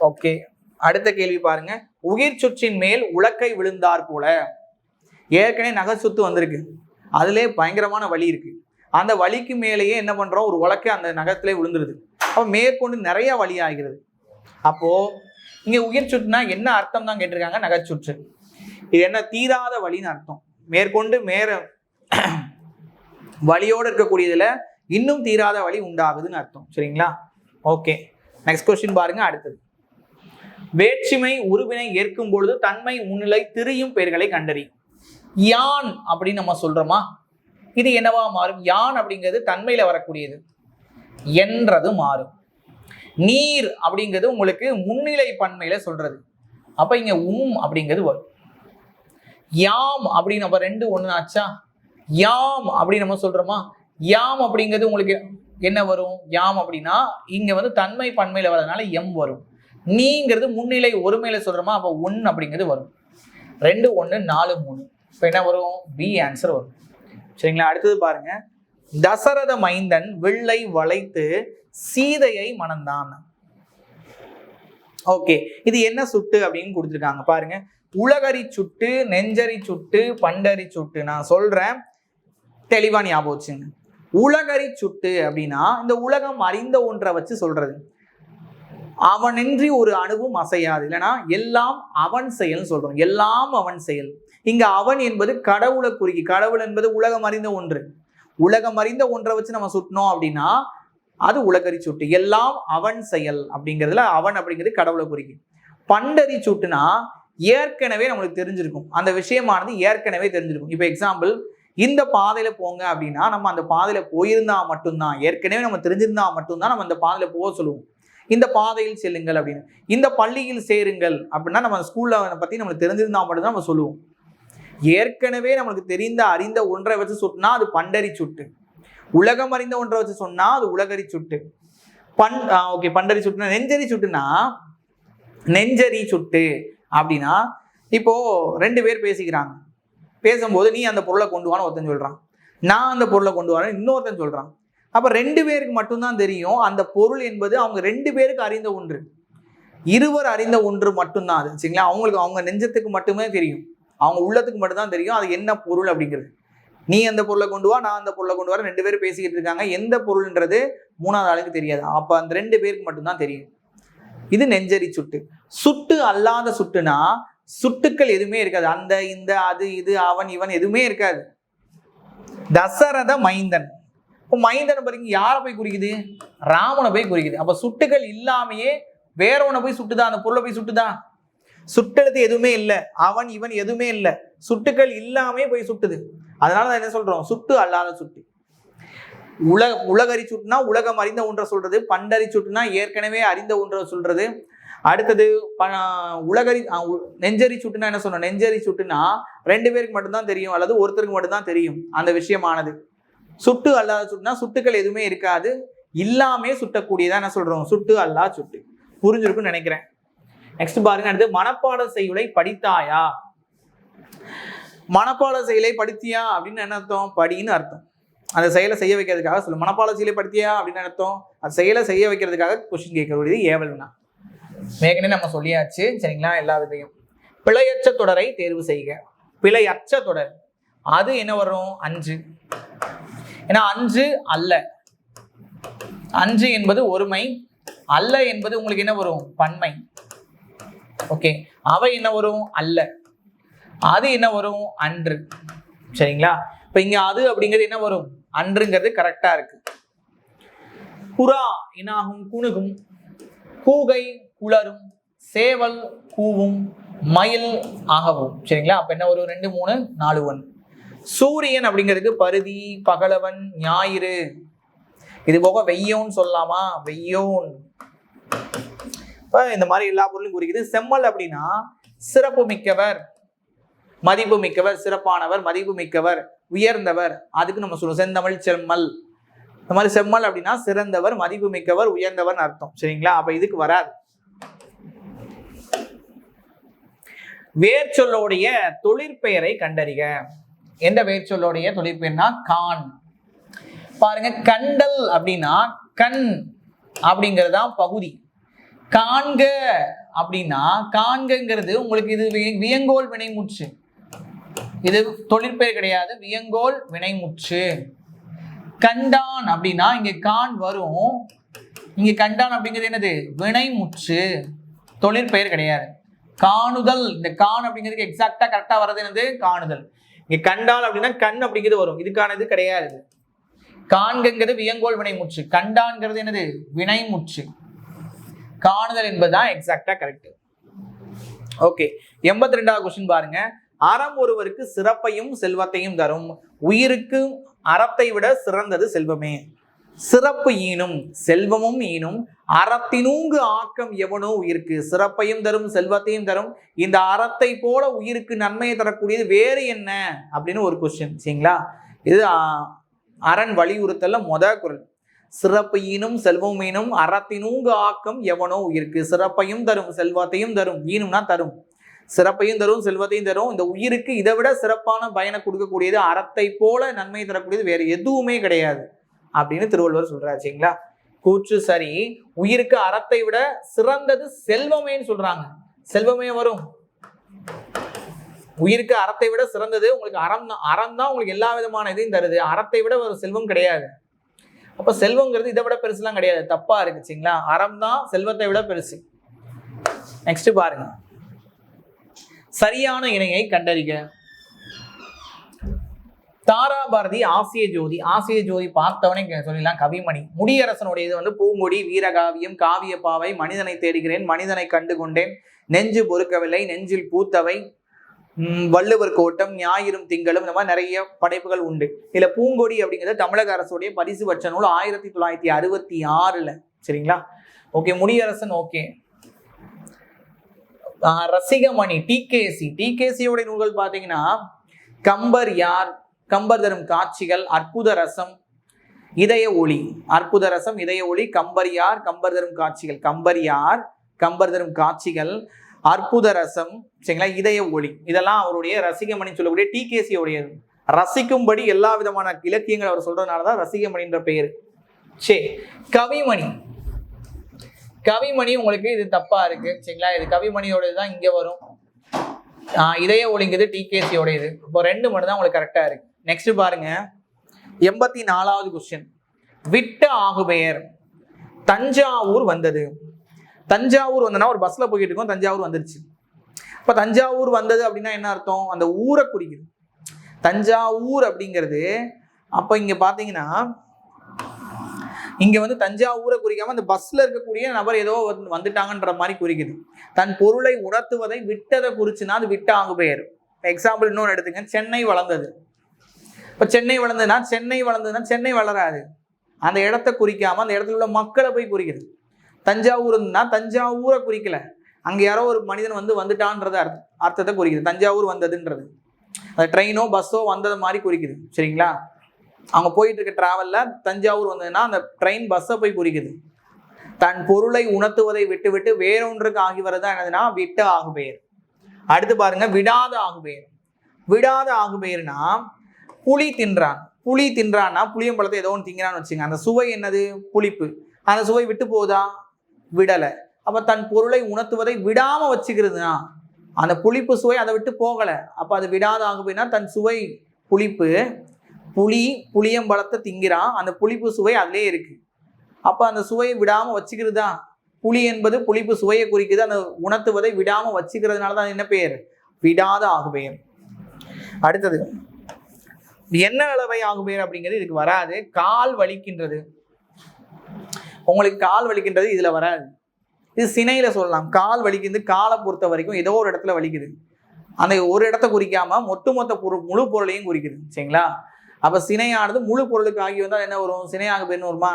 ஓகே, அடுத்த கேள்வி பாருங்க. உயிர் சுற்றின் மேல் உலக்கை விழுந்தார் போல. ஏற்கனவே நகர் சுத்து வந்திருக்கு, அதுல பயங்கரமான வலி இருக்கு. அந்த வலிக்கு மேலேயே என்ன பண்றோம், ஒரு உலக்கை அந்த நகத்திலே விழுந்துருது. அப்போ மேற்கொண்டு நிறைய வலி ஆகிறது. அப்போ இங்க உயிர் சுற்றுனா என்ன அர்த்தம் தான் கேட்டிருக்காங்க, நகைச்சுற்று. இது என்ன, தீராத வலின்னு அர்த்தம். மேற்கொண்டு வலியோடு இருக்கக்கூடியதுல இன்னும் தீராத வலி உண்டாகுதுன்னு அர்த்தம். சரிங்களா? ஓகே, நெக்ஸ்ட் கொஸ்டின் பாருங்க. அடுத்தது வேற்றுமை உருவினை ஏற்கும் பொழுது தன்மை முன்னிலை திரியும் பெயர்களை கண்டறி. யான் அப்படின்னு நம்ம சொல்றோமா, இது என்னவா மாறும்? யான் அப்படிங்கிறது தன்மையில வரக்கூடியது, என்றது மாறும். நீர் அப்படிங்கிறது உங்களுக்கு முன்னிலை பன்மையில சொல்றது, அப்ப இங்க அப்படிங்கிறது வரும். யாம் அப்படின்னு நம்ம 2 1 ஆச்சா. யாம் அப்படின்னு நம்ம சொல்றோமா, யாம் அப்படிங்கிறது உங்களுக்கு என்ன வரும்? யாம் அப்படின்னா இங்க தன்மை பன்மையில வரதுனால எம் வரும். நீங்கிறது முன்னிலை ஒருமையில சொல்றோமா, அப்ப அப்படிங்கிறது வரும். 2 1 4 3. இப்ப என்ன வரும்? பி ஆன்சர் வரும். சரிங்களா? அடுத்தது பாருங்க. தசரத மைந்தன் வில்லை வளைத்து சீதையை மணந்தான். ஓகே, இது என்ன சுட்டு அப்படின்னு கொடுத்துருக்காங்க பாருங்க. உலகரி சுட்டு, நெஞ்சரி சுட்டு, பண்டரி சுட்டு. நான் சொல்றேன், தெளிவா ஞாபகம் வச்சுங்க. உலகரி சுட்டு அப்படின்னா இந்த உலகம் அறிந்த ஒன்றை வச்சு சொல்றது. அவனின்றி ஒரு அணுவும் அசையாது, இல்லைன்னா எல்லாம் அவன் செயல் சொல்றோம். எல்லாம் அவன் செயல். இங்க அவன் என்பது கடவுளை குறிக்கி. கடவுள் என்பது உலகம் அறிந்த ஒன்று. உலகம் அறிந்த ஒன்றை வச்சு நம்ம சுட்டணும் அப்படின்னா அது உலகரி சுட்டு. எல்லாம் அவன் செயல் அப்படிங்கிறதுல அவன் அப்படிங்கிறது கடவுளை குறிக்கி. பண்டரி சுட்டுனா ஏற்கனவே நம்மளுக்கு தெரிஞ்சிருக்கும், அந்த விஷயமானது ஏற்கனவே தெரிஞ்சிருக்கும். இப்போ எக்ஸாம்பிள், இந்த பாதையில போங்க அப்படின்னா நம்ம அந்த பாதையில போயிருந்தா மட்டும்தான், ஏற்கனவே நம்ம தெரிஞ்சிருந்தா மட்டும்தான் நம்ம அந்த பாதையில போக சொல்லுவோம். இந்த பாதையில் செல்லுங்கள் அப்படின்னு, இந்த பள்ளியில் சேருங்கள் அப்படின்னா நம்ம ஸ்கூல்ல பத்தி நம்மளுக்கு தெரிஞ்சிருந்தா மட்டும்தான் நம்ம சொல்லுவோம். ஏற்கனவே நம்மளுக்கு தெரிந்த அறிந்த ஒன்றை வச்சு சுட்டுனா அது பண்டரி சுட்டு. உலகம் அறிந்த ஒன்றை வச்சு சொன்னா அது உலகரி சுட்டு. ஓகே, பண்டரி சுட்டுனா. நெஞ்சரி சுட்டுனா, நெஞ்சரி சுட்டு அப்படின்னா இப்போ 2 பேர் பேசிக்கிறாங்க. பேசும்போது நீ அந்த பொருளை கொண்டு வான்னு ஒருத்தன் சொல்றான், நான் அந்த பொருளை கொண்டு வரேன் இன்னொருத்தன் சொல்றான். அப்ப 2 பேருக்கு மட்டும்தான் தெரியும் அந்த பொருள் என்பது அவங்க 2 பேருக்கு அறிந்த ஒன்று, இருவர் அறிந்த ஒன்று மட்டும்தான் அது. சரிங்களா? அவங்களுக்கு அவங்க நெஞ்சத்துக்கு மட்டுமே தெரியும், அவங்க உள்ளத்துக்கு மட்டும்தான் தெரியும் அது என்ன பொருள் அப்படிங்கிறது. நீ அந்த பொருளை கொண்டு வா, நான் அந்த பொருளை கொண்டு வர, 2 பேரும் பேசிக்கிட்டு இருக்காங்க. எந்த பொருள்ன்றது 3வது ஆளுக்கு தெரியாது. அப்ப அந்த 2 பேருக்கு மட்டும்தான் தெரியும். இது நெஞ்சரி சுட்டு. சுட்டு அல்லாத சுட்டுனா சுட்டுக்கள் எதுவுமே இருக்காது. அந்த இந்த அது இது அவன் இவன் எதுவுமே இருக்காது. தசரத மைந்தன், மைந்தனை பாருங்க, யாரை போய் குறிக்குது? ராமனை போய் குறிக்குது. அப்ப சுட்டுகள் இல்லாமையே வேறவனை போய் சுட்டுதா, அந்த பொருளை போய் சுட்டுதா? சுட்டெழுத்து எதுவுமே இல்லை, அவன் இவன் எதுவுமே இல்லை, சுட்டுக்கள் இல்லாமே போய் சுட்டுது. அதனால என்ன சொல்றோம்? சுட்டு அல்லாத சுட்டு. உலகரி சுட்டுனா உலகம் அறிந்த ஒன்றை சொல்றது. பண்டரி சுட்டுனா ஏற்கனவே அறிந்த ஒன்றை சொல்றது. அடுத்தது நெஞ்சரி சுட்டுனா என்ன சொன்னோம்? நெஞ்சரி சுட்டுனா 2 பேருக்கு மட்டும்தான் தெரியும் அல்லது ஒருத்தருக்கு மட்டும்தான் தெரியும் அந்த விஷயமானது. சுட்டு அல்லாத சுட்டுனா சுட்டுக்கள் எதுவுமே இருக்காது, இல்லாமே சுட்டக்கூடியதான் என்ன சொல்றோம்? சுட்டு அல்லா சுட்டு. புரிஞ்சிருக்குன்னு நினைக்கிறேன். நெக்ஸ்ட் பாருங்க. அடுத்து மனப்பாட செய்யுளை படித்தாயா. மனப்பாட செயலை படித்தியா அப்படின்னு என்ன அர்த்தம்? படின்னு அர்த்தம். அந்த செயலை செய்ய வைக்கிறதுக்காக சொல்லும். மனப்பாட செயலை படித்தியா அப்படின்னு அர்த்தம். அந்த செயலை செய்ய வைக்கிறதுக்காக கொஸ்டின் கேட்கக்கூடியது ஏவல்னா. மேகனே நம்ம சொல்லியாச்சு. சரிங்களா? எல்லா விதையும். பிழையற்ற தொடரை தேர்வு செய்க. பிழையற்ற தொடர் அது என்ன வரும்? அன்று. ஏன்னா அன்று அல்ல, அன்று என்பது ஒருமை, அல்ல என்பது உங்களுக்கு என்ன வரும்? பன்மை. ஓகே, அவை என்ன வரும்? அல்ல. அது என்ன வரும்? அன்று. சரிங்களா? இப்ப இங்க அது அப்படிங்கிறது என்ன வரும்? அன்றுங்கிறது கரெக்டா இருக்கு. புறா என்னாகும்? குணுகும். கூகை குளரும். சேவல் கூவும். மயில் ஆகவும். சரிங்களா? அப்ப என்ன ஒரு 2 3 4 1. சூரியன் அப்படிங்கிறதுக்கு பருதி, பகலவன், ஞாயிறு. இது போக வெய்யோன்னு சொல்லலாமா? வெய்யோன். இந்த மாதிரி எல்லா பொருளும் குறிக்குது. செம்மல் அப்படின்னா சிறப்பு மிக்கவர், மதிப்பு மிக்கவர், சிறப்பானவர், மதிப்பு மிக்கவர், உயர்ந்தவர். அதுக்கு நம்ம சொல்லுவோம் செந்தமிழ் செம்மல். இந்த மாதிரி செம்மல் அப்படின்னா சிறந்தவர், மதிப்பு மிக்கவர், உயர்ந்தவர் அர்த்தம். சரிங்களா? அப்ப இதுக்கு வராது. வேர்ச்சொல்லுடைய தொழிற்பெயரை கண்டறிக. எந்த வேர்ச்சொல்லுடைய தொழிற்பெயர்னா கான். பாருங்க, கண்டல் அப்படின்னா கண் அப்படிங்கிறதா பகுதி. காண்க அப்படின்னா காண்கிறது உங்களுக்கு இது வியங்கோல் வினைமுற்று. இது தொழிற்பெயர் கிடையாது, வியங்கோல் வினைமுற்று. கண்டான் அப்படின்னா இங்க கான் வரும். இங்க கண்டான் அப்படிங்கிறது என்னது? வினைமுற்று, தொழிற்பெயர் கிடையாது. காணுதல், இந்த கான் அப்படிங்கிறதுக்கு எக்ஸாக்டா கரெக்டா வர்றது என்னது? காணுதல். இங்க கண்டால் அப்படின்னா கண் அப்படிங்கிறது வரும். இதுக்கானது கிடையாது. காண்கிறது வியங்கோல் வினைமுற்று, கண்டான்கிறது என்னது? வினைமுற்று. காணுதல் என்பதுதான் எக்ஸாக்டா கரெக்ட். ஓகே, 82வது क्वेश्चन பாருங்க. அறம் ஒருவருக்கு சிறப்பையும் செல்வத்தையும் தரும், உயிருக்கு அறத்தை விட சிறந்தது செல்வமே. சிறப்பு ஈனும் செல்வமும் ஈனும், அறத்தினூங்கு ஆக்கம் எவனோ உயிருக்கு. சிறப்பையும் தரும், செல்வத்தையும் தரும், இந்த அறத்தை போல உயிருக்கு நன்மையை தரக்கூடியது வேறு என்ன அப்படின்னு ஒரு கொஸ்டின். சரிங்களா? இது அரண் வலியுறுத்தல குரல். சிறப்பு ஈனும் செல்வம் ஈனும், அறத்தினூங்கு ஆக்கம் எவனோ உயிருக்கு. சிறப்பையும் தரும், செல்வத்தையும் தரும். ஈனும்னா தரும், சிறப்பையும் தரும், செல்வத்தையும் தரும். இந்த உயிருக்கு இதை விட சிறப்பான பயனை கொடுக்கக்கூடியது, அறத்தை போல நன்மை தரக்கூடியது வேற எதுவுமே கிடையாது அப்படின்னு திருவள்ளுவர் சொல்றாரு. சரிங்களா? கூற்று சரி. உயிருக்கு அறத்தை விட சிறந்தது செல்வமேன்னு சொல்றாங்க. செல்வமே வரும். உயிருக்கு அறத்தை விட சிறந்தது உங்களுக்கு அறம் தான் உங்களுக்கு எல்லா விதமான இதையும் தருது. அறத்தை விட ஒரு செல்வம் கிடையாது. அப்ப செல்வங்கிறது இதை விட பெருசுலாம் கிடையாது. தப்பா இருக்கு. சரிங்களா? அறம் தான் செல்வத்தை விட பெருசு. நெக்ஸ்ட் பாருங்க. சரியான இணையை கண்டறிக. தாராபாரதி ஆசிய ஜோதி. ஆசிய ஜோதி பார்த்தவனே சொல்லிடலாம் கவிமணி. முடியரசனுடைய இது வந்து பூங்கொடி, வீரகாவியம், காவிய பாவை, மனிதனை தேடுகிறேன், மனிதனை கண்டு கொண்டேன், நெஞ்சு பொறுக்கவில்லை, நெஞ்சில் பூத்தவை, வள்ளுவர் கோட்டம், ஞாயிறும் திங்களும், இந்த மாதிரி நிறைய படைப்புகள் உண்டு. இதுல பூங்கொடி அப்படிங்கிறது தமிழக அரசுடைய பரிசு பெற்ற நூல் 1966. சரிங்களா? ஓகே, முடியரசன். ஓகே, ரசிகமணி டிகேசி. டிகேசியோட நூல்கள் பாத்தீங்கன்னா கம்பர் யார், கம்பர் தரும் காட்சிகள், அற்புத ரசம், இதய ஒளி. அற்புத ரசம், இதய ஒளி, கம்பர் யார், கம்பர் தரும் காட்சிகள். கம்பர் யார், கம்பர் தரும் காட்சிகள், அற்புத ரசம். சரிங்களா? இதய ஒளி. இதெல்லாம் அவருடைய ரசிகமணி சொல்லக்கூடிய டிகேசியோடையது. ரசிக்கும்படி எல்லா விதமான இலக்கியங்கள் அவர் சொல்றதுனாலதான் ரசிகமணின்ற பெயர். சரி, கவிமணி. கவிமணி உங்களுக்கு இது தப்பா இருக்கு. சரிங்களா? இது கவிமணியோடது தான் இங்க வரும். இதய ஒளிங்கிறது டிகேசியோட இது. இப்போ 2 மட்டும் தான் உங்களுக்கு கரெக்டா இருக்கு. நெக்ஸ்ட் பாருங்க. 84வது क्वेश्चन. விட்ட ஆகுபெயர். தஞ்சாவூர் வந்தது. தஞ்சாவூர் வந்தனா ஒரு பஸ்ல போயிட்டு இருக்கோம், தஞ்சாவூர் வந்துருச்சு. இப்ப தஞ்சாவூர் வந்தது அப்படின்னா என்ன அர்த்தம்? அந்த ஊரை குறிக்குது. தஞ்சாவூர் அப்படிங்கிறது அப்ப இங்க பாத்தீங்கன்னா இங்க வந்து தஞ்சாவூரை குறிக்காம அந்த பஸ்ல இருக்கக்கூடிய நபர் ஏதோ வந்துட்டாங்கன்ற மாதிரி குறிக்குது. தன் பொருளை உணர்த்துவதை விட்டதை குறிச்சுன்னா அது விட்ட ஆகுபெயர். எக்ஸாம்பிள் இன்னொன்று எடுத்துங்க. சென்னை வளர்ந்தது. இப்ப சென்னை வளர்ந்ததுன்னா சென்னை வளராது. அந்த இடத்த குறிக்காம அந்த இடத்துல உள்ள மக்களை போய் குறிக்குது. தஞ்சாவூர்னா தஞ்சாவூரை குறிக்கல, அங்க யாரோ ஒரு மனிதன் வந்துட்டான்றது அர்த்தத்தை குறிக்குது. தஞ்சாவூர் வந்ததுன்றது அந்த ட்ரெயினோ பஸ்ஸோ வந்தது மாதிரி குறிக்குது. சரிங்களா? அவங்க போயிட்டு இருக்க டிராவல்ல தஞ்சாவூர் வந்ததுன்னா அந்த ட்ரெயின் பஸ்ஸை போய் குறிக்குது. தன் பொருளை உணர்த்துவதை விட்டு வேறொன்றுக்கு ஆகி வரதான் என்னதுன்னா விட்ட ஆகுபெயர். அடுத்து பாருங்க, விடாத ஆகுபெயர். விடாத ஆகுபெயர்னா புளி தின்றான். புளி தின்றான்னா புளியம்பழத்தை ஏதோ ஒன்று திங்கிறான்னு வச்சுங்க. அந்த சுவை என்னது? புளிப்பு. அந்த சுவை விட்டு போதா? விடலை. அப்ப தன் பொருளை உணர்த்துவதை விடாம வச்சுக்கிறதுனா அந்த புளிப்பு சுவை அதை விட்டு போகலை. அப்ப அது விடாத ஆகுபெயர்னா தன் சுவை புளிப்பு. புளியம்பழத்தை திங்கிறான், அந்த புளிப்பு சுவை அதிலே இருக்கு. அப்ப அந்த சுவையை விடாம வச்சுக்கிறது தான். புளி என்பது புளிப்பு சுவையை குறிக்குது. அந்த உணர்த்துவதை விடாம வச்சுக்கிறதுனாலதான் என்ன பெயர்? விடாத ஆகுபெயர். அடுத்தது என்ன அளவை ஆகுபெயர் அப்படிங்கிறது இதுக்கு வராது. கால் வலிக்கின்றது. உங்களுக்கு கால் வலிக்கின்றது இதுல வராது. இது சினையில சொல்லலாம். கால் வலிக்குது, காலை பொறுத்த வரைக்கும் ஏதோ ஒரு இடத்துல வலிக்குது. அந்த ஒரு இடத்த குறிக்காம ஒட்டுமொத்த முழு பொருளையும் குறிக்குது. சரிங்களா? அப்ப சினையானது முழு பொருளுக்கு ஆகி வந்தால் என்ன வரும்? சினையாக பெயர்னு வருமா?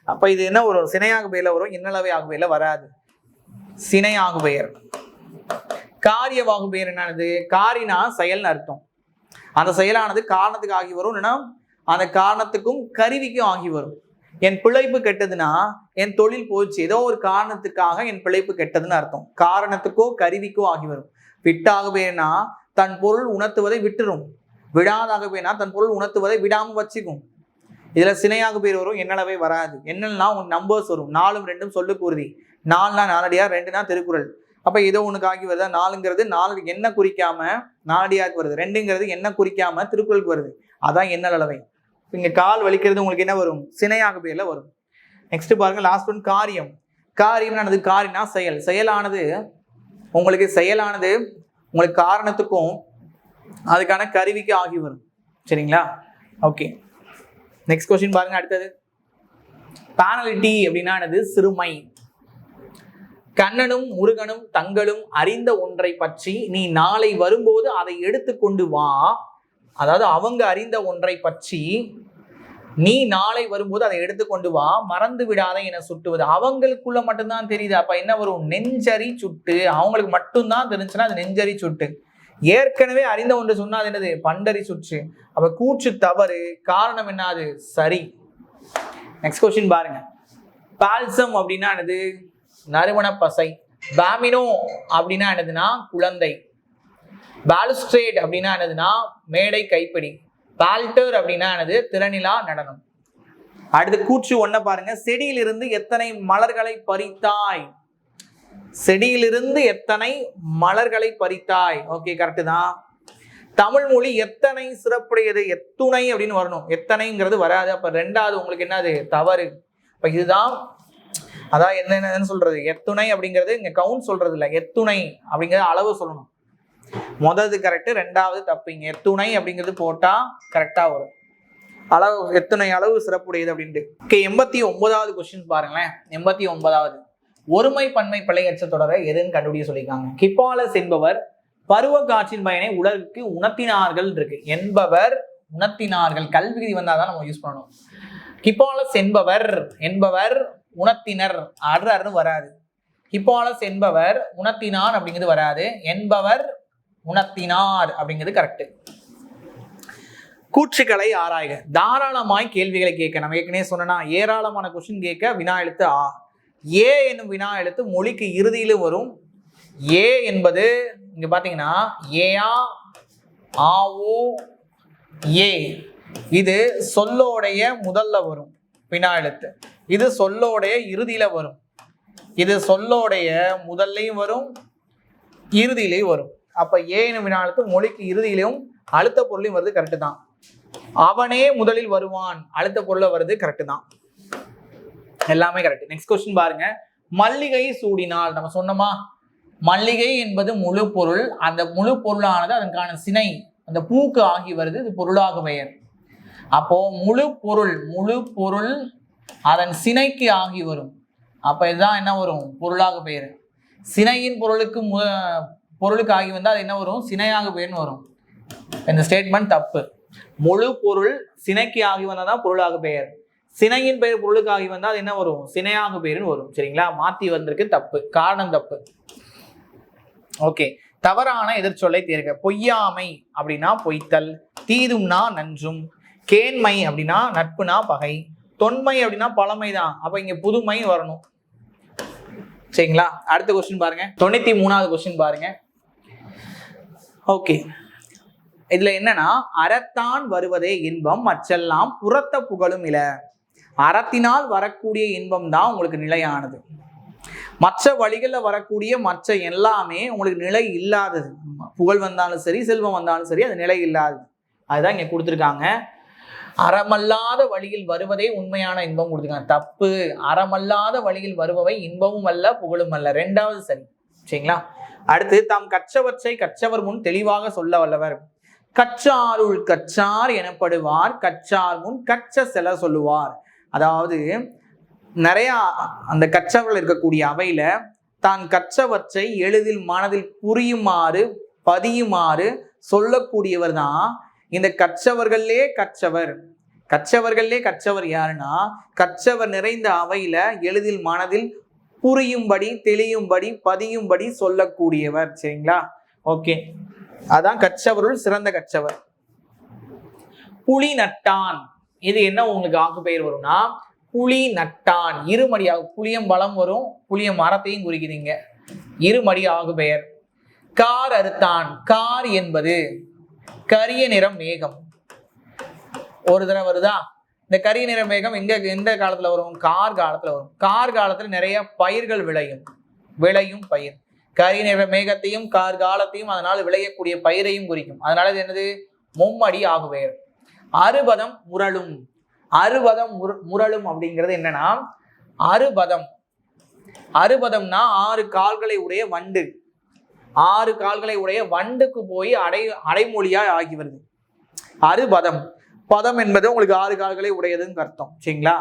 அப்ப இது என்ன வரும்? சினையாக பெயர்ல வரும், இன்னளவை ஆகு பெயர்ல வராது. சினையாகு பெயர். காரியவாகு பெயர் என்னது? காரினா செயல்னு அர்த்தம். அந்த செயலானது காரணத்துக்கு ஆகி வரும், இல்லைன்னா அந்த காரணத்துக்கும் கருவிக்கும் ஆகி வரும். என் பிழைப்பு கெட்டதுன்னா என் தொழில் போச்சு, ஏதோ ஒரு காரணத்துக்காக என் பிழைப்பு கெட்டதுன்னு அர்த்தம். காரணத்துக்கோ கருவிக்கோ ஆகி வரும். விட்டாக பேனா தன் பொருள் உணர்த்துவதை விட்டுரும். விடாதாக பேனா தன் பொருள் உணர்த்துவதை விடாம வச்சுக்கும். இதுல சினையாக பேர் வரும், எண்ணளவே வராது. என்னன்னா உங்களுக்கு நம்பர்ஸ் வரும். 4ம் 2ம் சொல்லுக்கு உறுதி. 4னா நாலடியார், 2னா திருக்குறள். அப்ப ஏதோ ஒண்ணுக்கு ஆகி வருதா? 4ங்கிறது 4 என்ன குறிக்காம நாலடியாருக்கு வருது, 2ங்கிறது என்ன குறிக்காம திருக்குறளுக்கு வருது. அதான் எண்ணல் அளவை. இங்க கால் வலிக்கிறது உங்களுக்கு என்ன வரும்? சினையாக பேர்ல வரும். நெக்ஸ்ட் பாருங்க, லாஸ்ட் ஒன் காரியம். காரியம்னானது, காரினா செயல். செயலானது உங்களுக்கு காரணத்துக்கும் அதுக்கான கருவிக்கு ஆகி வரும். சரிங்களா? ஓகே, நெக்ஸ்ட் கொஸ்டின் பாருங்க. அடுத்தது பேனலிட்டி அப்படின்னா சிறுமை. கண்ணனும் முருகனும் தங்களும் அறிந்த ஒன்றை பற்றி நீ நாளை வரும்போது அதை எடுத்துக்கொண்டு வா. அதாவது அவங்க அறிந்த ஒன்றை பற்றி நீ நாளை வரும்போது அதை எடுத்துக்கொண்டு வா, மறந்து விடாத என சுட்டுவது. அவங்களுக்குள்ள மட்டும்தான் தெரியுது. அப்ப என்ன வரும்? நெஞ்சரி சுட்டு. அவங்களுக்கு மட்டும்தான் தெரிஞ்சுன்னா அது நெஞ்சரி சுட்டு. ஏற்கனவே அறிந்த ஒன்று சொன்னா அது என்னது? பண்டரி சுற்று. அப்ப கூற்று தவறு, காரணம் என்னது? சரி. நெக்ஸ்ட் கொஸ்டின் பாருங்க. பால்சம் அப்படின்னா என்னது? நறுமண பசை. பாமினோ அப்படின்னா என்னதுன்னா குழந்தை. பாலுஸ்ட்ரேட் அப்படின்னா என்னதுன்னா மேடை கைப்பிடி. பால்டர் அப்படின்னா என்னது? திறனிலா நடனம். அடுத்து கூற்று ஒன்ன பாருங்க. செடியிலிருந்து எத்தனை மலர்களை பறித்தாய்? செடியிலிருந்து எத்தனை மலர்களை பறித்தாய்? ஓகே, கரெக்டு தான். தமிழ் மொழி எத்தனை சிறப்புடையது? எத்துணை அப்படின்னு வரணும். எத்தனைங்கிறது வராது. அப்ப 2வது உங்களுக்கு என்னது? தவறு. இப்ப இதுதான் அதான் என்னன்னு சொல்றது. எத்துணை அப்படிங்கிறது இங்க கவுண்ட் சொல்றது இல்லை, எத்துணை அப்படிங்கிறது அளவு சொல்லணும். முதது கரெக்ட், 2வது தப்புங்க. எத்துணை அப்படிங்கிறது போட்டா கரெக்டா வரும். அளவு, எத்துணை அளவு சிறப்புடையது அப்படின்ட்டு. ஓகே, 89வது கொஸ்டின் பாருங்களேன். 89வது ஒருமை பன்மை பிழையற்ற தொடரை எதுன்னு கண்டுபிடிக்க சொல்லியிருக்காங்க. கிப்பாலஸ் என்பவர் பருவ காற்றின் பயனை உலகுக்கு உணர்த்தினார்கள் இருக்கு. என்பவர் உணர்த்தினார்கள். கல்வி விதி வந்தாதான் நம்ம யூஸ் பண்ணணும். கிப்பாலஸ் என்பவர் உணர்த்தினர். அருன்னு வராது. கிப்பாலஸ் என்பவர் உணர்த்தினார் அப்படிங்கிறது வராது. என்பவர் உணர்த்தினார் அப்படிங்கிறது கரெக்ட். கூற்றுக்களை ஆராய்க. தாராளமாய் கேள்விகளை கேட்க. நம்ம ஏற்கனவே சொன்னா ஏராளமான கொஸ்டின் கேட்க வினா எழுத்து ஆ. ஏ என்னும் வினா எழுத்து மொழிக்கு இறுதியிலும் வரும். ஏ என்பது இங்க பாத்தீங்கன்னா ஏயா ஆவோ ஏ. இது சொல்லோடைய முதல்ல வரும் வினா எழுத்து. இது சொல்லோடைய இறுதியில வரும். இது சொல்லோடைய முதல்லையும் வரும், இறுதியிலையும் வரும். அப்ப ஏன்னு வினா எழுத்து மொழிக்கு இறுதியிலையும் அழுத்த பொருளையும் வருது. கரெக்டு தான். அவனே முதலில் வருவான், அழுத்த பொருளை வருது. கரெக்டு தான், எல்லாமே கரெக்ட். நெக்ஸ்ட் கொஸ்டின் பாருங்க. மல்லிகை சூடினால். நம்ம சொன்னோமா, மல்லிகை என்பது முழு பொருள். அந்த முழு பொருளானது அதற்கான சினை அந்த பூக்கு ஆகி வருது. இது பொருளாக பெயர். அப்போ முழு பொருள் அதன் சினைக்கு ஆகி வரும். அப்ப இதுதான் என்ன வரும்? பொருளாக பெயர். சினையின் பொருளுக்கு ஆகி வந்தா அது என்ன வரும்? சினையாக பெயர்னு வரும். இந்த ஸ்டேட்மெண்ட் தப்பு. முழு பொருள் சினைக்கு ஆகி வந்தாதான் பொருளாக பெயர். சினையின் பெயர் பொருளுக்கு ஆகி வந்தா அது என்ன வரும்? சினையாக பெயர்னு வரும். சரிங்களா? மாத்தி வந்திருக்கு, தப்பு. காரணம் தப்பு. ஓகே, தவறான எதிர்ச்சொல்லை தேர்க. பொய்யாமை அப்படின்னா பொய்த்தல். தீதும்னா நன்றும். கேண்மை அப்படின்னா நட்புனா பகை. தொன்மை அப்படின்னா பழமை தான். அப்ப இங்க புதுமை வரணும். சரிங்களா? அடுத்த கொஸ்டின் பாருங்க. 93வது கொஸ்டின் பாருங்க. ஓகே, இதுல என்னன்னா அறத்தான் வருவதே இன்பம் மற்றெல்லாம் புறத்த புகழும் இல. அறத்தினால் வரக்கூடிய இன்பம் தான் உங்களுக்கு நிலையானது. மற்ற வழிகளில் வரக்கூடிய மற்ற எல்லாமே உங்களுக்கு நிலை இல்லாதது. புகழ் வந்தாலும் சரி, செல்வம் வந்தாலும் சரி, அது நிலை இல்லாதது. அதுதான் இங்க கொடுத்துருக்காங்க. அறமல்லாத வழியில் வருவதே உண்மையான இன்பம் கொடுத்துருக்காங்க. தப்பு. அறமல்லாத வழியில் வருபவை இன்பமும் அல்ல புகழும் அல்ல. 2வது சரி. சரிங்களா? அடுத்து தாம் கற்றவற்றை கற்றவர் முன் தெளிவாக சொல்ல வல்லவர். கற்றாருள் கற்றார் எனப்படுவார், கற்றார் முன் கற்ற செல சொல்லுவார். அதாவது நிறைய அந்த கற்றவர்கள் இருக்கக்கூடிய அவையில தான் கற்றவற்றை எளிதில் மனதில் புரியுமாறு பதியுமாறு சொல்லக்கூடியவர் தான் இந்த கற்றவர்களே கற்றவர். கற்றவர்களே கற்றவர் யாருன்னா, கற்றவர் நிறைந்த அவையில எளிதில் மனதில் புரியும்படி தெளியும்படி பதியும்படி சொல்லக்கூடியவர். சரிங்களா? ஓகே, அதான் கற்றவருள் சிறந்த கற்றவர். புலி நட்டான், இது என்ன உங்களுக்கு ஆக்கு பெயர் வரும்னா புலி நட்டான், இருமடியாக புளியம் பலம் வரும், புளிய மரத்தையும் குறிக்குதுங்க, இருமடி ஆகு பெயர். கார் அறுத்தான், கார் என்பது கரிய நிறம் மேகம். ஒரு தடவை வருதா? இந்த கரிய நிற மேகம் எந்த காலத்துல வரும்? கார் காலத்துல வரும். கார் காலத்துல நிறைய பயிர்கள் விளையும் பயிர். கரிய நிற மேகத்தையும் கார் காலத்தையும் அதனால விளையக்கூடிய பயிரையும் குறிக்கும். அதனால இது என்னது? மும்மடி ஆகு பெயர். அறுபதம் முரளும், அறுபதம் முரளும் அப்படிங்கிறது என்னன்னா, அறுபதம்னா 6 கால்களை உடைய வண்டு. 6 கால்களை உடைய வண்டுக்கு போய் அடைமொழியா ஆகி வருது அறுபதம். பதம் என்பது உங்களுக்கு 6 கால்களை உடையதுன்னு அர்த்தம். சரிங்களா?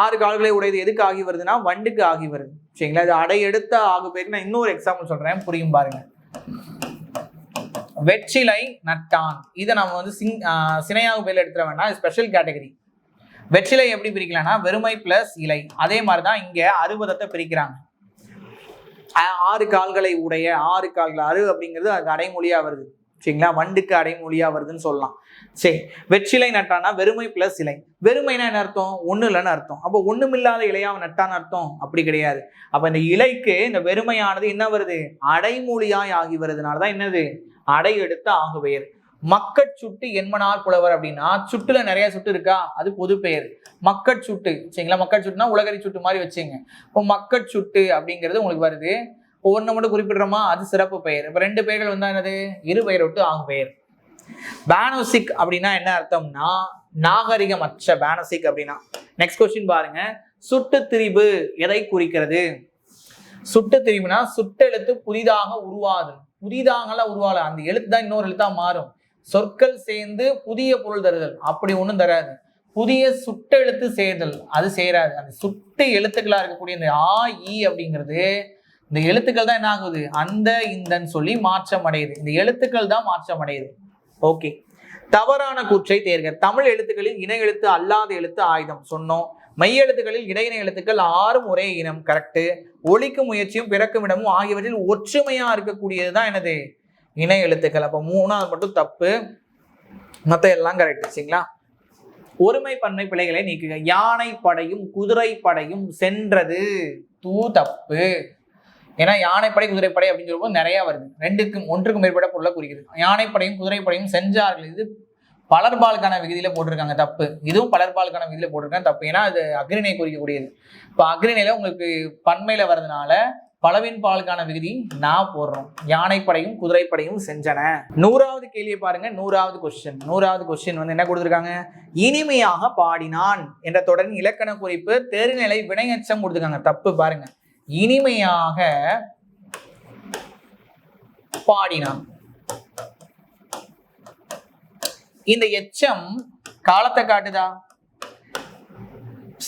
6 கால்களை உடையது எதுக்கு ஆகி வருதுன்னா வண்டுக்கு ஆகி வருது. சரிங்களா? இது அடை எடுத்த ஆகு பேருக்கு நான் இன்னொரு எக்ஸாம்பிள் சொல்றேன், புரியும் பாருங்க. வெற்றிலை நட்டான், இதை நம்ம வந்து சினையாகு பேர்ல எடுத்துட வேண்டாம், ஸ்பெஷல் கேட்டகரி. வெற்றிலை எப்படி பிரிக்கலாம்னா வெறுமை பிளஸ் இலை. அதே மாதிரிதான் இங்க அறுபதத்தை பிரிக்கிறாங்க. 6 கால்களை உடைய, 6 கால்கள், அறு அப்படிங்கிறது அது அடைமொழியா வருது. சரிங்களா? வண்டுக்கு அடைமொழியா வருதுன்னு சொல்லலாம். சரி, வெற்றிலை நட்டானா வெறுமை பிளஸ் இலை. வெறுமைனா என்ன அர்த்தம்? ஒண்ணு இல்லைன்னு அர்த்தம். அப்போ ஒண்ணுமில்லாத இலையாவ நட்டான்னு அர்த்தம்? அப்படி கிடையாது. அப்ப இந்த இலைக்கு இந்த வெறுமையானது என்ன வருது? அடைமொழியாய் ஆகி வருதுனாலதான் என்னது? அடை எடுத்த ஆகு பெயர். மக்கட்சுட்டு என்மனார் புலவர் அப்படின்னா, சுட்டுல நிறைய சுட்டு இருக்கா, அது பொது பெயர். மக்கட்சுட்டு. சரிங்களா? மக்கட்சுட்டுனா உலகறி சுட்டு மாதிரி வச்சுங்க. இப்போ மக்கட்சுட்டு அப்படிங்கிறது உங்களுக்கு வருது. ஒன்னு மட்டும் குறிப்பிடுறோமா, அது சிறப்பு பெயர். இப்ப 2 பெயர்கள் வந்தா என்னது? இரு பெயர் விட்டு ஆகு பெயர். பானோசிக் அப்படின்னா என்ன அர்த்தம்னா நாகரிகமற்ற. பானோசிக் அப்படின்னா நெக்ஸ்ட் கொஸ்டின் பாருங்க. சுட்டு திரிபு எதை குறிக்கிறது? சுட்டு திரிபுனா சுட்டெழுத்து புதிதாக உருவாது. புதிதாகலாம் உருவால, அந்த எழுத்து தான் இன்னொரு எழுத்தா மாறும். சொற்கள் சேர்ந்து புதிய பொருள் தருதல் அப்படி ஒண்ணும் தராது. புதிய சுட்டெழுத்து சேர்தல் அது சேராது. அந்த சுட்டு எழுத்துக்களா இருக்கக்கூடிய இந்த ஆ இ அப்படிங்கிறது, இந்த எழுத்துக்கள் தான் என்ன ஆகுது? அந்த இந்தன்னு சொல்லி மாற்றம் அடையுது. இந்த எழுத்துக்கள் தான் மாற்றம் அடையுது. ஓகே, தவறான கூற்றை தேர்க. தமிழ் எழுத்துக்களில் இணை எழுத்து அல்லாத எழுத்து ஆயுதம் சொன்னோம். மெய் எழுத்துக்களில் இடையின எழுத்துக்கள் 6 ஒரே இனம், கரெக்டு. ஒலிக்கும் முயற்சியும் பிறக்கும் இடமும் ஆகியவற்றில் ஒற்றுமையா இருக்கக்கூடியதுதான் என்னது? இணை எழுத்துக்கள். அப்ப 3வது மட்டும் தப்பு, மத்த எல்லாம் கரெக்ட். சரிங்களா? ஒருமை பன்மை பிழைகளை நீக்குக. யானை படையும் குதிரை படையும் சென்றது தப்பு. ஏன்னா யானைப்படை குதிரைப்படை அப்படின்னு சொல்லும்போது நிறைய வருது. 1க்கும் மேற்பட்ட பொருளை குறிக்குது. யானைப்படையும் குதிரைப்படையும் சென்றார்கள், இது பலர்பாலுக்கான விகுதியில போட்டிருக்காங்க, தப்பு. இதுவும் பலர்பாலுக்கான விகுதியில போட்டிருக்காங்க, தப்பு. ஏன்னா அது அக்ரிணை குறிக்கக்கூடியது. இப்ப அக்ரிணையில உங்களுக்கு பன்மையில வர்றதுனால பலவின் பாலுக்கான விகுதி நான் போடுறோம். யானைப்படையும் குதிரைப்படையும் சென்றன. 100வது கேள்வியை பாருங்க. 100வது கொஸ்டின் வந்து என்ன கொடுத்துருக்காங்க? இனிமையாக பாடினான் என்ற தொடரின் இலக்கண குறிப்பு தெருநிலை வினையச்சம் கொடுத்துருக்காங்க, தப்பு. பாருங்க, இனிமையாக பாடினான். இந்த எச்சம் காலத்தை காட்டுதா,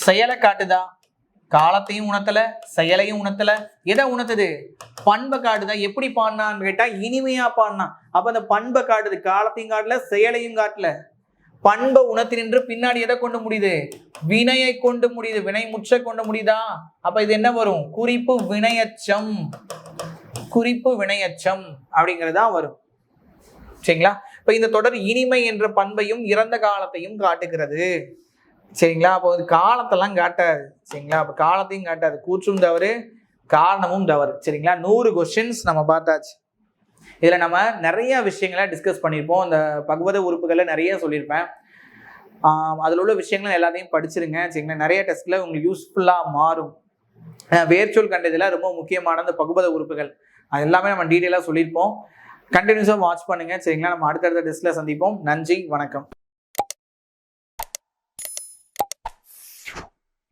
செயலை காட்டுதா? காலத்தையும் உணர்த்தல, செயலையும் உணர்த்தல. எதை உணர்த்துது? பண்பை காட்டுதா. எப்படி பாடினான்னு கேட்டா இனிமையா பாடினான். அப்ப அந்த பண்பை காட்டுது, காலத்தையும் காட்டல, செயலையும் காட்டல. பண்பை உணர்த்தி நின்று பின்னாடி எதை கொண்டு முடியுது? வினையை கொண்டு முடியுது. வினை முற்ற கொண்டு முடியுதா? அப்ப இது என்ன வரும்? குறிப்பு வினையச்சம். குறிப்பு வினையச்சம் அப்படிங்கிறதா வரும். சரிங்களா? இப்ப இந்த தொடர் இனிமை என்ற பண்பையும் இறந்த காலத்தையும் காட்டுகிறது. சரிங்களா? அப்போ காலத்தெல்லாம் காட்டாது. சரிங்களா? அப்ப காலத்தையும் காட்டாது. கூற்றும் தவறு, காரணமும் தவறு. சரிங்களா? 100 கொஸ்டின்ஸ் நம்ம பார்த்தாச்சு. இதுல நம்ம நிறைய விஷயங்களை டிஸ்கஸ் பண்ணியிருப்போம். அந்த பகுவத உறுப்புகளை நிறைய சொல்லியிருப்பேன். அதுல உள்ள விஷயங்கள் எல்லாத்தையும் படிச்சிருங்க. சரிங்களா? நிறைய டெஸ்ட்ல உங்களுக்கு யூஸ்ஃபுல்லா மாறும். வேர்ச்சொல் கண்டதுல ரொம்ப முக்கியமான அந்த பகுவத உறுப்புகள் அது எல்லாமே நம்ம டீட்டெயிலாக சொல்லியிருப்போம். கண்டினியூஸாக வாட்ச் பண்ணுங்க. சரிங்களா? நம்ம அடுத்தடுத்த டெஸ்ட்ல சந்திப்போம். நன்றி, வணக்கம்.